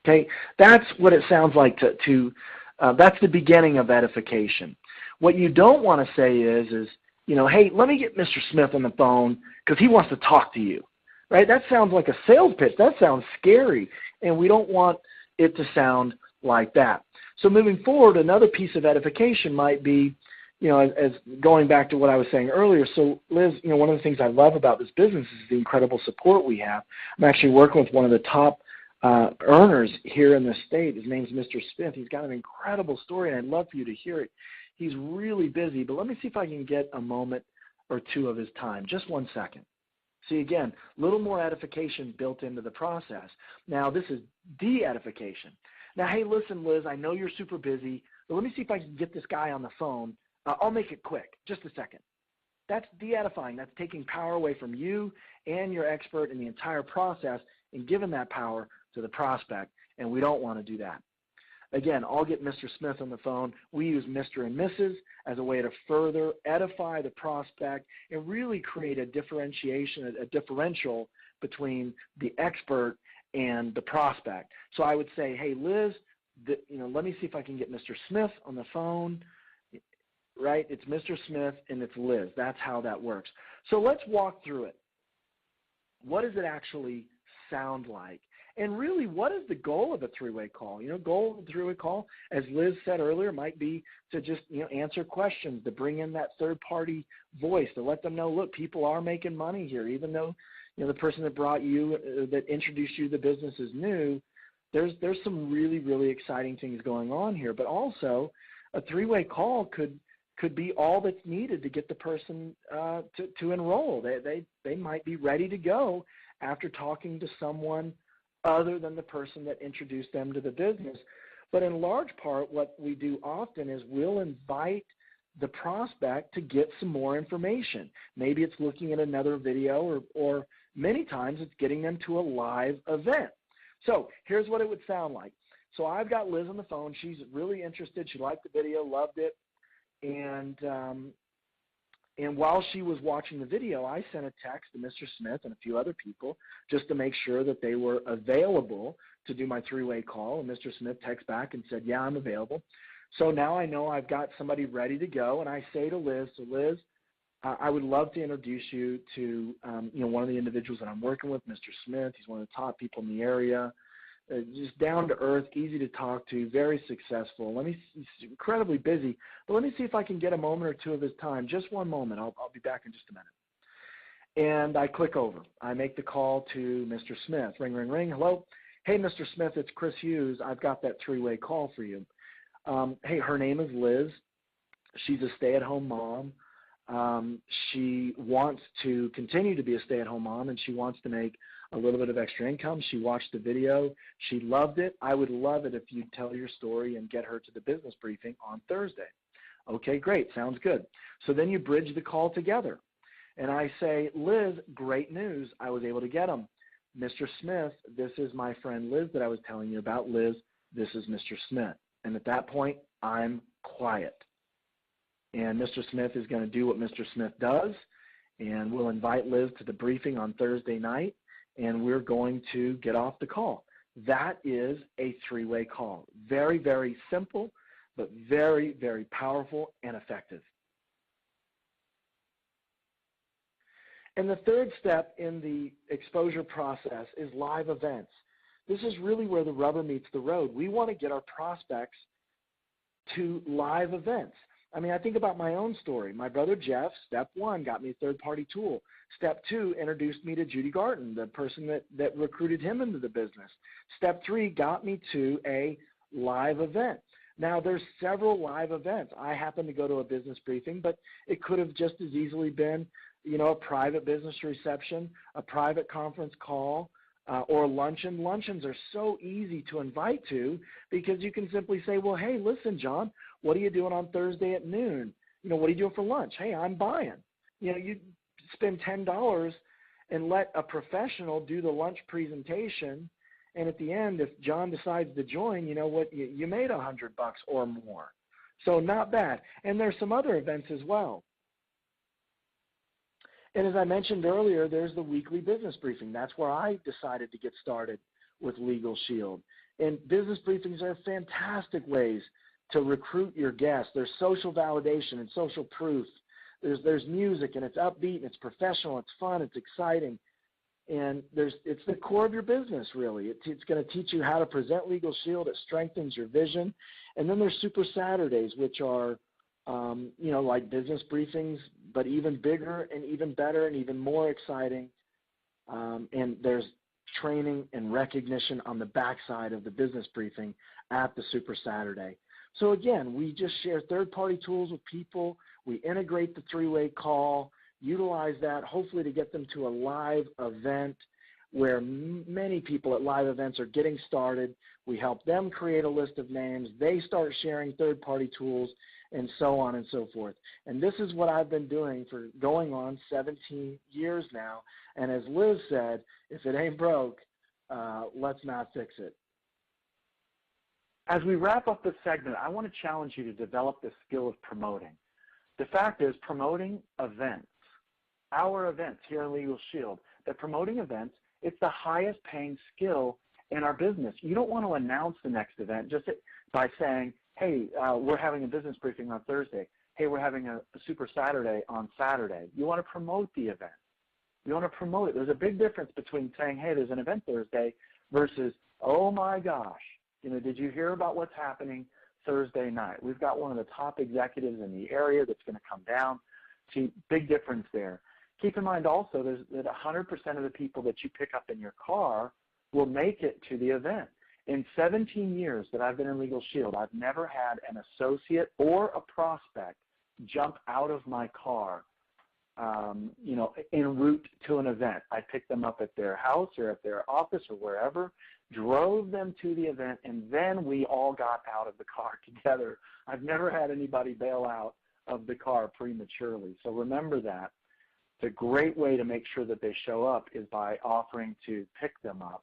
[SPEAKER 5] Okay, that's what it sounds like that's the beginning of edification. What you don't want to say is, hey, let me get Mr. Smith on the phone because he wants to talk to you, right? That sounds like a sales pitch. That sounds scary, and we don't want it to sound like that. So moving forward, another piece of edification might be, as going back to what I was saying earlier. So Liz, one of the things I love about this business is the incredible support we have. I'm actually working with one of the top earners here in the state. His name's Mr. Smith. He's got an incredible story, and I'd love for you to hear it. He's really busy, but let me see if I can get a moment or two of his time. Just one second. See, again, a little more edification built into the process. Now, this is de-edification. Now, hey, listen, Liz, I know you're super busy, but let me see if I can get this guy on the phone I'll make it quick, just a second. That's de-edifying. That's taking power away from you and your expert in the entire process and giving that power to the prospect, and we don't want to do that. Again, I'll get Mr. Smith on the phone. We use Mr. and Mrs. as a way to further edify the prospect and really create a differentiation, a differential between the expert and the prospect. So I would say, hey, Liz, let me see if I can get Mr. Smith on the phone. Right? It's Mr. Smith and it's Liz. That's how that works. So let's walk through it. What does it actually sound like? And really, what is the goal of a three-way call? Goal of a three-way call, as Liz said earlier, might be to just answer questions, to bring in that third-party voice, to let them know, look, people are making money here, even though the person that brought you, that introduced you to the business is new. There's some really, really exciting things going on here. But also, a three-way call could be all that's needed to get the person to enroll. They might be ready to go after talking to someone other than the person that introduced them to the business. But in large part, what we do often is we'll invite the prospect to get some more information. Maybe it's looking at another video, or many times it's getting them to a live event. So here's what it would sound like. So I've got Liz on the phone. She's really interested. She liked the video, loved it. And while she was watching the video, I sent a text to Mr. Smith and a few other people just to make sure that they were available to do my three-way call. And Mr. Smith texted back and said, yeah, I'm available. So now I know I've got somebody ready to go. And I say to Liz, Liz, I would love to introduce you to one of the individuals that I'm working with, Mr. Smith. He's one of the top people in the area. Just down to earth, easy to talk to, very successful. He's incredibly busy, but let me see if I can get a moment or two of his time. Just one moment. I'll be back in just a minute. And I click over. I make the call to Mr. Smith. Ring, ring, ring. Hello. Hey, Mr. Smith, it's Chris Hughes. I've got that three-way call for you. Hey, her name is Liz. She's a stay-at-home mom. She wants to continue to be a stay-at-home mom, and she wants to make a little bit of extra income. She watched the video. She loved it. I would love it if you'd tell your story and get her to the business briefing on Thursday. Okay, great. Sounds good. So then you bridge the call together. And I say, Liz, great news. I was able to get him. Mr. Smith, this is my friend Liz that I was telling you about. Liz, this is Mr. Smith. And at that point, I'm quiet. And Mr. Smith is going to do what Mr. Smith does, and we'll invite Liz to the briefing on Thursday night, and we're going to get off the call. That is a three-way call. Very, very simple, but very, very powerful and effective. And the third step in the exposure process is live events. This is really where the rubber meets the road. We want to get our prospects to live events. I mean, I think about my own story. My brother Jeff, step one, got me a third-party tool. Step two, introduced me to Judy Garton, the person that recruited him into the business. Step three got me to a live event. Now, there's several live events. I happen to go to a business briefing, but it could have just as easily been, a private business reception, a private conference call, or luncheon. Luncheons are so easy to invite to because you can simply say, well, hey, listen, John, what are you doing on Thursday at noon? What are you doing for lunch? Hey, I'm buying. You spend $10 and let a professional do the lunch presentation, and at the end, if John decides to join, you know what, you made $100 or more. So not bad. And there's some other events as well. And as I mentioned earlier, there's the weekly business briefing. That's where I decided to get started with Legal Shield. And business briefings are fantastic ways to recruit your guests. There's social validation and social proof. There's music, and it's upbeat, and it's professional, it's fun, it's exciting. And it's the core of your business, really. It's going to teach you how to present Legal Shield. It strengthens your vision. And then there's Super Saturdays, which are like business briefings, but even bigger and even better and even more exciting. And there's training and recognition on the backside of the business briefing at the Super Saturday. So again, we just share third-party tools with people. We integrate the three-way call, utilize that hopefully to get them to a live event where many people at live events are getting started. We help them create a list of names. They start sharing third-party tools, and so on and so forth. And this is what I've been doing for going on 17 years now. And as Liz said, if it ain't broke, let's not fix it. As we wrap up this segment, I want to challenge you to develop the skill of promoting. The fact is, promoting events, our events here in Legal Shield, that promoting events, it's the highest paying skill in our business. You don't want to announce the next event just by saying, hey, we're having a business briefing on Thursday. Hey, we're having a Super Saturday on Saturday. You want to promote the event. You want to promote it. There's a big difference between saying, hey, there's an event Thursday versus, oh my gosh, did you hear about what's happening Thursday night? We've got one of the top executives in the area that's going to come down. See, big difference there. Keep in mind also that 100% of the people that you pick up in your car will make it to the event. In 17 years that I've been in Legal Shield, I've never had an associate or a prospect jump out of my car en route to an event. I picked them up at their house or at their office or wherever, drove them to the event, and then we all got out of the car together. I've never had anybody bail out of the car prematurely. So remember that. The great way to make sure that they show up is by offering to pick them up.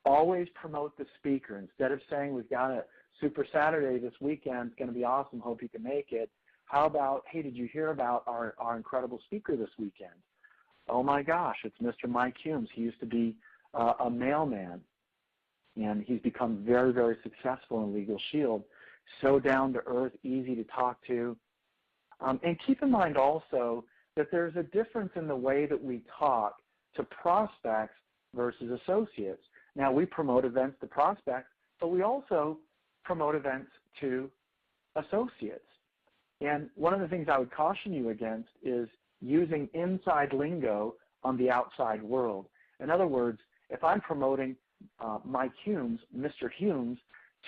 [SPEAKER 5] Always promote the speaker. Instead of saying we've got a Super Saturday this weekend, it's going to be awesome, hope you can make it, how about, hey, did you hear about our incredible speaker this weekend? Oh my gosh, it's Mr. Mike Humes. He used to be a mailman, and he's become very, very successful in Legal Shield. So down to earth, easy to talk to. And keep in mind also that there's a difference in the way that we talk to prospects versus associates. Now, we promote events to prospects, but we also promote events to associates. And one of the things I would caution you against is using inside lingo on the outside world. In other words, if I'm promoting Mike Humes, Mr. Humes,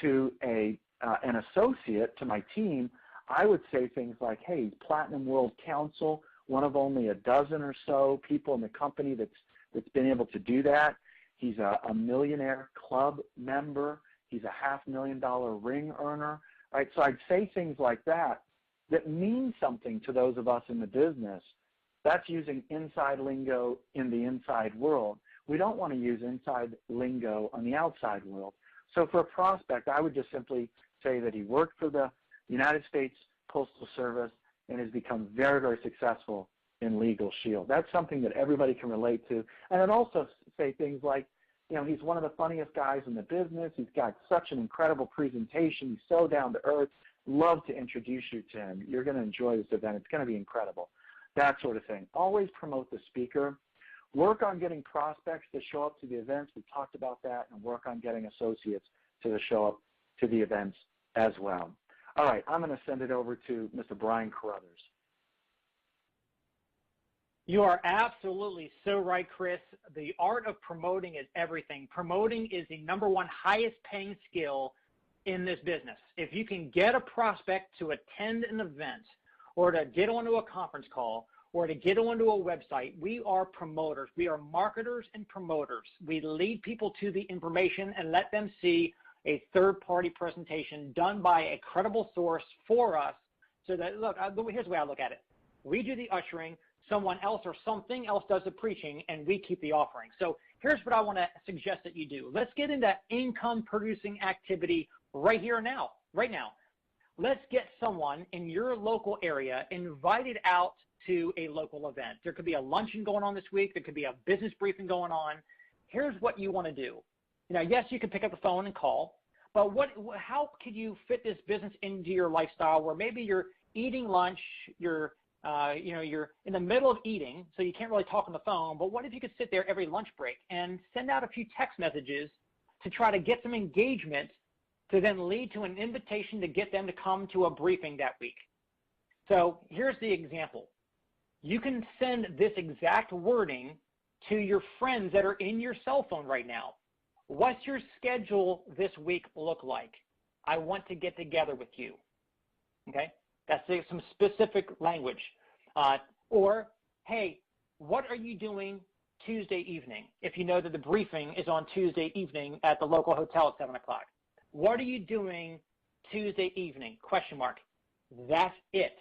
[SPEAKER 5] to an associate, to my team, I would say things like, hey, Platinum World Counsel, one of only a dozen or so people in the company that's been able to do that. He's a millionaire club member. He's a $500,000 ring earner. Right? So I'd say things like that mean something to those of us in the business. That's using inside lingo in the inside world. We don't want to use inside lingo on the outside world. So for a prospect, I would just simply say that he worked for the United States Postal Service and has become very, very successful in Legal Shield. That's something that everybody can relate to. And I'd also say things like, he's one of the funniest guys in the business. He's got such an incredible presentation. He's so down to earth. Love to introduce you to him. You're going to enjoy this event. It's going to be incredible. That sort of thing. Always promote the speaker. Work on getting prospects to show up to the events. We talked about that. And work on getting associates to show up to the events as well. All right, I'm going to send it over to Mr. Brian Carruthers.
[SPEAKER 4] You are absolutely so right, Chris. The art of promoting is everything. Promoting is the number one highest paying skill in this business. If you can get a prospect to attend an event or to get onto a conference call or to get onto a website, we are promoters. We are marketers and promoters. We lead people to the information and let them see a third-party presentation done by a credible source for us so that, look, here's the way I look at it. We do the ushering, someone else or something else does the preaching, and we keep the offering. So here's what I want to suggest that you do. Let's get into income-producing activity right here now, right now. Let's get someone in your local area invited out to a local event. There could be a luncheon going on this week. There could be a business briefing going on. Here's what you want to do. Yes, you can pick up the phone and call, but how could you fit this business into your lifestyle where maybe you're eating lunch, you're in the middle of eating, so you can't really talk on the phone, but what if you could sit there every lunch break and send out a few text messages to try to get some engagement to then lead to an invitation to get them to come to a briefing that week? So here's the example. You can send this exact wording to your friends that are in your cell phone right now. What's your schedule this week look like? I want to get together with you. Okay? That's some specific language. Or, hey, what are you doing Tuesday evening? If you know that the briefing is on Tuesday evening at the local hotel at 7 o'clock. What are you doing Tuesday evening? Question mark. That's it.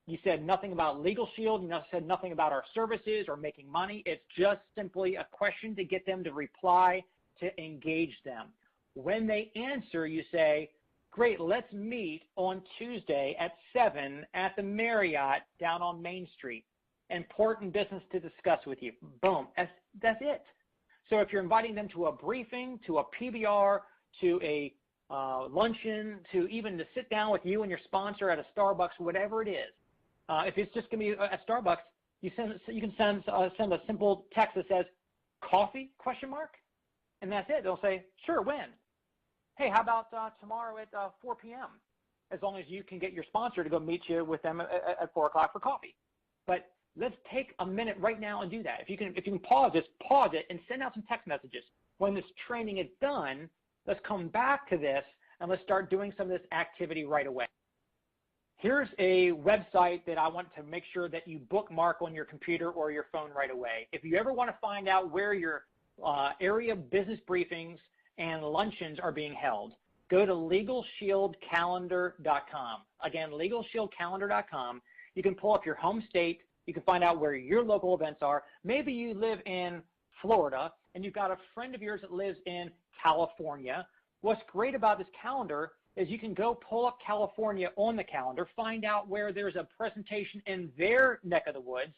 [SPEAKER 4] You said nothing about Legal Shield. You said nothing about our services or making money. It's just simply a question to get them to reply, to engage them. When they answer, you say, great, let's meet on Tuesday at 7 at the Marriott down on Main Street. Important business to discuss with you. Boom. That's it. So if you're inviting them to a briefing, to a PBR, to a luncheon, to even to sit down with you and your sponsor at a Starbucks, whatever it is, if it's just going to be at Starbucks, you can send a simple text that says, coffee, ? And that's it. They'll say, sure, when? Hey, how about tomorrow at 4 p.m.? As long as you can get your sponsor to go meet you with them at 4 o'clock for coffee. But let's take a minute right now and do that. If you can pause it and send out some text messages. When this training is done, let's come back to this and let's start doing some of this activity right away. Here's a website that I want to make sure that you bookmark on your computer or your phone right away. If you ever want to find out where your area business briefings and luncheons are being held, go to LegalShieldCalendar.com. Again, LegalShieldCalendar.com. You can pull up your home state. You can find out where your local events are. Maybe you live in Florida and you've got a friend of yours that lives in California. What's great about this calendar is you can go pull up California on the calendar, find out where there's a presentation in their neck of the woods,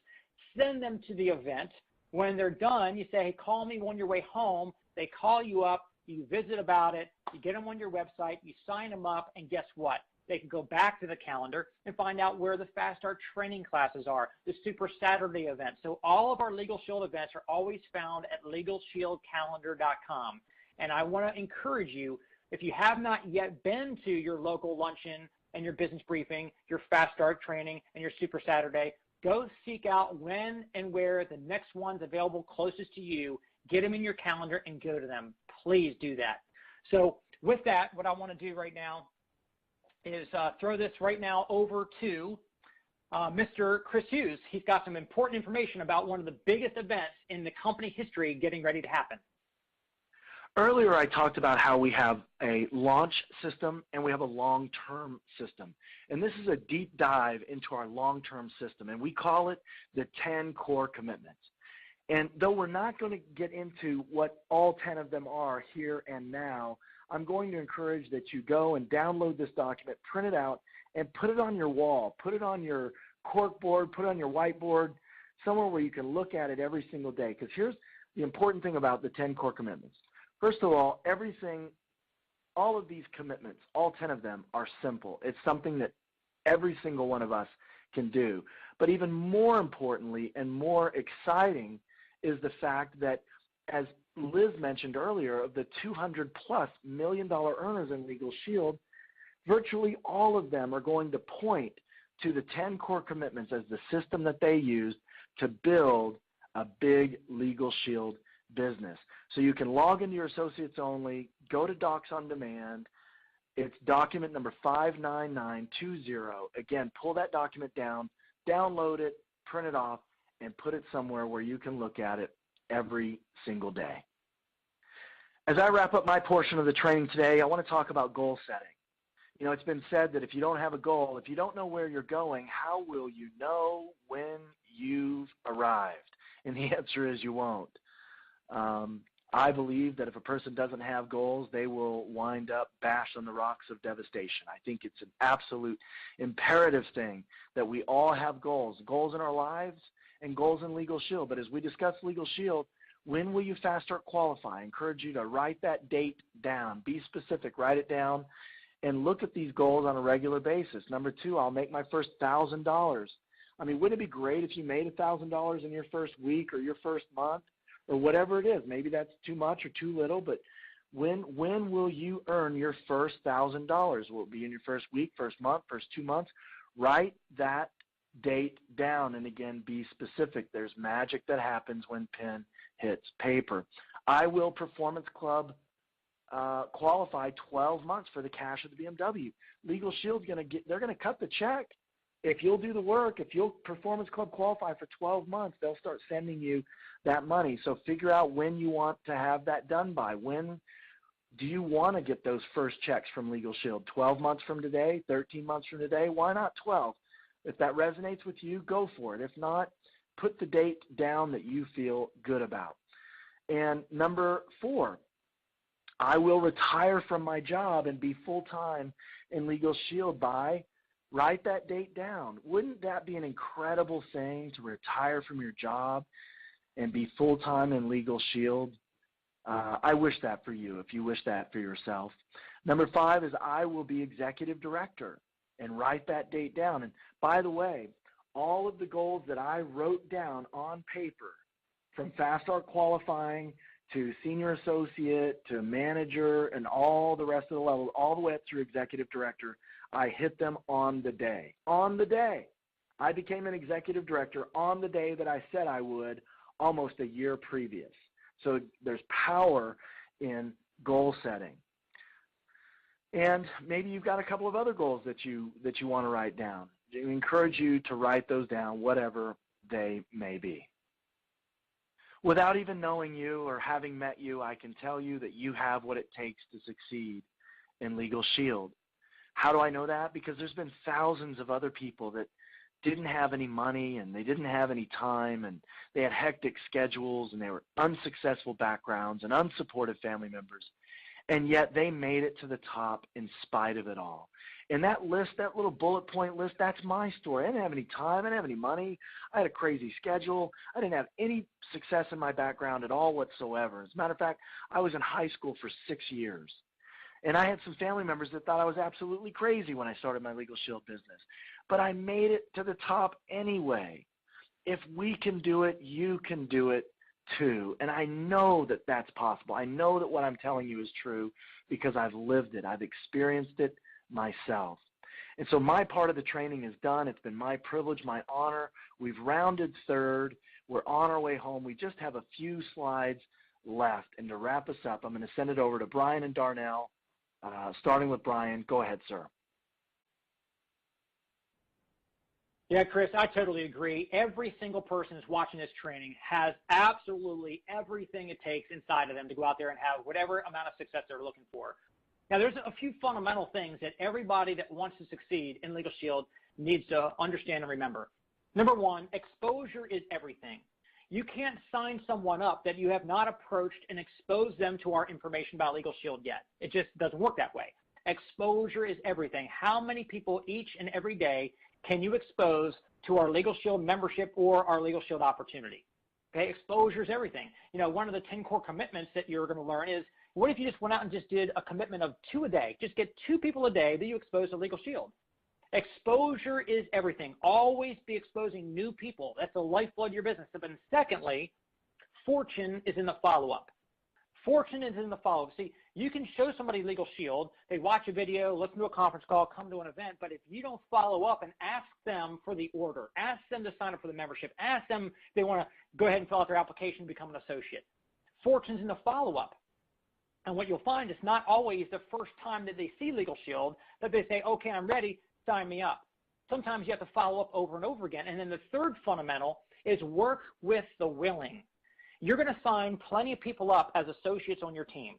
[SPEAKER 4] send them to the event. When they're done, you say, hey, call me on your way home. They call you up, you visit about it, you get them on your website, you sign them up, and guess what? They can go back to the calendar and find out where the Fast Start training classes are, the Super Saturday event. So all of our Legal Shield events are always found at LegalShieldCalendar.com. And I want to encourage you, if you have not yet been to your local luncheon and your business briefing, your Fast Start training, and your Super Saturday, go seek out when and where the next one's available closest to you. Get them in your calendar and go to them. Please do that. So with that, what I want to do right now is throw this right now over to Mr. Chris Hughes. He's got some important information about one of the biggest events in the company history getting ready to happen.
[SPEAKER 5] Earlier, I talked about how we have a launch system and we have a long-term system. And this is a deep dive into our long-term system, and we call it the 10 core commitments. And though we're not going to get into what all 10 of them are here and now, I'm going to encourage that you go and download this document, print it out, and put it on your wall. Put it on your corkboard, put it on your whiteboard, somewhere where you can look at it every single day. Because here's the important thing about the 10 core commitments. First of all, all of these commitments, all 10 of them, are simple. It's something that every single one of us can do. But even more importantly and more exciting is the fact that, as Liz mentioned earlier, of the $200+ million earners in Legal Shield, virtually all of them are going to point to the 10 core commitments as the system that they used to build a big Legal Shield business. So you can log into your Associates Only, go to Docs on Demand. It's document number 59920. Again, pull that document down, download it, print it off, and put it somewhere where you can look at it every single day. As I wrap up my portion of the training today, I want to talk about goal setting. You know, it's been said that if you don't have a goal, if you don't know where you're going, how will you know when you've arrived? And the answer is you won't. I believe that if a person doesn't have goals, they will wind up bashed on the rocks of devastation. I think it's an absolute imperative thing that we all have goals in our lives and goals in Legal Shield. But as we discuss Legal Shield, when will you Fast Start qualify? I encourage you to write that date down. Be specific. Write it down and look at these goals on a regular basis. Number 2, I'll make my first $1,000. I mean, wouldn't it be great if you made $1,000 in your first week or your first month? Or whatever it is. Maybe that's too much or too little, but when will you earn your first $1,000? Will it be in your first week, first month, first 2 months? Write that date down, and again, be specific. There's magic that happens when pen hits paper. I Will Performance Club qualify 12 months for the cash of the BMW. Legal Shield's they're going to cut the check. If you'll do the work, if you'll Performance Club qualify for 12 months, they'll start sending you that money. So figure out when you want to have that done by. When Do you want to get those first checks from Legal Shield 12 months from today, 13 months from today? Why not 12? If that resonates with you, go for it. If not, put the date down that you feel good about. And number 4, I will retire from my job and be full-time in Legal Shield by, write that date down. Wouldn't that be an incredible thing to retire from your job and be full-time in Legal Shield? I wish that for you if you wish that for yourself. Number 5 is I will be executive director, and write that date down. And by the way, all of the goals that I wrote down on paper, from Fast Start qualifying to senior associate to manager and all the rest of the levels, all the way up through executive director, I hit them on the day. On the day. I became an executive director on the day that I said I would, almost a year previous. So there's power in goal setting. And maybe you've got a couple of other goals that you want to write down. I encourage you to write those down, whatever they may be. Without even knowing you or having met you, I can tell you that you have what it takes to succeed in Legal Shield. How do I know that? Because there's been thousands of other people that didn't have any money and they didn't have any time and they had hectic schedules and they were unsuccessful backgrounds and unsupportive family members, and yet they made it to the top in spite of it all. And that list, that little bullet point list, that's my story. I didn't have any time. I didn't have any money. I had a crazy schedule. I didn't have any success in my background at all whatsoever. As a matter of fact, I was in high school for 6 years. And I had some family members that thought I was absolutely crazy when I started my Legal Shield business. But I made it to the top anyway. If we can do it, you can do it too. And I know that that's possible. I know that what I'm telling you is true because I've lived it. I've experienced it myself. And so my part of the training is done. It's been my privilege, my honor. We've rounded third. We're on our way home. We just have a few slides left. And to wrap us up, I'm going to send it over to Brian and Darnell. Starting with Brian. Go ahead, sir.
[SPEAKER 4] Yeah, Chris, I totally agree. Every single person who's watching this training has absolutely everything it takes inside of them to go out there and have whatever amount of success they're looking for. Now, there's a few fundamental things that everybody that wants to succeed in Legal Shield needs to understand and remember. Number 1, exposure is everything. You can't sign someone up that you have not approached and exposed them to our information about Legal Shield yet. It just doesn't work that way. Exposure is everything. How many people each and every day can you expose to our Legal Shield membership or our Legal Shield opportunity? Okay, exposure is everything. You know, one of the 10 core commitments that you're going to learn is, what if you just went out and just did a commitment of 2 a day? Just get 2 people a day that you expose to Legal Shield. Exposure is everything. Always be exposing new people. That's the lifeblood of your business. But then secondly, fortune is in the follow-up. Fortune is in the follow-up. See, you can show somebody Legal Shield, they watch a video, listen to a conference call, come to an event, but if you don't follow up and ask them for the order, ask them to sign up for the membership, ask them if they want to go ahead and fill out their application and become an associate. Fortune's in the follow-up. And what you'll find is not always the first time that they see Legal Shield that they say, okay, I'm ready, sign me up. Sometimes you have to follow up over and over again. And then the third fundamental is work with the willing. You're going to sign plenty of people up as associates on your team.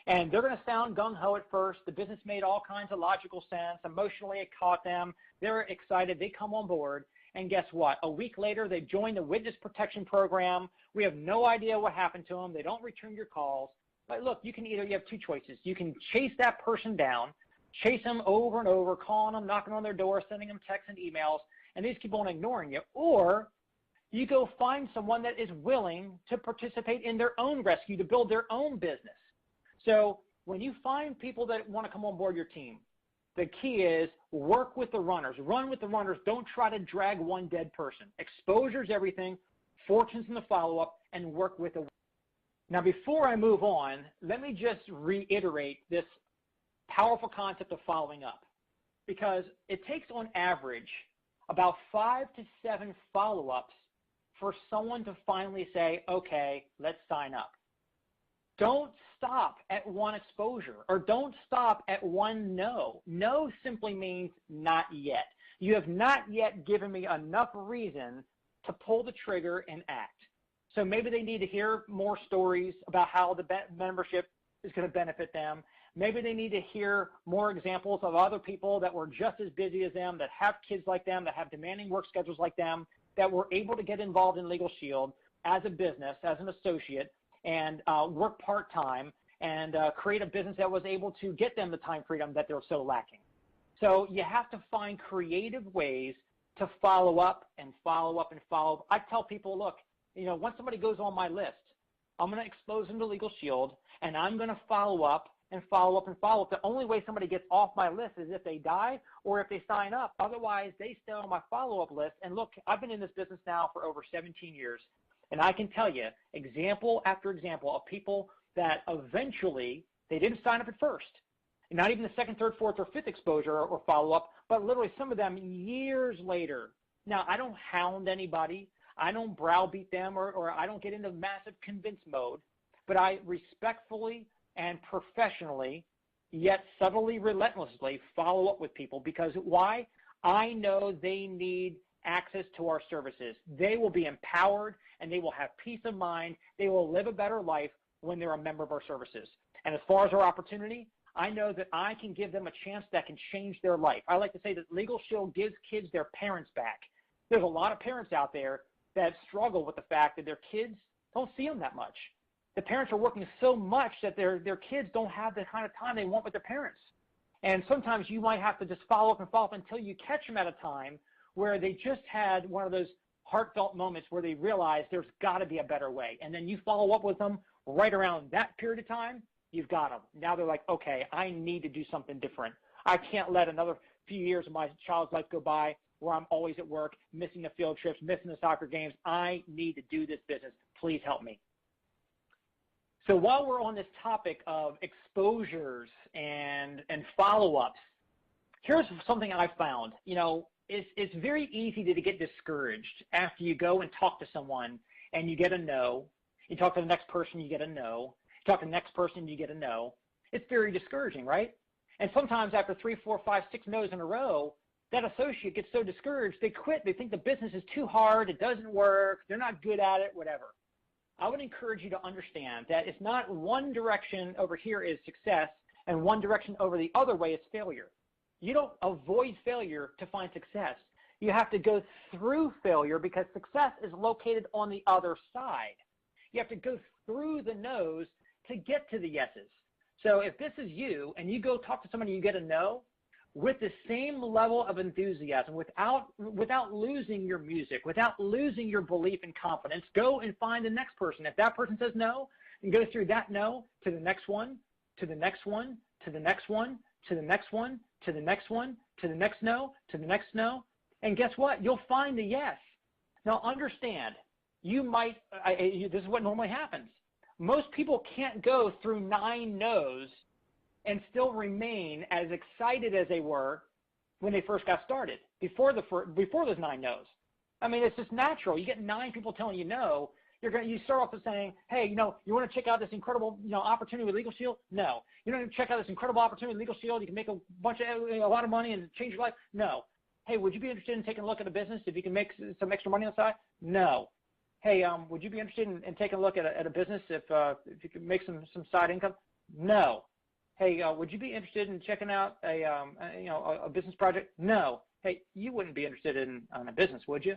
[SPEAKER 4] And they're going to sound gung-ho at first. The business made all kinds of logical sense. Emotionally, it caught them. They're excited. They come on board. And guess what? A week later, they join the Witness Protection Program. We have no idea what happened to them. They don't return your calls. But look, you have 2 choices. You can chase that person down, chase them over and over, calling them, knocking on their door, sending them texts and emails, and they just keep on ignoring you. Or you go find someone that is willing to participate in their own rescue, to build their own business. So when you find people that want to come on board your team, the key is work with the runners. Run with the runners. Don't try to drag one dead person. Exposure's everything, fortune's in the follow-up, and work with the. Now, before I move on, let me just reiterate this powerful concept of following up, because it takes on average about 5 to 7 follow-ups for someone to finally say, okay, let's sign up. Don't stop at one exposure, or don't stop at one no. No simply means not yet. You have not yet given me enough reason to pull the trigger and act. So maybe they need to hear more stories about how the membership is going to benefit them. Maybe they need to hear more examples of other people that were just as busy as them, that have kids like them, that have demanding work schedules like them, that were able to get involved in Legal Shield as a business, as an associate, and work part-time and create a business that was able to get them the time freedom that they're so lacking. So you have to find creative ways to follow up and follow up and follow up. I tell people, look, once somebody goes on my list, I'm going to expose them to Legal Shield, and I'm going to follow up and follow up and follow up. The only way somebody gets off my list is if they die or if they sign up. Otherwise, they stay on my follow-up list. And look, I've been in this business now for over 17 years, and I can tell you example after example of people that eventually they didn't sign up at first. Not even the second, third, fourth, or fifth exposure or follow-up, but literally some of them years later. Now, I don't hound anybody. I don't browbeat them or I don't get into massive convince mode, but I respectfully and professionally, yet subtly, relentlessly follow up with people because why? I know they need access to our services. They will be empowered and they will have peace of mind. They will live a better life when they're a member of our services. And as far as our opportunity, I know that I can give them a chance that can change their life. I like to say that Legal Shield gives kids their parents back. There's a lot of parents out there that struggle with the fact that their kids don't see them that much. The parents are working so much that their kids don't have the kind of time they want with their parents. And sometimes you might have to just follow up until you catch them at a time where they just had one of those heartfelt moments where they realize there's got to be a better way. And then you follow up with them right around that period of time, you've got them. Now they're like, okay, I need to do something different. I can't let another few years of my child's life go by where I'm always at work, missing the field trips, missing the soccer games. I need to do this business. Please help me. So while we're on this topic of exposures and follow-ups, here's something I found. It's very easy to get discouraged after you go and talk to someone and you get a no. You talk to the next person, you get a no. You talk to the next person, you get a no. It's very discouraging, right? And sometimes after 3, 4, 5, 6 no's in a row, that associate gets so discouraged, they quit. They think the business is too hard, it doesn't work, they're not good at it, whatever. I would encourage you to understand that it's not one direction over here is success and one direction over the other way is failure. You don't avoid failure to find success. You have to go through failure because success is located on the other side. You have to go through the no's to get to the yeses. So if this is you and you go talk to somebody and you get a no, with the same level of enthusiasm, without losing your music, without losing your belief and confidence, go and find the next person. If that person says no, and go through that no to the next one, to the next one, to the next one, to the next one, to the next one, to the next no, to the next no, and guess what? You'll find the yes. Now understand, this is what normally happens. Most people can't go through 9 no's and still remain as excited as they were when they first got started, before those 9 no's. I mean, it's just natural. You get 9 people telling you no, you start off with saying, hey, you want to check out this incredible, opportunity with Legal Shield? No. You want to check out this incredible opportunity with Legal Shield? You can make a lot of money and change your life? No. Hey, would you be interested in taking a look at a business if you can make some extra money on the side? No. Hey, would you be interested in taking a look at a business if you could make some side income? No. Hey, would you be interested in checking out a business project? No. Hey, you wouldn't be interested in a business, would you?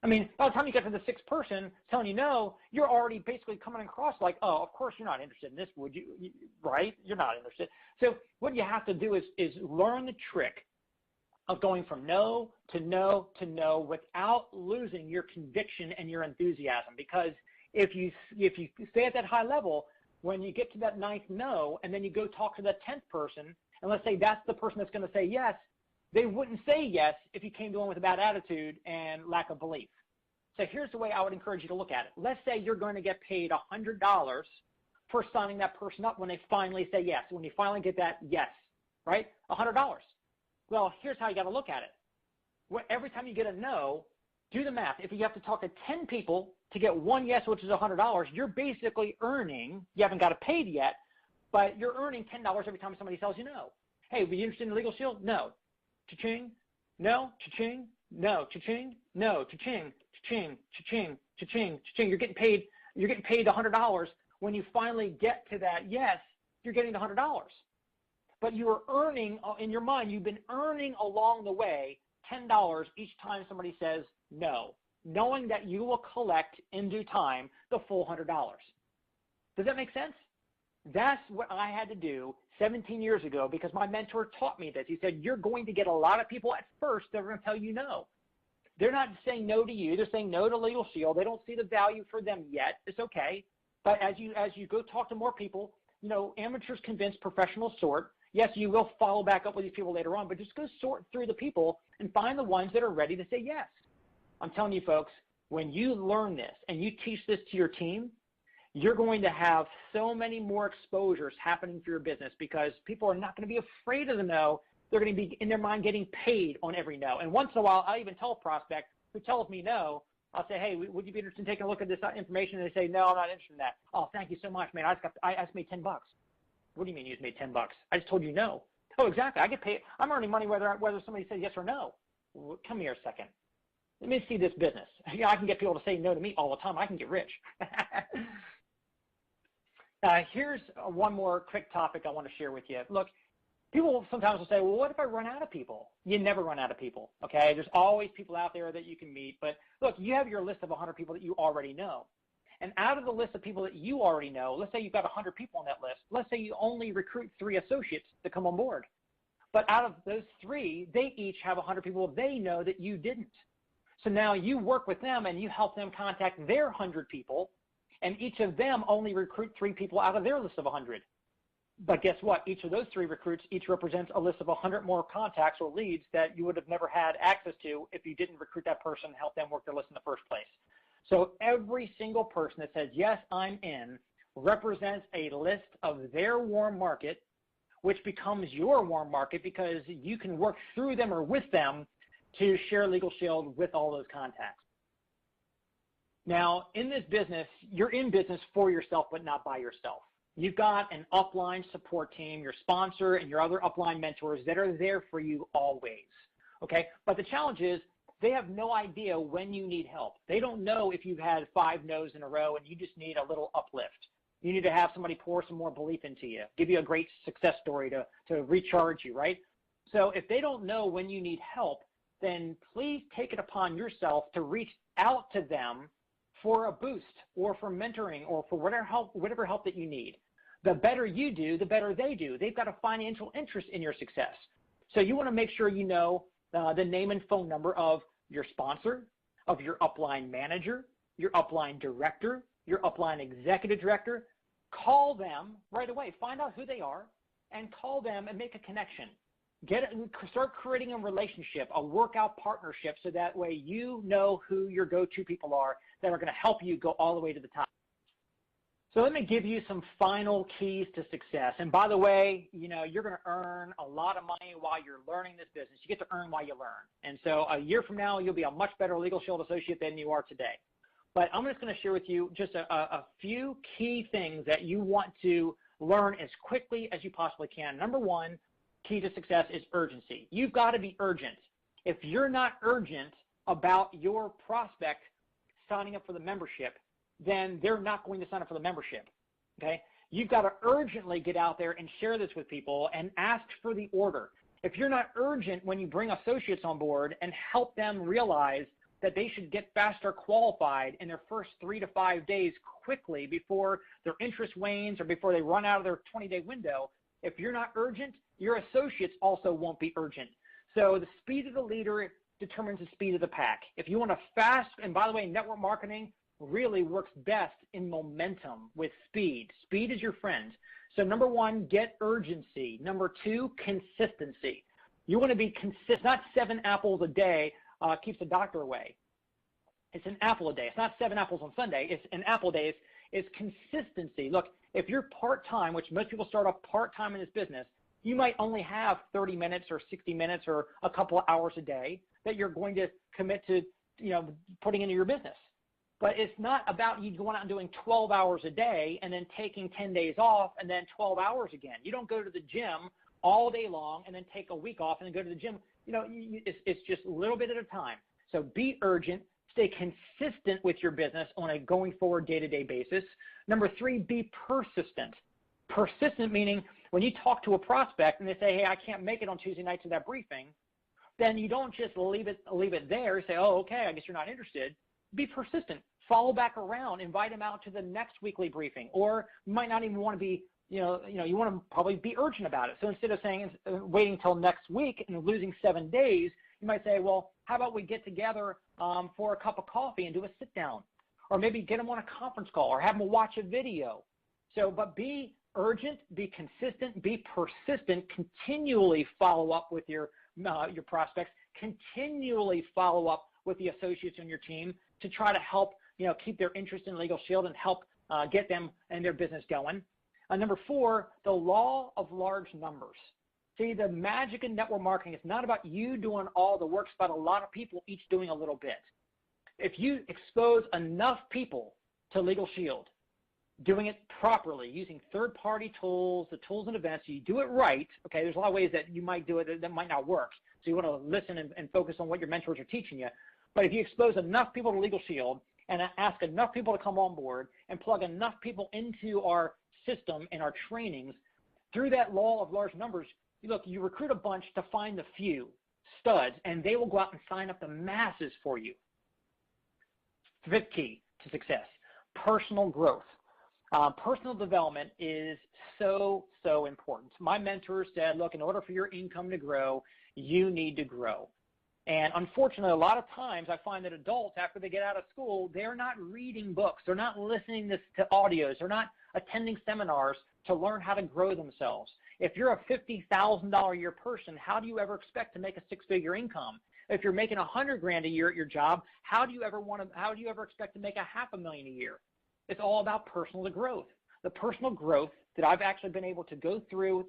[SPEAKER 4] I mean, by the time you get to the 6th person telling you no, you're already basically coming across like, oh, of course you're not interested in this, would you? Right? You're not interested. So what you have to do is learn the trick of going from no to no to no without losing your conviction and your enthusiasm. Because if you stay at that high level, when you get to that 9th no, and then you go talk to that 10th person, and let's say that's the person that's going to say yes, they wouldn't say yes if you came to them with a bad attitude and lack of belief. So here's the way I would encourage you to look at it. Let's say you're going to get paid $100 for signing that person up when they finally say yes, when you finally get that yes, right? $100. Well, here's how you got to look at it. Every time you get a no, do the math. If you have to talk to 10 people to get 1 yes, which is $100, you're basically earning, you haven't got it paid yet, but you're earning $10 every time somebody tells you no. Hey, were you interested in Legal Shield? No. Cha-ching. No. Cha-ching. No. Cha-ching. No. Cha-ching. Cha-ching. Cha-ching. Cha-ching. Cha-ching. You're getting paid $100. When you finally get to that yes, you're getting the $100. But you are earning, in your mind, you've been earning along the way $10 each time somebody says no, knowing that you will collect in due time the full $100. Does that make sense? That's what I had to do 17 years ago because my mentor taught me this. He said, you're going to get a lot of people at first that are going to tell you no. They're not saying no to you. They're saying no to Legal Shield. They don't see the value for them yet. It's okay. But as you go talk to more people, amateurs convince, professionals sort. Yes, you will follow back up with these people later on, but just go sort through the people and find the ones that are ready to say yes. I'm telling you, folks, when you learn this and you teach this to your team, you're going to have so many more exposures happening for your business because people are not going to be afraid of the no. They're going to be, in their mind, getting paid on every no. And once in a while, I'll even tell a prospect who tells me no, I'll say, hey, would you be interested in taking a look at this information? And they say, no, I'm not interested in that. Oh, thank you so much, man. I just made $10. What do you mean you just made $10? I just told you no. Oh, exactly. I get paid. I'm earning money whether somebody says yes or no. Well, come here a second. Let me see this business. I can get people to say no to me all the time. I can get rich. Here's one more quick topic I want to share with you. Look, people sometimes will say, well, what if I run out of people? You never run out of people, okay? There's always people out there that you can meet. But, look, you have your list of 100 people that you already know. And out of the list of people that you already know, let's say you've got 100 people on that list. Let's say you only recruit 3 associates to come on board. But out of those 3, they each have 100 people they know that you didn't. So now you work with them and you help them contact their 100 people, and each of them only recruit 3 people out of their list of 100. But guess what? Each of those 3 recruits each represents a list of 100 more contacts or leads that you would have never had access to if you didn't recruit that person and help them work their list in the first place. So every single person that says, yes, I'm in, represents a list of their warm market, which becomes your warm market because you can work through them or with them to share Legal Shield with all those contacts. Now, in this business, you're in business for yourself, but not by yourself. You've got an upline support team, your sponsor and your other upline mentors that are there for you always, okay? But the challenge is they have no idea when you need help. They don't know if you've had 5 no's in a row and you just need a little uplift. You need to have somebody pour some more belief into you, give you a great success story to recharge you, right? So if they don't know when you need help, then please take it upon yourself to reach out to them for a boost or for mentoring or for whatever help that you need. The better you do, the better they do. They've got a financial interest in your success. So you want to make sure you know the name and phone number of your sponsor, of your upline manager, your upline director, your upline executive director. Call them right away. Find out who they are and call them and make a connection. Start creating a relationship, a workout partnership, so that way you know who your go-to people are that are going to help you go all the way to the top. So let me give you some final keys to success. And by the way, you're going to earn a lot of money while you're learning this business. You get to earn while you learn. And so a year from now, you'll be a much better Legal Shield associate than you are today. But I'm just going to share with you just a few key things that you want to learn as quickly as you possibly can. Number 1, key to success is urgency. You've got to be urgent. If you're not urgent about your prospect signing up for the membership, then they're not going to sign up for the membership, okay? You've got to urgently get out there and share this with people and ask for the order. If you're not urgent when you bring associates on board and help them realize that they should get faster qualified in their first 3 to 5 days quickly before their interest wanes or before they run out of their 20-day window, if you're not urgent, your associates also won't be urgent. So the speed of the leader determines the speed of the pack. If you want to fast, and by the way, network marketing really works best in momentum with speed. Speed is your friend. So number 1, get urgency. Number 2, consistency. You want to be consistent. Not 7 apples a day keeps the doctor away. It's an apple a day. It's not 7 apples on Sunday. It's an apple a day. It's consistency. Look, if you're part-time, which most people start off part-time in this business, you might only have 30 minutes or 60 minutes or a couple of hours a day that you're going to commit to, putting into your business. But it's not about you going out and doing 12 hours a day and then taking 10 days off and then 12 hours again. You don't go to the gym all day long and then take a week off and then go to the gym. It's just a little bit at a time. So be urgent. Stay consistent with your business on a going forward day-to-day basis. Number 3, be persistent. Persistent meaning when you talk to a prospect and they say, hey, I can't make it on Tuesday night to that briefing, then you don't just leave it there, say, oh, okay, I guess you're not interested. Be persistent. Follow back around. Invite them out to the next weekly briefing. Or you might not even want to be, you want to probably be urgent about it. So instead of saying waiting until next week and losing 7 days, you might say, well, how about we get together for a cup of coffee and do a sit down? Or maybe get them on a conference call or have them watch a video. So, but be urgent, be consistent, be persistent, continually follow up with your prospects, continually follow up with the associates on your team to try to help, keep their interest in Legal Shield and help get them and their business going. Number 4, the law of large numbers. See, the magic in network marketing is not about you doing all the work, it's about a lot of people each doing a little bit. If you expose enough people to Legal Shield, doing it properly, using third-party tools, the tools and events, you do it right, okay, there's a lot of ways that you might do it that might not work. So you want to listen and focus on what your mentors are teaching you. But if you expose enough people to Legal Shield and ask enough people to come on board and plug enough people into our system and our trainings, through that law of large numbers, look, you recruit a bunch to find the few studs, and they will go out and sign up the masses for you. 5th key to success, personal growth. Personal development is so important. My mentor said, look, in order for your income to grow, you need to grow. And unfortunately, a lot of times I find that adults, after they get out of school, they're not reading books. They're not listening to audios. They're not attending seminars to learn how to grow themselves. If you're a $50,000 a year person, how do you ever expect to make a 6-figure income? If you're making $100,000 a year at your job, how do you ever expect to make $500,000 a year? It's all about personal growth. The personal growth that I've actually been able to go through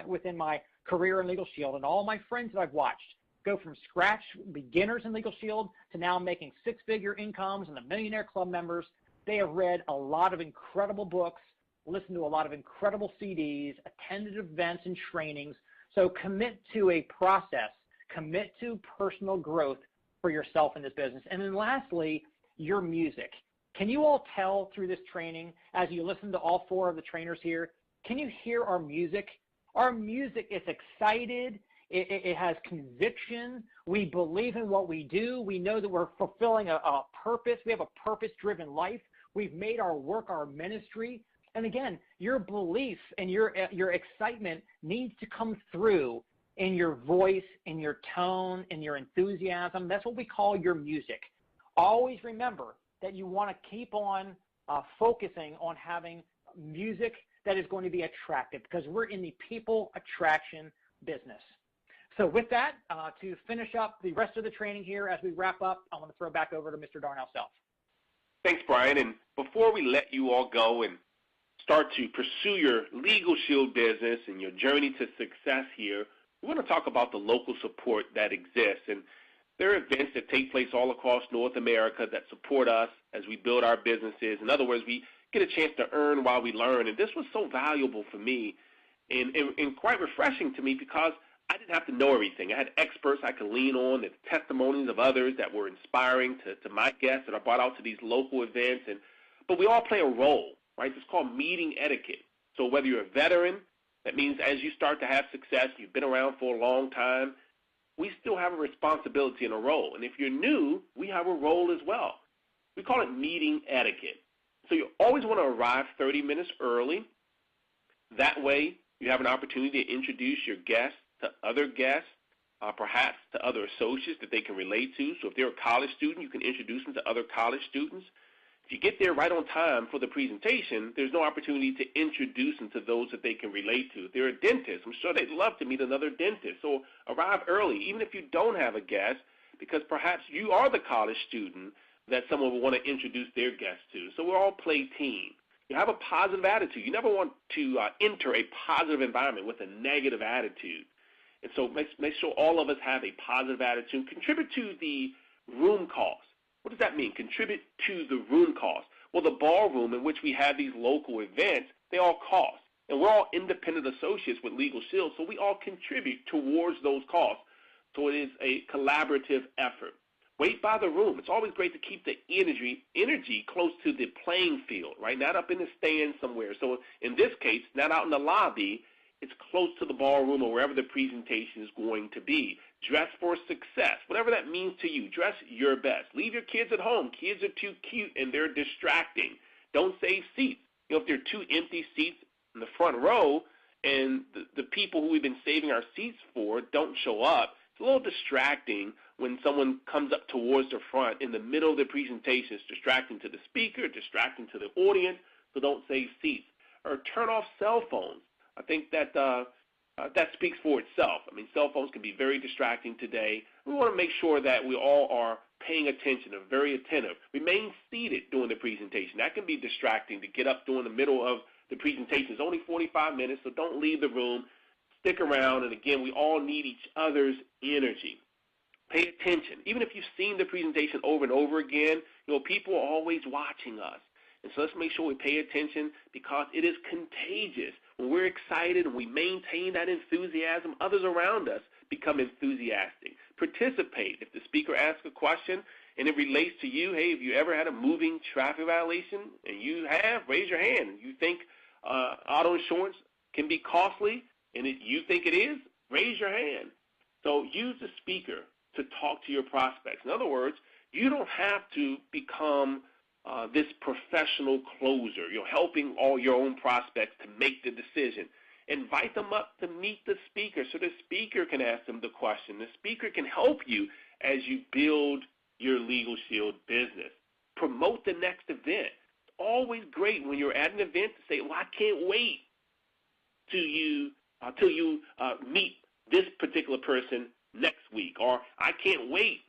[SPEAKER 4] within my career in Legal Shield, and all my friends that I've watched go from scratch, beginners in Legal Shield, to now making 6-figure incomes and the Millionaire Club members. They have read a lot of incredible books, listened to a lot of incredible CDs, attended events and trainings. So commit to a process. Commit to personal growth for yourself in this business. And then lastly, your music. Can you all tell through this training, as you listen to all 4 of the trainers here, can you hear our music? Our music is excited. It has conviction. We believe in what we do. We know that we're fulfilling a purpose. We have a purpose-driven life. We've made our work our ministry. And again, your belief and your excitement needs to come through in your voice, in your tone, in your enthusiasm. That's what we call your music. Always remember that you want to keep on focusing on having music that is going to be attractive, because we're in the people attraction business. So with that, to finish up the rest of the training here as we wrap up, I want to throw back over to Mr. Darnell Self.
[SPEAKER 3] Thanks, Brian. And before we let you all go and start to pursue your Legal Shield business and your journey to success here, we want to talk about the local support that exists. And there are events that take place all across North America that support us as we build our businesses. In other words, we get a chance to earn while we learn. And this was so valuable for me and quite refreshing to me, because I didn't have to know everything. I had experts I could lean on, the testimonies of others that were inspiring to my guests that I brought out to these local events. But we all play a role, right? It's called meeting etiquette. So whether you're a veteran, that means as you start to have success, you've been around for a long time, we still have a responsibility and a role. And if you're new, we have a role as well. We call it meeting etiquette. So you always want to arrive 30 minutes early. That way you have an opportunity to introduce your guests to other guests, perhaps to other associates that they can relate to. So if they're a college student, you can introduce them to other college students. If you get there right on time for the presentation, there's no opportunity to introduce them to those that they can relate to. If they're a dentist, I'm sure they'd love to meet another dentist. So arrive early, even if you don't have a guest, because perhaps you are the college student that someone will want to introduce their guests to. So we'll all play team. You have a positive attitude. You never want to enter a positive environment with a negative attitude. And so make sure all of us have a positive attitude. Contribute to the room cost. What does that mean? Contribute to the room cost. Well, the ballroom in which we have these local events, they all cost. And we're all independent associates with Legal Shield, so we all contribute towards those costs. So it is a collaborative effort. Wait by the room. It's always great to keep the energy close to the playing field, right? Not up in the stand somewhere. So in this case, not out in the lobby. It's close to the ballroom or wherever the presentation is going to be. Dress for success, whatever that means to you. Dress your best. Leave your kids at home. Kids are too cute and they're distracting. Don't save seats. If there are 2 empty seats in the front row and the people who we've been saving our seats for don't show up, it's a little distracting when someone comes up towards the front in the middle of the presentation. It's distracting to the speaker, distracting to the audience, so don't save seats. Or turn off cell phones. I think that that speaks for itself. I mean, cell phones can be very distracting today. We want to make sure that we all are paying attention and very attentive. Remain seated during the presentation. That can be distracting to get up during the middle of the presentation. It's only 45 minutes, so don't leave the room. Stick around, and again, we all need each other's energy. Pay attention. Even if you've seen the presentation over and over again, people are always watching us. And so let's make sure we pay attention because it is contagious. When we're excited and we maintain that enthusiasm, others around us become enthusiastic. Participate. If the speaker asks a question and it relates to you, hey, have you ever had a moving traffic violation? And you have, raise your hand. You think auto insurance can be costly and you think it is, raise your hand. So use the speaker to talk to your prospects. In other words, you don't have to become this professional closer. You're helping all your own prospects to make the decision. Invite them up to meet the speaker so the speaker can ask them the question. The speaker can help you as you build your Legal Shield business. Promote the next event. It's always great when you're at an event to say, well, I can't wait till you meet this particular person next week, or I can't wait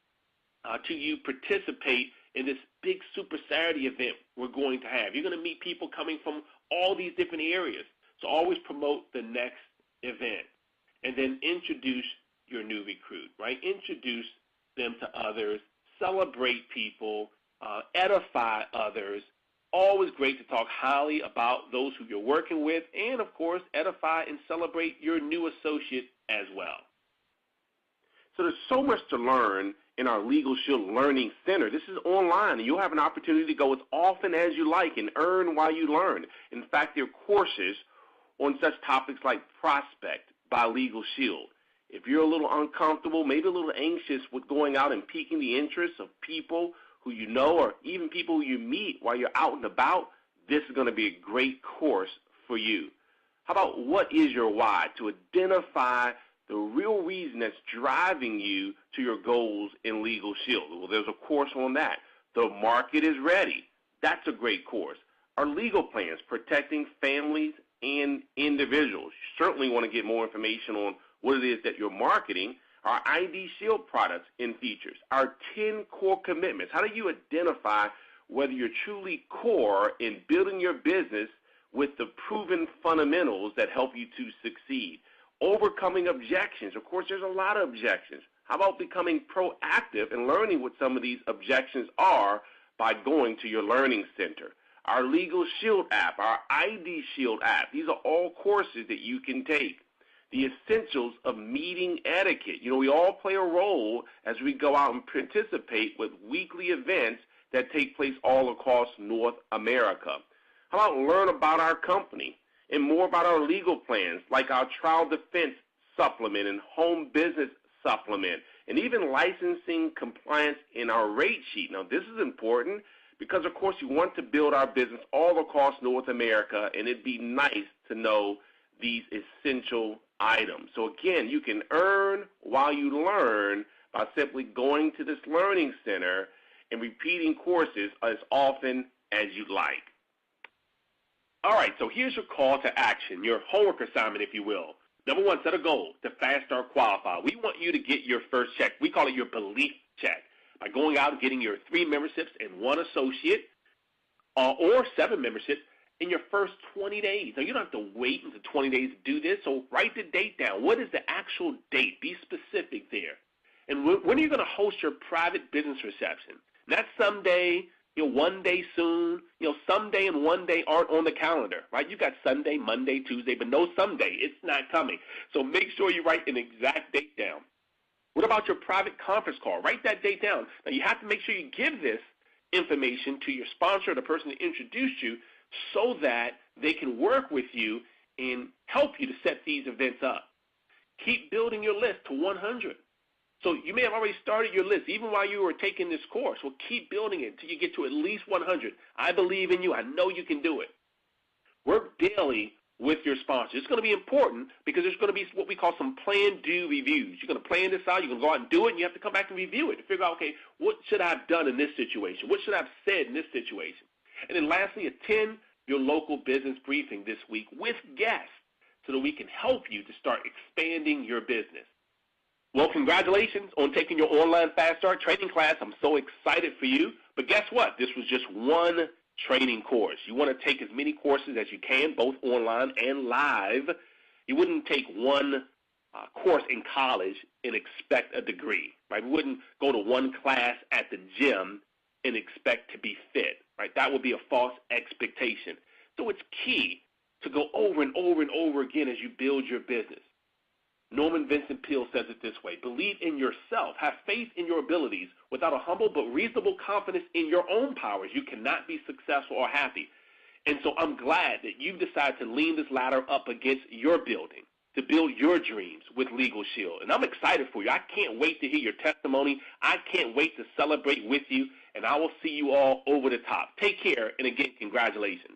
[SPEAKER 3] till you participate in this big Super Saturday event we're going to have. You're going to meet people coming from all these different areas. So always promote the next event. And then introduce your new recruit, right? Introduce them to others. Celebrate people. Edify others. Always great to talk highly about those who you're working with. And, of course, edify and celebrate your new associate as well. So there's so much to learn in our Legal Shield Learning Center. This is online, and you'll have an opportunity to go as often as you like and earn while you learn. In fact, there are courses on such topics like Prospect by Legal Shield. If you're a little uncomfortable, maybe a little anxious with going out and piquing the interest of people who you know or even people who you meet while you're out and about, this is going to be a great course for you. How about what is your why? To identify the real reason that's driving you to your goals in Legal Shield. Well, there's a course on that. The market is ready. That's a great course. Our legal plans, protecting families and individuals. You certainly want to get more information on what it is that you're marketing. Our ID Shield products and features. Our 10 core commitments. How do you identify whether you're truly core in building your business with the proven fundamentals that help you to succeed? Overcoming objections. Of course, there's a lot of objections. How about becoming proactive and learning what some of these objections are by going to your learning center? Our Legal Shield app, our ID Shield app, these are all courses that you can take. The essentials of meeting etiquette. We all play a role as we go out and participate with weekly events that take place all across North America. How about learn about our company and more about our legal plans, like our trial defense supplement and home business supplement, and even licensing compliance in our rate sheet. Now, this is important because, of course, you want to build our business all across North America, and it'd be nice to know these essential items. So, again, you can earn while you learn by simply going to this learning center and repeating courses as often as you'd like. All right, so here's your call to action, your homework assignment, if you will. Number one, set a goal to fast start qualify. We want you to get your first check. We call it your belief check by going out and getting your 3 memberships and 1 associate or 7 memberships in your first 20 days. Now, you don't have to wait until 20 days to do this, so write the date down. What is the actual date? Be specific there. And when are you going to host your private business reception? Not someday, one day soon. Someday and one day aren't on the calendar, right? You got Sunday, Monday, Tuesday, but no someday. It's not coming. So make sure you write an exact date down. What about your private conference call? Write that date down. Now, you have to make sure you give this information to your sponsor, the person that introduced you, so that they can work with you and help you to set these events up. Keep building your list to 100. So you may have already started your list even while you were taking this course. Well, keep building it until you get to at least 100. I believe in you. I know you can do it. Work daily with your sponsor. It's going to be important because there's going to be what we call some plan, do reviews. You're going to plan this out. You're going to go out and do it, and you have to come back and review it to figure out, okay, what should I have done in this situation? What should I have said in this situation? And then lastly, attend your local business briefing this week with guests so that we can help you to start expanding your business. Well, congratulations on taking your online Fast Start training class. I'm so excited for you. But guess what? This was just one training course. You want to take as many courses as you can, both online and live. You wouldn't take one course in college and expect a degree, right? We wouldn't go to one class at the gym and expect to be fit, right? That would be a false expectation. So it's key to go over and over and over again as you build your business. Norman Vincent Peale says it this way: believe in yourself, have faith in your abilities. Without a humble but reasonable confidence in your own powers, you cannot be successful or happy. And so I'm glad that you've decided to lean this ladder up against your building, to build your dreams with Legal Shield. And I'm excited for you. I can't wait to hear your testimony. I can't wait to celebrate with you, and I will see you all over the top. Take care, and again, congratulations.